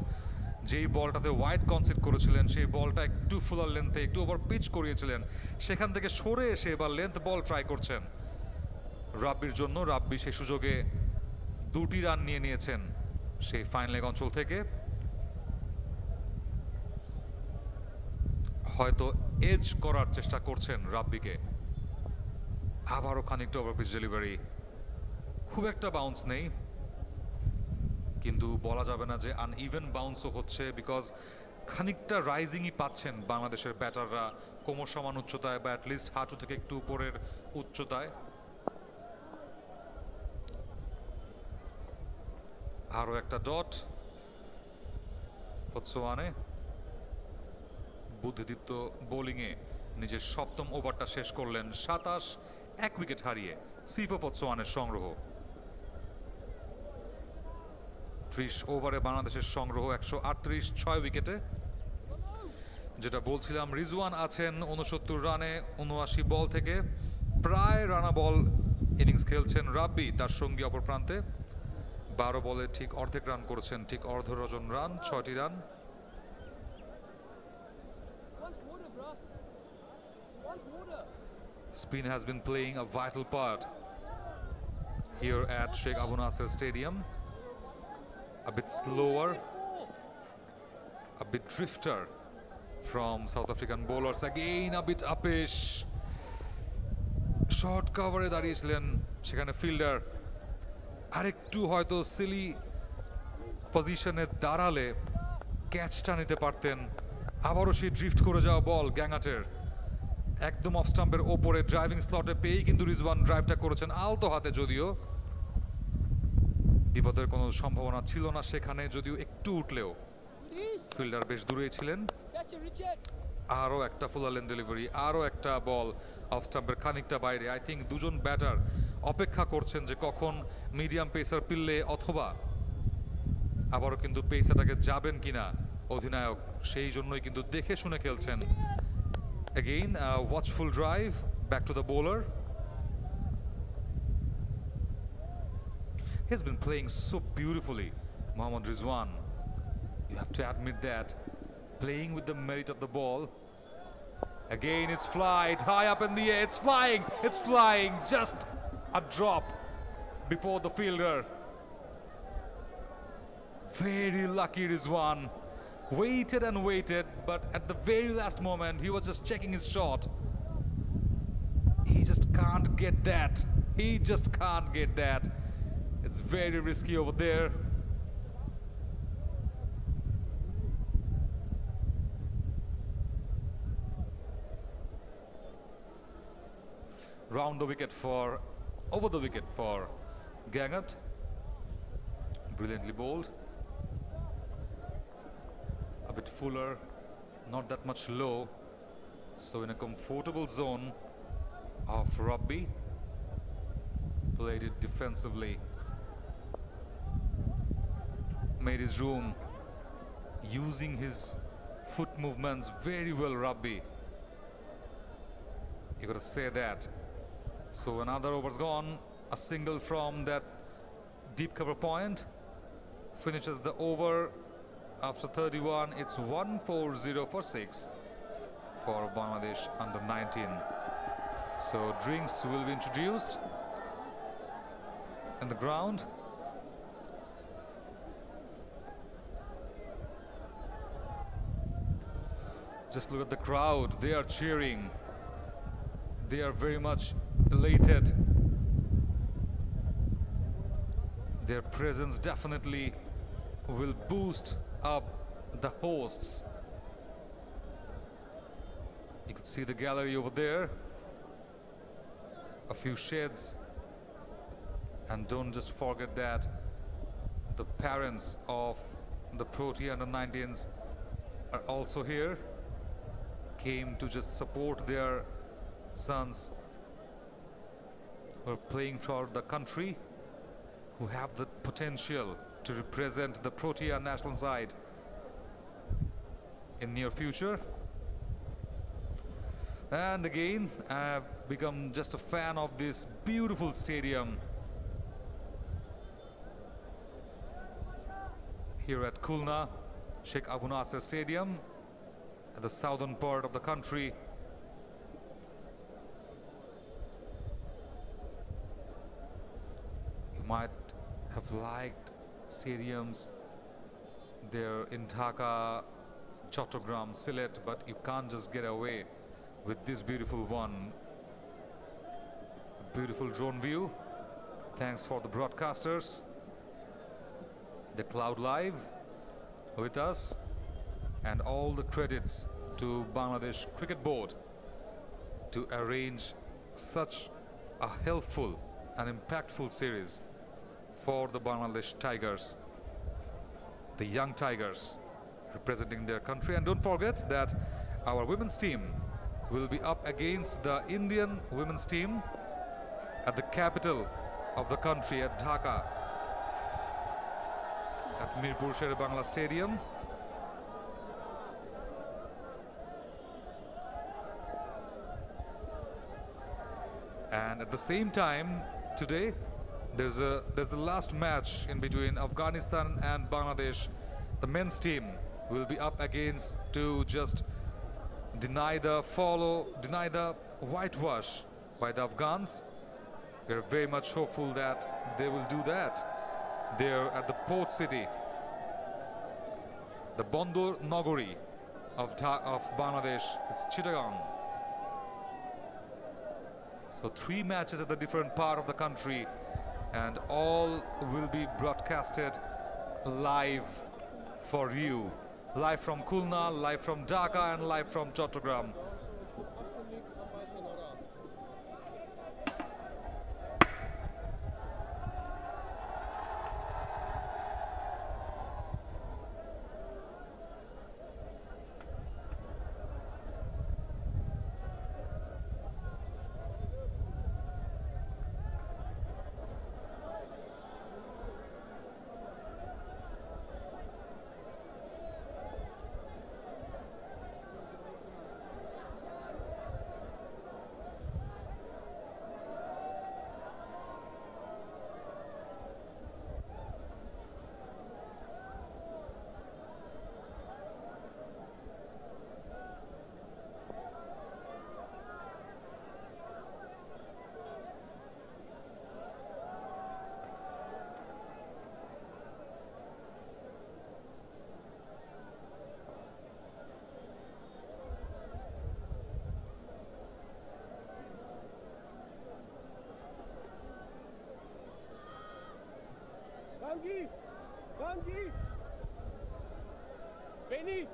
Speaker 2: যেই বলটাতে ওয়াইড কনসিড করেছিলেন সেই বলটা একটু ফুলার লেন্থে একটু ওভার পিচ করিয়েছিলেন, সেখান থেকে সরে এসে এবার লেন্থ বল ট্রাই করছেন রাব্বির জন্য। রাব্বি সেই সুযোগে 2টি রান নিয়ে নিয়েছেন সেই ফাইন লেগ অঞ্চল থেকে। হয়তো এজ করার চেষ্টা করছেন রাব্বিকে। আবারও খানিকটা ওভার পিচ ডেলিভারি, খুব একটা বাউন্স নেই, কিন্তু বলা যাবে না যে আনইভেন বাউন্সও হচ্ছে, বিকজ খানিকটা রাইজিংই পাচ্ছেন বাংলাদেশের ব্যাটাররা কোমর সমান উচ্চতায় বা অ্যাটলিস্ট হাঁটু থেকে একটু উপরের উচ্চতায়। আরও একটা ডট ফোৎসোয়ানে। বুদ্ধিদীপ্ত বোলিংয়ে নিজের 7ম ওভারটা শেষ করলেন 27, 1 উইকেট হারিয়ে সিফা ফোৎসোয়ানের সংগ্রহ। 30 ওভারে বাংলাদেশের সংগ্রহ 138, 6 উইকেটে। যেটা বলছিলাম, রিজওয়ান আছেন 69 রানে 79 বল থেকে, প্রায় রানা বল ইনিংস খেলছেন রাব্বি তার সঙ্গী অপর প্রান্তে। 12 বলে ঠিক অর্ধেক রান করেছেন, ঠিক অর্ধ ডজন রান, 6টি run. Spin has been playing a vital part here at Sheikh Abu Nasser Stadium. A bit slower, a bit drifter from South African bowlers. Again a bit uppish. Short কভারে দাঁড়িয়েছিলেন সেখানে fielder, আরেকটু হয়তো Seely পজিশনে দাঁড়ালে ক্যাচটা নিতে পারতেন। আবারও সেই ড্রিফট করে যাওয়া বল গ্যাংআটের একদম অফ স্টাম্পের ওপরে ড্রাইভিং স্লটে পেয়েই কিন্তু রিজওয়ান ড্রাইভটা করেছেন আলতো হাতে, যদিও বিপদের কোনো সম্ভাবনা ছিল না সেখানে, যদিও একটু উঠলেও ফিল্ডার বেশ দূরেই ছিলেন। আরও একটা ফুলার লেন্থ ডেলিভারি, আরও একটা বল অফ স্টাম্পের খানিকটা বাইরে। আই থিঙ্ক দুজন ব্যাটার অপেক্ষা করছেন যে কখন মিডিয়াম পেসার পিললে অথবা আবারও কিন্তু পেসারটাকে যাবেন কিনা অধিনায়ক সেই জন্যই কিন্তু দেখে শুনে খেলছেন। Again, a watchful drive back to the bowler. He's been playing so beautifully, Mohammad Rizwan. You have to admit that. Playing with the merit of the ball. Again, it's flight high up in the air. It's flying. It's flying. Just a drop before the fielder. Very lucky Rizwan. Waited and waited, but at the very last moment, he was just checking his shot. He just can't get that. He just can't get that. It's very risky over there. Round the wicket for, over the wicket for Gangat. Brilliantly bowled. A bit fuller, not that much low. So in a comfortable zone of Rabbi. Played it defensively. Made his room. Using his foot movements very well, Rabbi. You gotta say that. So another over's gone. A single from that deep cover point. Finishes the over. After 31, it's 140 for 6 for Bangladesh under 19. So drinks will be introduced in the ground. Just look at the crowd. They are cheering. They are very much elated. Their presence definitely will boost up the hosts. You could see the gallery over there. A few sheds. And don't just forget that the parents of the Protea under 19s are also here. Came to just support their sons who are playing for the country, who have the potential to represent the Protea national side in near future. And again, I've become just a fan of this beautiful stadium here at Khulna, Sheikh Abu Nasser Stadium, at the southern part of the country. You might have liked stadiums there in Dhaka, Chattogram, Sylhet, but you can't just get away with this beautiful one. A beautiful drone view. Thanks for the broadcasters. The Cloud Live with us, and all the credits to Bangladesh Cricket Board to arrange such a helpful and impactful series for the Bangladesh Tigers, the young Tigers representing their country. And don't forget that our women's team will be up against the Indian women's team at the capital of the country, at Dhaka, at Mirpur Sher-e-Bangla Stadium. And at the same time today, there's the last match in between Afghanistan and Bangladesh. The men's team will be up against to just deny the whitewash by the Afghans. We're very much hopeful that they will do that. They're at the port city, the Bandar Nagori of Bangladesh. It's Chittagong. So 3 matches at the different part of the country, and all will be broadcasted live for you. Live from Khulna, live from Dhaka, and live from Chattogram.
Speaker 5: Wangi! Wangi! Benny!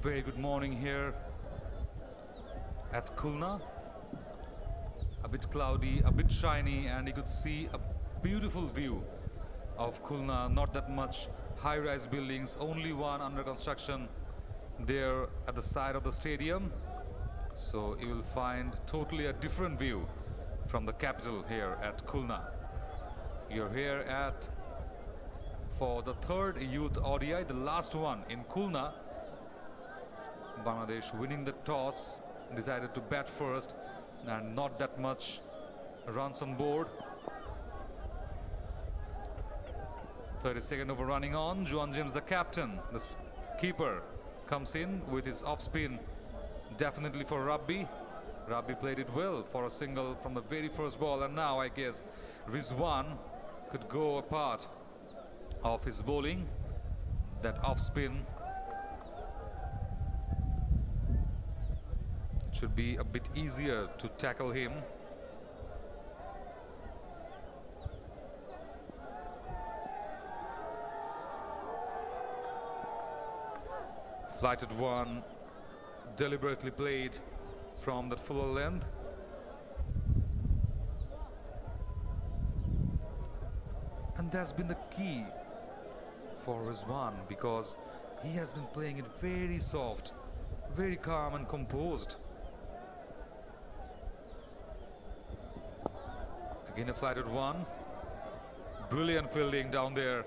Speaker 2: Very good morning here at Khulna. A bit cloudy, a bit shiny, and you could see a beautiful view of Khulna. Not that much high-rise buildings, only one under construction there at the side of the stadium. So you will find totally a different view from the capital here at Khulna. You're here for the third youth ODI, the last one in Khulna. Bangladesh winning the toss, decided to bat first, and not that much runs on board. 32nd over running on. Juan James, the captain, the keeper, comes in with his off spin, definitely for Rabbi. Rabbi played it well for a single from the very first ball, and now I guess Rizwan could go a part of his bowling. That off spin should be a bit easier to tackle him. Flighted one, deliberately played from that fuller length. And that's been the key for Rizwan, because he has been playing it very soft, very calm and composed. Again a flighted one. Brilliant fielding down there.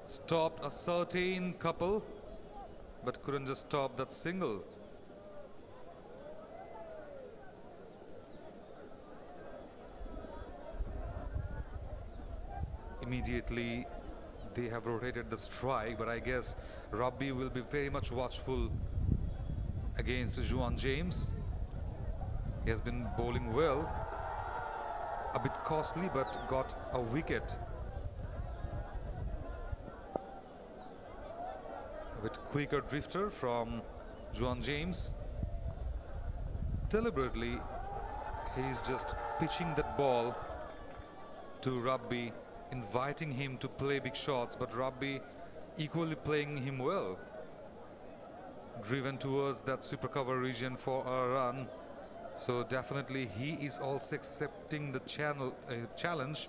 Speaker 2: Stopped a certain couple, but couldn't just stop that single. Immediately they have rotated the strike, but I guess Rabbi will be very much watchful against Juan James. He has been bowling well. A bit costly, but got a wicket. A bit quicker drifter from Juan James. Deliberately, he's just pitching that ball to Rabbi, inviting him to play big shots, but Rabbi equally playing him well. Driven towards that super cover region for a run. So definitely he is also accepting the challenge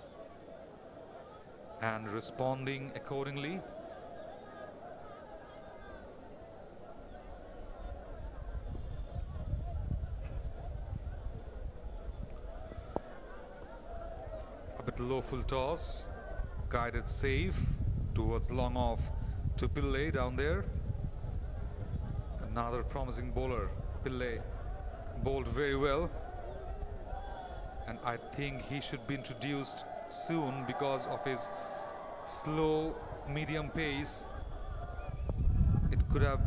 Speaker 2: and responding accordingly. A bit low full toss, guided safe towards long off to Pillay down there. Another promising bowler, Pillay. Bowled very well, and I think he should be introduced soon because of his slow medium pace. It could have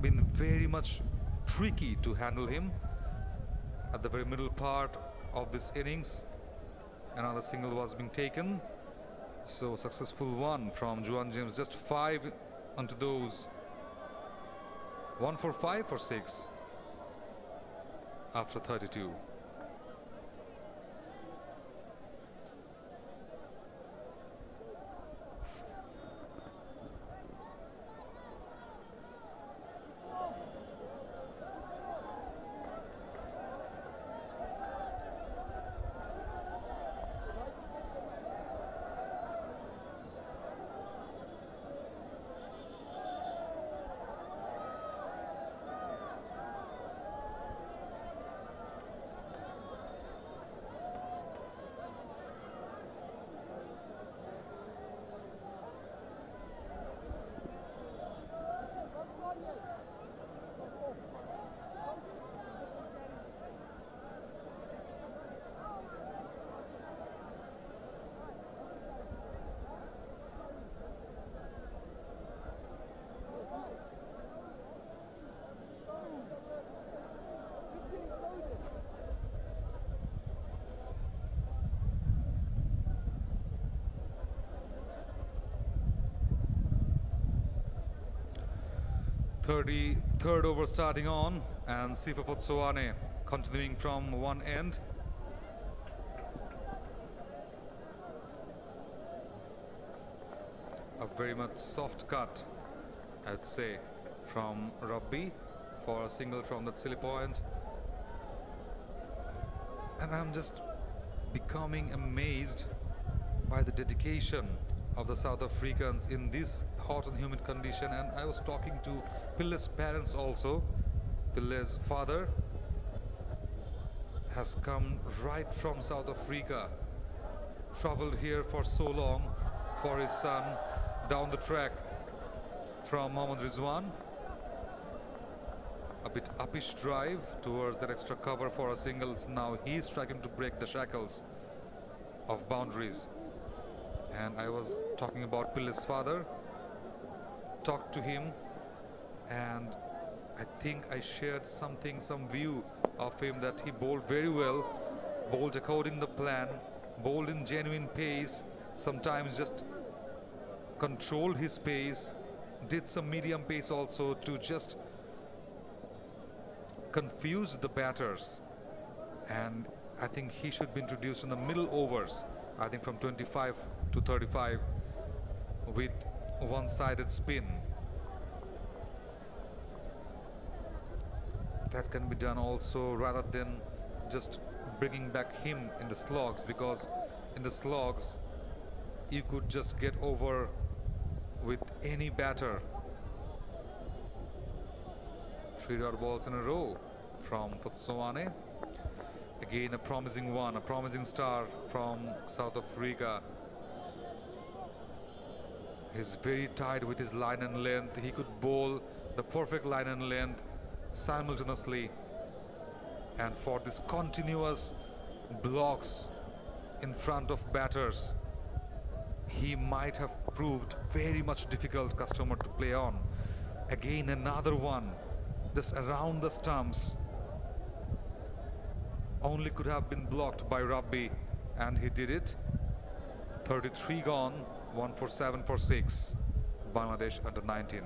Speaker 2: been very much tricky to handle him at the very middle part of this innings. Another single was being taken, so successful one from Juan James. Just 5 onto those. 1 for 5 for 6 after 32. 33rd over starting on, and Sifa Potsoane continuing from one end. A very much soft cut, I'd say, from Rabbi for a single from that silly point. And I'm just becoming amazed by the dedication of the South Africans in this hot and humid condition. And I was talking to Pille's parents also. Pille's father has come right from South Africa, traveled here for so long for his son, down the track from Mohammad Rizwan. A bit uppish drive towards that extra cover for a singles. Now he's trying to break the shackles of boundaries. And I was talking about Pille's father, talked to him, and I think I shared some view of him that he bowled very well, bowled according to the plan, bowled in genuine pace, sometimes just controlled his pace, did some medium pace also to just confuse the batters. And I think he should be introduced in the middle overs, I think from 25 to 35 with one-sided spin. That can be done also, rather than just bringing back him in the slogs, because in the slogs you could just get over with any batter. 3 dot balls in a row from Potsoane. Again a promising one, a promising star from South Africa. He's very tight with his line and length. He could bowl the perfect line and length simultaneously, and for this continuous blocks in front of batters, he might have proved very much difficult customer to play on. Again another one just around the stumps, only could have been blocked by Rabbi, and he did it. 33 gone, 1 for 7 for 6, Bangladesh under 19.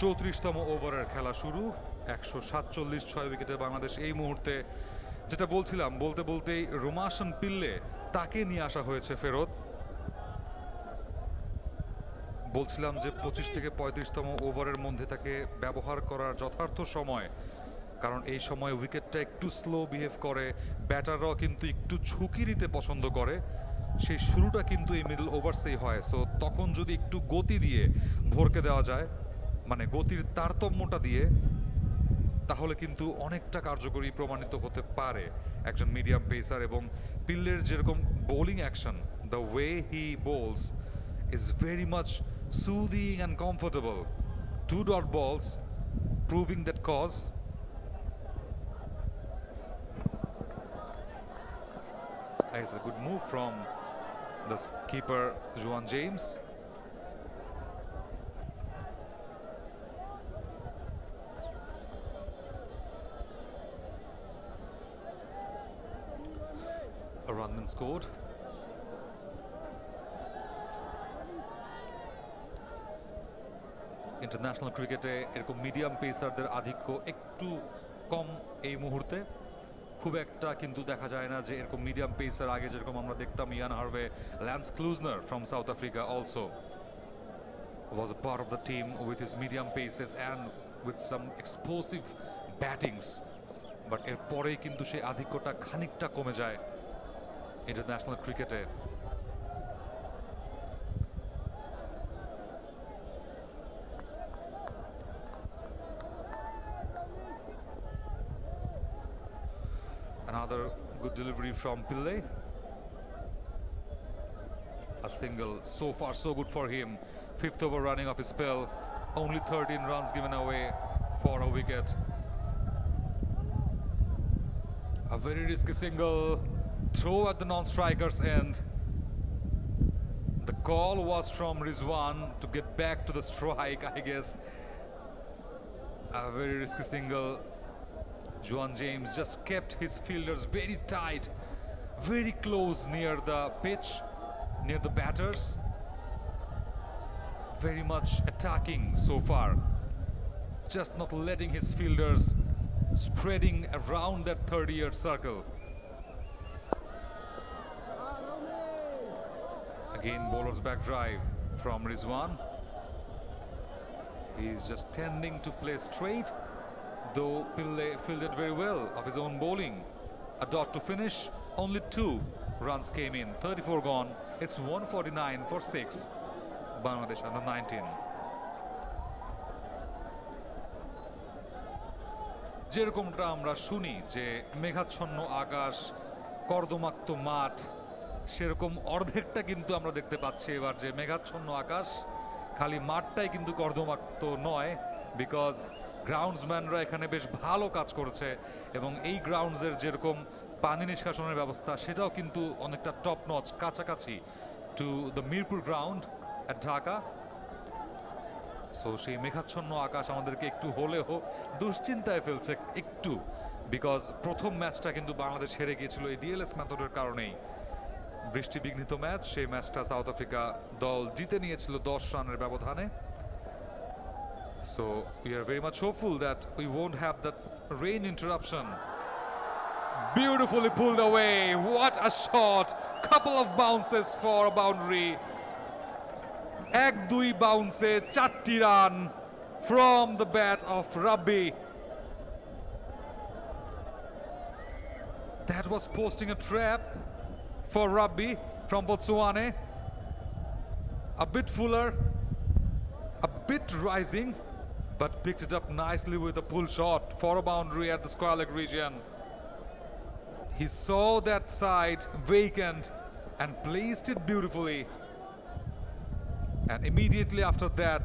Speaker 2: চৌত্রিশতম ওভারের খেলা শুরু। 147 6 উইকেটে বাংলাদেশ এই মুহূর্তে, যেটা বলছিলাম বলতে বলতেই রোমাশন পিল্লে, তাকে নিয়ে আসা হয়েছে ফেরত। বলছিলাম যে 25 থেকে 35তম ওভারের মধ্যে তাকে ব্যবহার করার যথার্থ সময়, কারণ এই সময় উইকেটটা একটু স্লো বিহেভ করে, ব্যাটাররাও কিন্তু একটু ঝুঁকি নিতে পছন্দ করে। সেই শুরুটা কিন্তু এই মিডল ওভার্সেই হয়। সো তখন যদি একটু গতি দিয়ে ভরকে দেওয়া যায়, মানে গতির তারতম্যটা দিয়ে, তাহলে কিন্তু অনেকটা কার্যকরী প্রমাণিত হতে পারে একজন মিডিয়াম পেসার। এবং পিল্লের যেরকম bowling action, the way he bowls, is very much soothing and comfortable. 2 dot balls proving that cause. It's a good move from the keeper Juan James. A run been scored. International ক্রিকেটে এরকম medium পেসারদের আধিক্য একটু কম এই মুহূর্তে, খুব একটা কিন্তু দেখা যায় না যে এরকম মিডিয়াম পেসার আগে যেরকম আমরা দেখতাম। Ian Harvey, Lance Klusener from South Africa also was a part of the team with his medium paces and with some explosive battings, but এরপরেই কিন্তু সেই আধিক্যটা খানিকটা কমে যায় ইন্টারন্যাশনাল ক্রিকেটে। Another good delivery from Pillay. A single, so far so good for him. 5th over running of his spell. Only 13 runs given away for a wicket. A very risky single. Throw at the non-striker's end. The call was from Rizwan to get back to the strike, I guess. A very risky single. Juan James just kept his fielders very tight, very close near the pitch, near the batters. Very much attacking so far, just not letting his fielders spreading around that 30-yard circle. Again, bowler's back drive from Rizwan. He's just tending to play straight, though Pillay fielded very well of his own bowling. A dot to finish, only 2 runs came in, 34 gone. It's 149 for 6, Bangladesh under 19. যেরকমটা আমরা শুনি যে মেঘাচ্ছন্ন আকাশ, কর্দমাক্ত মাঠ, সেরকম অর্ধেকটা কিন্তু আমরা দেখতে পাচ্ছি এবার যে মেঘাচ্ছন্ন আকাশ, খালি মাঠটাই কিন্তু কর্দমাক্ত নয়, বিকজ গ্রাউন্ডসম্যানরা এখানে বেশ ভালো কাজ করেছে এবং এই গ্রাউন্ডসের যেরকম পানি নিষ্কাশনের ব্যবস্থা সেটাও কিন্তু অনেকটা টপ নচ, কাছাকাছি to the Mirpur ground at Dhaka. So সেই মেঘাচ্ছন্ন আকাশ আমাদেরকে একটু হলেও দুশ্চিন্তায় ফেলছে একটু, বিকজ প্রথম ম্যাচটা কিন্তু বাংলাদেশ হেরে গিয়েছিল এই ডিএলএস মেথডের কারণেই। বৃষ্টি বিঘ্নিত ম্যাচ, সেই ম্যাচটা সাউথ আফ্রিকা দল জিতে নিয়েছিল 10 রানের ব্যবধানে। So we are very much hopeful that we won't have that rain interruption. Beautifully pulled away. What a shot. Couple of bounces for a boundary. 1-2 bounce, 4 run from the bat of Rabbi. That was posting a trap for Rabbi from Botswana. A bit fuller, a bit rising, but picked it up nicely with a pull shot for a boundary at the square leg region. He saw that side vacant and placed it beautifully. And immediately after that,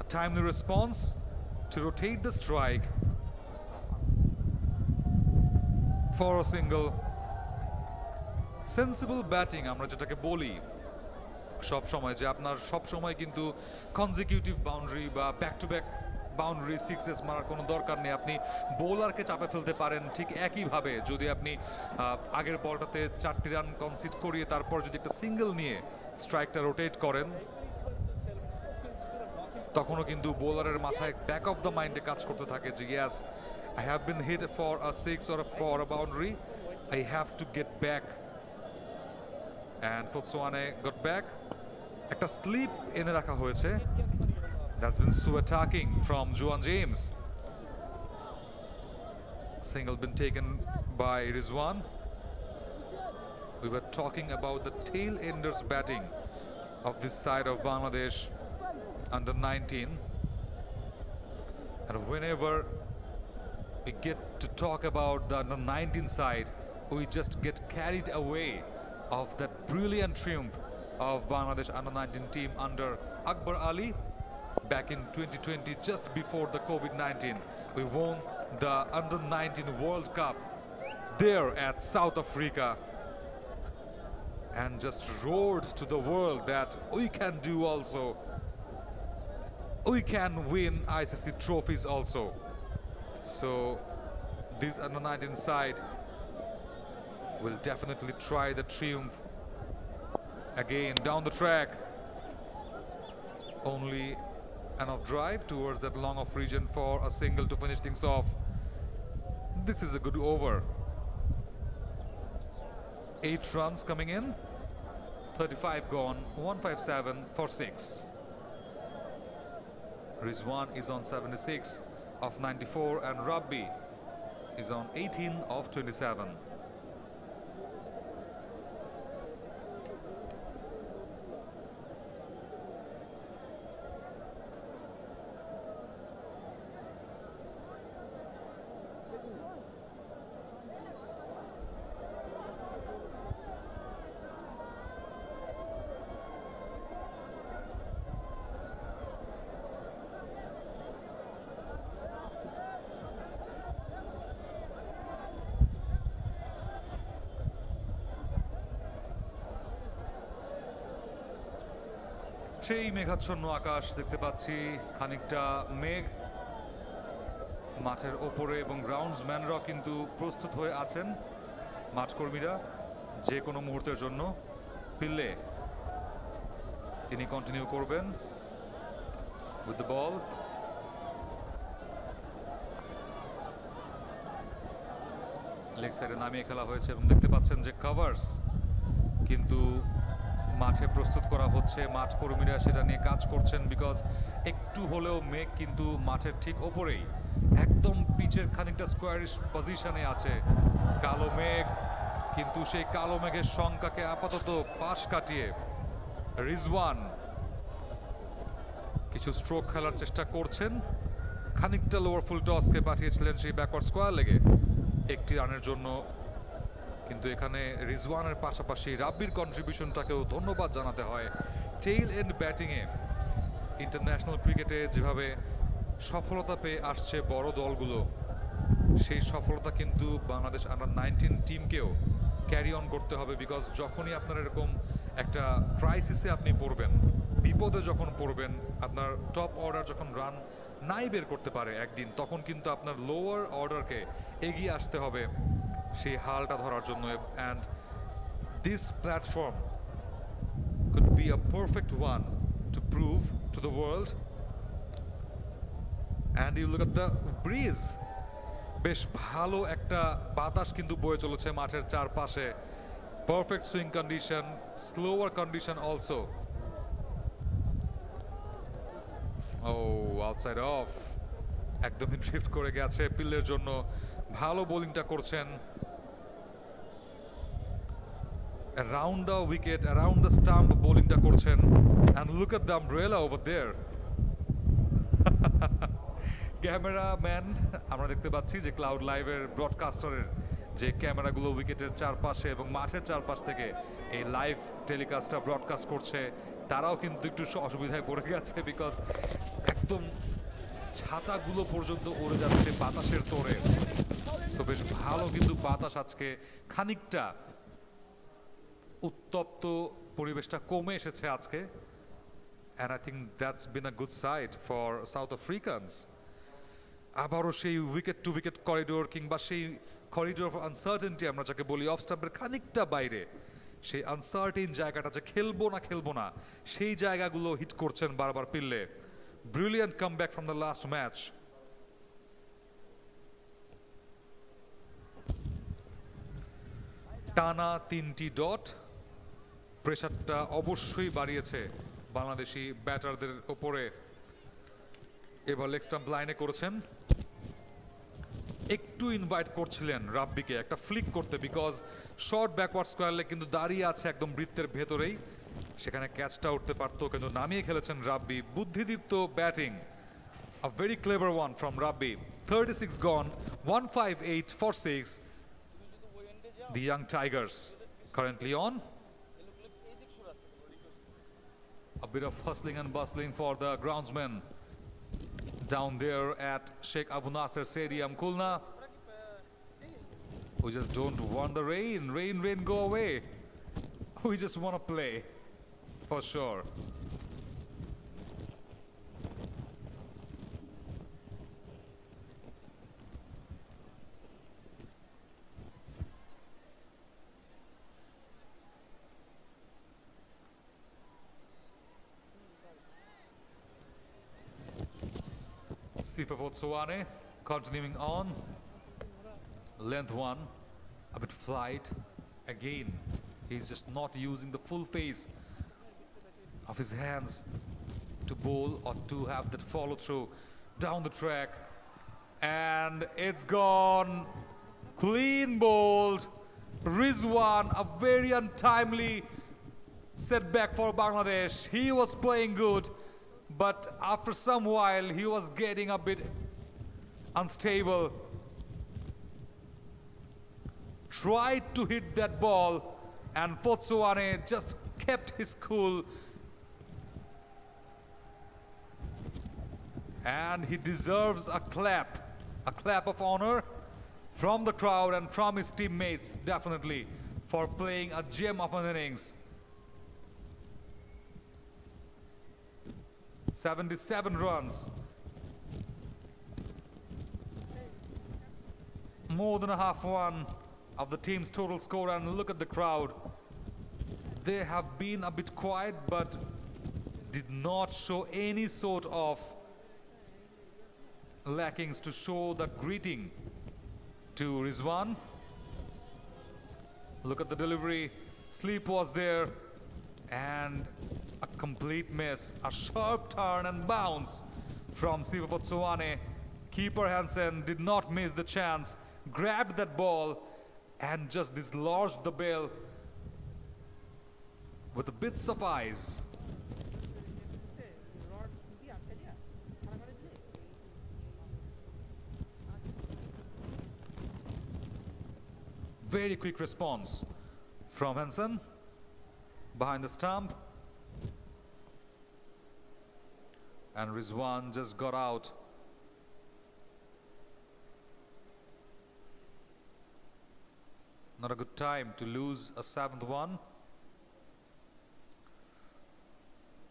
Speaker 2: a timely response to rotate the strike for a single. Sensible batting, আমরা যেটাকে বলি সব সময়, যে আপনার সব সময় কিন্তু কনজিকিউটিভ বাউন্ডারি বা back to back boundary sixes মারার কোনো দরকার নেই। আপনি বোলারকে চাপে ফেলতে পারেন ঠিক একইভাবে যদি আপনি আগের বলটাতে 4টি রান কনসিড করিয়ে তারপর যদি একটা সিঙ্গেল নিয়ে স্ট্রাইকটা রোটেট করেন, তখনও কিন্তু বোলারের মাথায় ব্যাক অফ দ্য মাইন্ডে কাজ করতে থাকে যে yes, I have been hit for a 6 or for a boundary, I have to get back. And Botswana got back. একটা স্লিপ এনে রাখা হয়েছে, that's been so attacking from Juan James. Single been taken by Rizwan. We were talking about the tail enders batting of this side of Bangladesh under 19, and whenever we get to talk about the under 19 side, we just get carried away of that brilliant triumph of Bangladesh under-19 team under Akbar Ali back in 2020, just before the COVID-19. We won the under-19 World Cup there at South Africa and just roared to the world that we can do also. We can win ICC trophies also. So this under-19 side will definitely try the triumph again down the track. Only enough drive towards that long off region for a single to finish things off. This is a good over. 8 runs coming in, 35 gone, 157 for 6. Rizwan is on 76 of 94 and Rabbi is on 18 of 27. সেই মেঘাচ্ছন্ন আকাশ দেখতে পাচ্ছি, খানিকটা মেঘ মাঠের ওপরে এবং গ্রাউন্ডসম্যানরাও কিন্তু প্রস্তুত হয়ে আছেন, মাঠকর্মীরা যে কোনো মুহূর্তের জন্য। পিল্লে তিনি কন্টিনিউ করবেন উইথ দ্য বল। লেগ সাইডে নামিয়ে খেলা হয়েছে এবং দেখতে পাচ্ছেন যে কভার্স কিন্তু মাঠে প্রস্তুত করা হচ্ছে, মাঠ কর্মীরা সেটা নিয়ে কাজ করছেন, বিকজ একটু হলেও মেঘ কিন্তু মাঠের ঠিক ওপরেই একদম পিচের খানিকটা স্কোয়ারিশ পজিশনে আছে কালো মেঘ, কিন্তু সেই কালো মেঘের সংখ্যাকে আপাতত পাশ কাটিয়ে রিজওয়ান কিছু স্ট্রোক খেলার চেষ্টা করছেন। খানিকটা লোয়ার ফুল টসকে পাঠিয়েছিলেন সেই ব্যাকওয়ার্ড স্কোয়ার লেগে একটি রানের জন্য, কিন্তু এখানে রিজওয়ানের পাশাপাশি রাব্বির কন্ট্রিবিউশনটাকেও ধন্যবাদ জানাতে হয়। টেইল এন্ড ব্যাটিংয়ে ইন্টারন্যাশনাল ক্রিকেটে যেভাবে সফলতা পেয়ে আসছে বড় দলগুলো, সেই সফলতা কিন্তু বাংলাদেশ আন্ডার-19 টিমকেও ক্যারি অন করতে হবে, বিকজ যখনই আপনার এরকম একটা ক্রাইসিসে আপনি পড়বেন, বিপদে যখন পড়বেন, আপনার টপ অর্ডার যখন রান নাই বের করতে পারে একদিন, তখন কিন্তু আপনার লোয়ার অর্ডারকে এগিয়ে আসতে হবে সেই হালটা ধরার জন্য। And this platform could be a perfect one to prove to the world. And you look at the breeze, বেশ ভালো একটা বাতাস কিন্তু বয়ে চলেছে মাঠের চারপাশে। Perfect swing condition, slower condition also. ও আউটসাইড অফ, একদমই ড্রিফট করে গেছে পিল্লের জন্য। ভালো বোলিংটা করছেন, around the wicket, around the stump বোলিংটা করছেন। and look at the umbrella over there. Cameraman আমরা দেখতে পাচ্ছি যে ক্লাউড লাইভের ব্রডকাস্টারের যে ক্যামেরাগুলো উইকেটের চারপাশে এবং মাঠের চারপাশ থেকে এই লাইভ টেলিকাস্টটা ব্রডকাস্ট করছে, তারাও কিন্তু একটু অসুবিধায় পড়ে গেছে, বিকজ একদম ছাতাগুলো পর্যন্ত উড়ে যাচ্ছে বাতাসের তোড়ে। সো বেশ ভালো কিন্তু বাতাস আজকে, খানিকটা উত্তপ্ত পরিবেশটা কমে এসেছে আজকে। and I think that's been a good side for South Africans. আবারও সেই উইকেট টু উইকেট করিডোর কিংবা সেই করিডোর অফ আনসার্টেনটি আমরা যাকে বলি, অফ স্টাম্পের খানিকটা বাইরে সেই আনসার্টেন জায়গাটা, যে খেলবো না সেই জায়গাগুলো হিট করছেন বারবার Pillay. Brilliant comeback from the last match. টানা 3টি ডট, প্রেসারটা অবশ্যই বাড়িয়েছে বাংলাদেশি ব্যাটারদের ওপরে। এবার লেগ স্টাম্প লাইনে করেছেন, একটু ইনভাইট করছিলেন রাব্বিকে একটা ফ্লিক করতে, because short backward square leg কিন্তু দাঁড়িয়ে আছে একদম বৃত্তের ভেতরেই, সেখানে ক্যাচটা উঠতে পারতো, কিন্তু নামিয়ে খেলেছেন রাব্বি। বুদ্ধিদীপ্ত batting, a very clever one from Rabbi. 36 gone, 158 for 6. The young Tigers currently on. A bit of hustling and bustling for the groundsmen down there at Sheikh Abu Nasser Stadium, Khulna. We just don't want the rain. Rain, go away. We just want to play, for sure. Sifa Fotsoane continuing on. Length one, a bit flight. Again, he's just not using the full face of his hands to bowl or to have that follow through down the track. And it's gone. Clean bowled. Rizwan, a very untimely setback for Bangladesh. He was playing good, but after some while he was getting a bit unstable. Tried to hit that ball and Fotsoane just kept his cool. And he deserves a clap of honor from the crowd and from his teammates, definitely, for playing a gem of an innings. 77 runs. More than a half one of the team's total score, and look at the crowd. They have been a bit quiet but did not show any sort of lackings to show the greeting to Rizwan. Look at the delivery. Sleep was there and a complete miss. A sharp turn and bounce from Siva Fotsoane. Keeper Hansen did not miss the chance, grabbed that ball and just dislodged the bail with the bits of ice. Very quick response from Hansen behind the stump. And Rizwan just got out. Not a good time to lose a 7th one.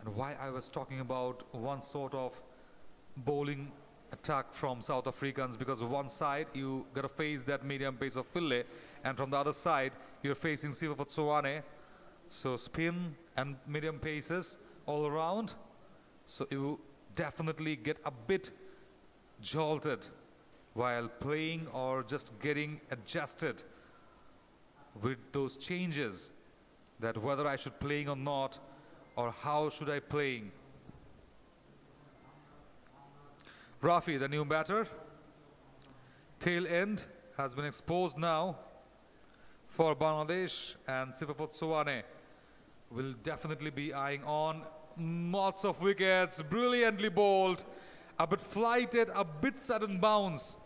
Speaker 2: And why I was talking about one sort of bowling attack from South Africans, because one side you gotta face that medium pace of Pillay, and from the other side you're facing Siva Fotsoane. So spin and medium paces all around. So you definitely get a bit jolted while playing or just getting adjusted with those changes, that whether I should playing or not, or how should I playing. Rafi, the new batter, tail end has been exposed now for Bangladesh, and Siva Fotsoane will definitely be eyeing on. Lots of wickets, brilliantly bowled, a bit flighted, a bit sudden bounce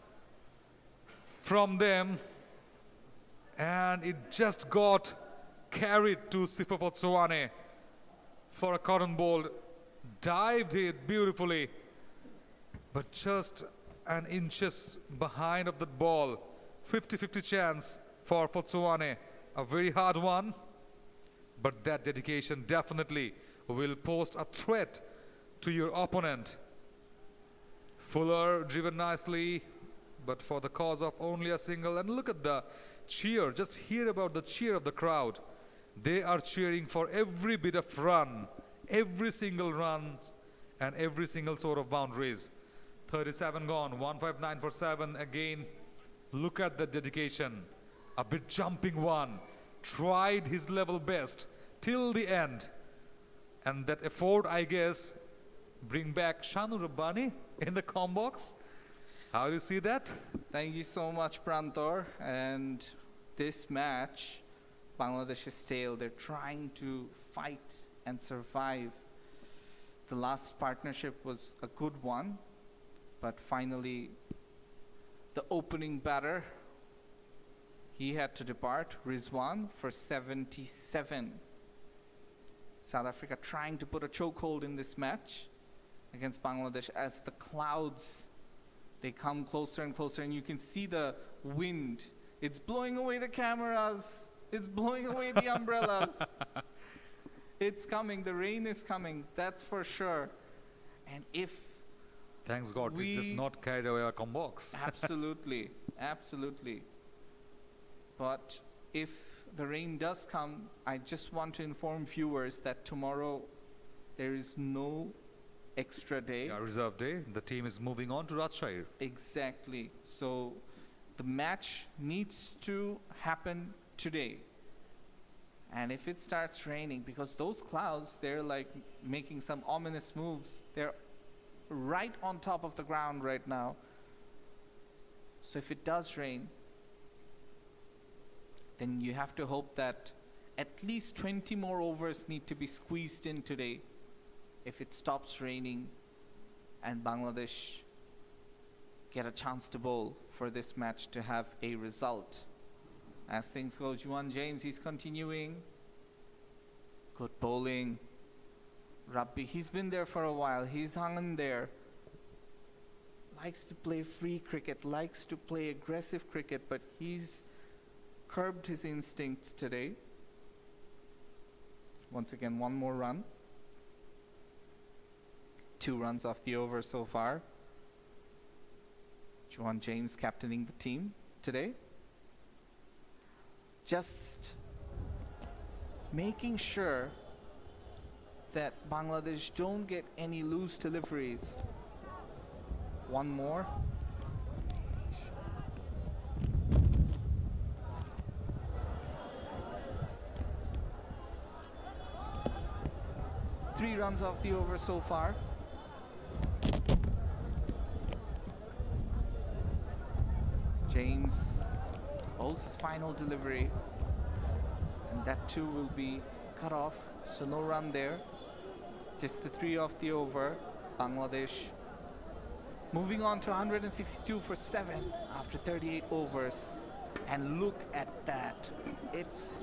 Speaker 2: from them, and it just got carried to Sifa Fotsoane for a cotton ball. Dived it beautifully, but just an inches behind of the ball. 50-50 chance for Fotsoane. A very hard one, but that dedication definitely will pose a threat to your opponent. Fuller driven nicely, but for the cause of only a single. And look at the cheer. Just hear about the cheer of the crowd. They are cheering for every bit of run, every single run, and every single sort of boundaries. 37 gone, 159 for 7. Again, look at the dedication. A bit jumping one. Tried his level best till the end. And that effort, I guess, bring back Shanu Rabbani in the com box. How do you see that?
Speaker 4: Thank you so much, Prantor. And this match, Bangladesh's tail, they're trying to fight and survive. The last partnership was a good one, but finally the opening batter, he had to depart, Rizwan, for 77. South Africa trying to put a chokehold in this match against Bangladesh as the clouds, they come closer and closer, and you can see the wind. It's blowing away the cameras. It's blowing away the umbrellas. It's coming. The rain is coming. That's for sure. And if
Speaker 2: Thanks God we just not carried away our combox.
Speaker 4: absolutely, absolutely. But if the rain does come, I just want to inform viewers that tomorrow there is no extra day.
Speaker 2: Yeah, reserve day. The team is moving on to Rajshahi.
Speaker 4: Exactly. So the match needs to happen today. And if it starts raining, because those clouds, they're like making some ominous moves. They're right on top of the ground right now. So if it does rain, then you have to hope that at least 20 more overs need to be squeezed in today if it stops raining and Bangladesh get a chance to bowl for this match to have a result. As things go, Juan James, he's continuing. Good bowling. Rabbi, he's been there for a while. He's hung in there. Likes to play free cricket, likes to play aggressive cricket, but he's curbed his instincts today. Once again, one more run. 2 runs off the over so far. Juan James captaining the team today. Just making sure that Bangladesh don't get any loose deliveries. One more. Three runs off the over so far. James holds his final delivery, and that too will be cut off, so no run there. Just the 3 off the over. Bangladesh moving on to 162 for 7 after 38 overs. And look at that. It's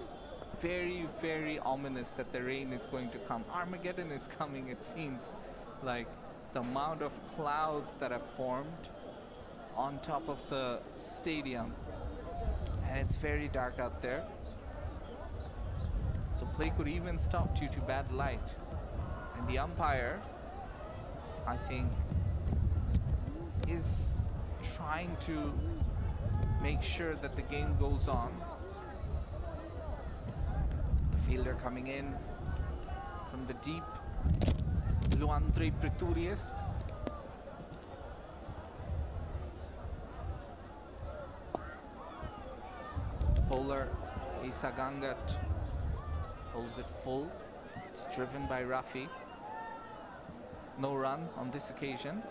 Speaker 4: very, very ominous that the rain is going to come. Armageddon is coming, it seems. Like the amount of clouds that have formed on top of the stadium, and it's very dark out there, so play could even stop due to bad light. And the umpire, I think, is trying to make sure that the game goes on. The fielder coming in from the deep, Luandre Pretorius. Bowler Isa Gangat holds it full. It's driven by Rafi. No run on this occasion.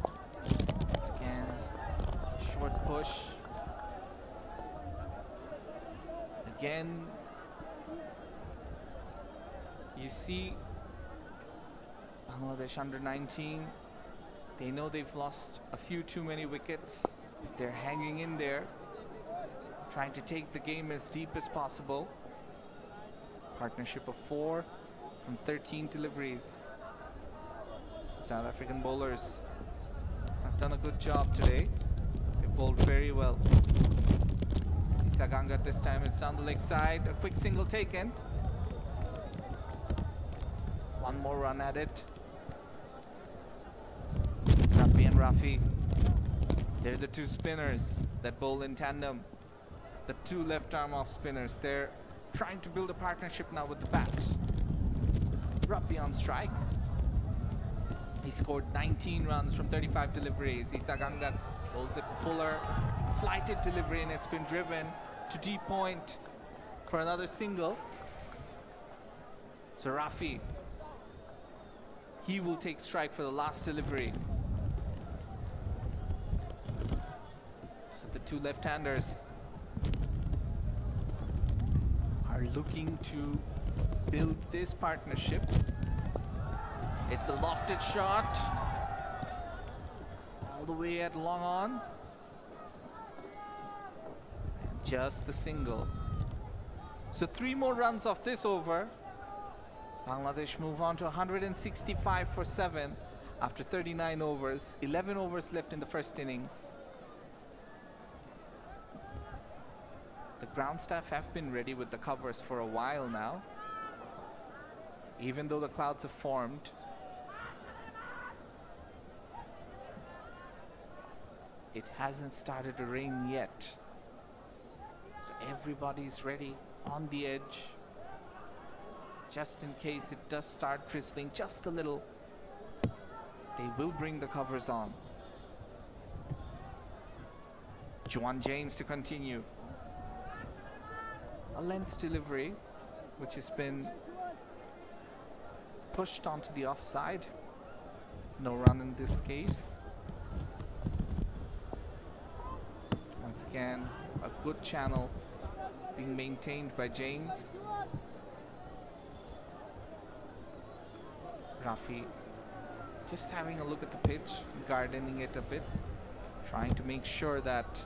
Speaker 4: Once again, short push. Again, you see Bangladesh under 19. They know they've lost a few too many wickets. They're hanging in there, trying to take the game as deep as possible. Partnership of 4 from 13 deliveries. South African bowlers have done a good job today. They bowled very well. Isa Gangat this time, it's down the leg side. A quick single taken. One more run at it. Rafi and Rafi. They're the 2 spinners that bowl in tandem. The 2 left arm off spinners. They're trying to build a partnership now with the bat. Rafi on strike. He scored 19 runs from 35 deliveries. Isa Gangat bowls it fuller. Flighted delivery, and it's been driven to deep point for another single. So Rafi, he will take strike for the last delivery. So the 2 left-handers are looking to build this partnership. It's a lofted shot all the way at long on, and just the single. So 3 more runs of this over. Bangladesh move on to 165 for 7 after 39 overs. 11 overs left in the first innings. The ground staff have been ready with the covers for a while now. Even though the clouds have formed, it hasn't started to rain yet. So everybody's ready on the edge, just in case it does start drizzling just a little. They will bring the covers on. Juan James to continue. A length delivery, which has been pushed onto the offside. No run in this case. Once again, a good channel being maintained by James. Rafi just having a look at the pitch, gardening it a bit, trying to make sure that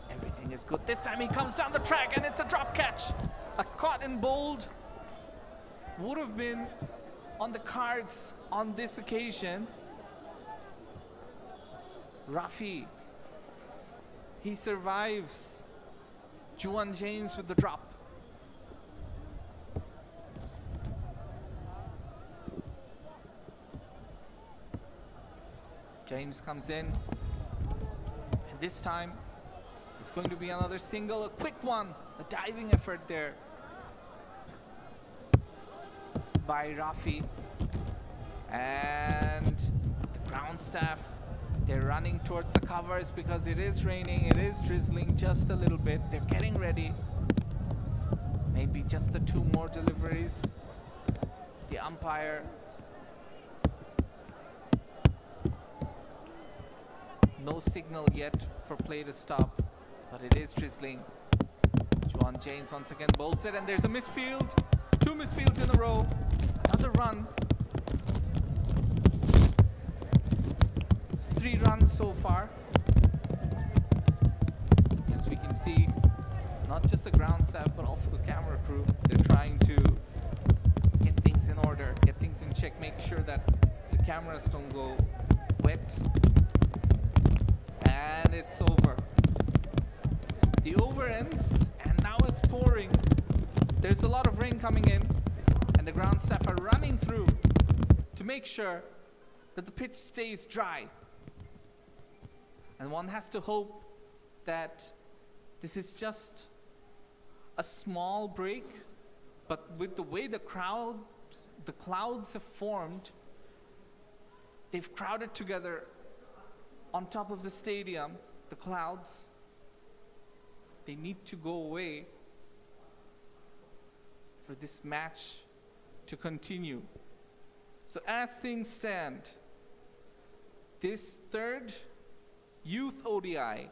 Speaker 4: everything is good. This time he comes down the track and it's a drop catch. A caught and bowled would have been on the cards on this occasion. Rafi, he survives Juan James with the drop. James comes in, and this time it's going to be another single, a quick one, a diving effort there by Rafi. And the ground staff, they're running towards the covers because it is raining, it is drizzling just a little bit. They're getting ready. Maybe just the 2 more deliveries. The umpire no signal yet for play to stop, but it is drizzling. Juan James once again bowls it, and there's a misfield. 2 misfields in a row. Another run. 3 runs so far. As we can see, not just the ground staff, but also the camera crew. They're trying to get things in order, get things in check, make sure that the cameras don't go wet. And it's over. The over ends, and now it's pouring. There's a lot of rain coming in, and the ground staff are running through to make sure that the pitch stays dry. And one has to hope that this is just a small break, but with the way the clouds have formed, they've crowded together on top of the stadium, the clouds. They need to go away for this match to continue. So as things stand, this 3rd Youth ODI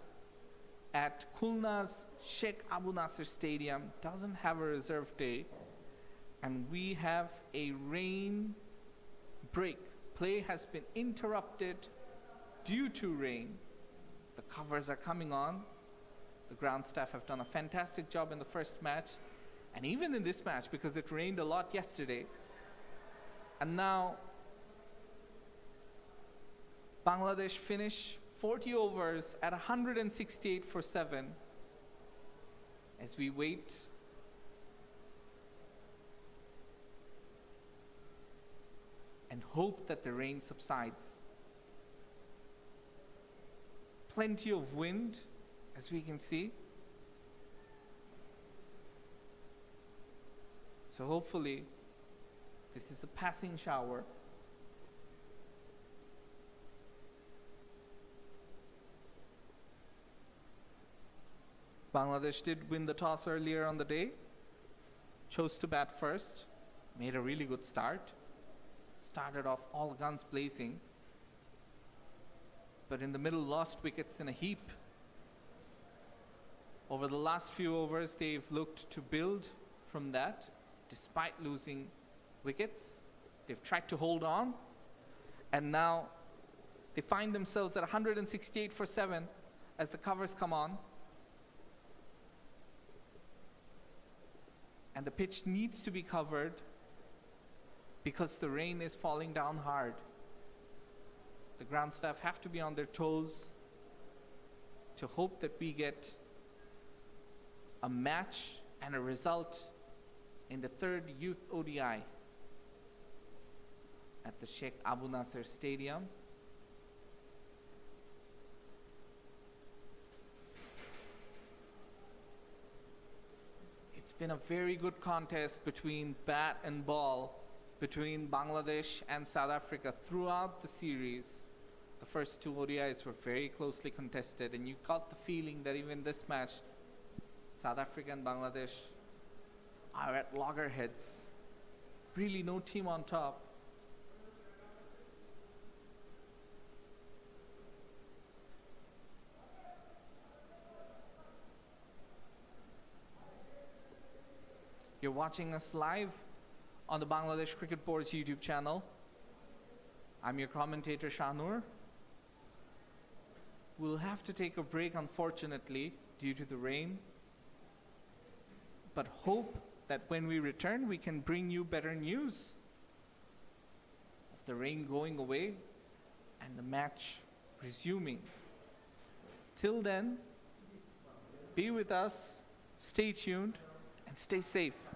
Speaker 4: at Khulna's Sheikh Abu Nasser Stadium doesn't have a reserve day, and we have a rain break. Play has been interrupted due to rain. The covers are coming on. The ground staff have done a fantastic job in the first match, and even in this match, because it rained a lot yesterday. And now Bangladesh finish 40 overs at 168 for 7 as we wait and hope that the rain subsides. Plenty of wind, as we can see. So hopefully this is a passing shower. Bangladesh did win the toss earlier on the day, chose to bat first, made a really good start, started off all guns blazing, but in the middle lost wickets in a heap. Over the last few overs, they've looked to build from that. Despite losing wickets, they've tried to hold on, and now they find themselves at 168 for 7 as the covers come on. and the pitch needs to be covered because the rain is falling down hard. The ground staff have to be on their toes to hope that we get a match and a result in the third youth ODI at the Sheikh Abu Nasser Stadium. It's been a very good contest between bat and ball between Bangladesh and South Africa throughout the series. The first two ODIs were very closely contested, and you got the feeling that even this match, South Africa and Bangladesh are at loggerheads. Really no team on top. You're watching us live on the Bangladesh Cricket Board's YouTube channel. I'm your commentator Shanur. We'll have to take a break, unfortunately, due to the rain, but hope that when we return we can bring you better news of the rain going away and the match resuming. Till then, be with us, stay tuned, and stay safe.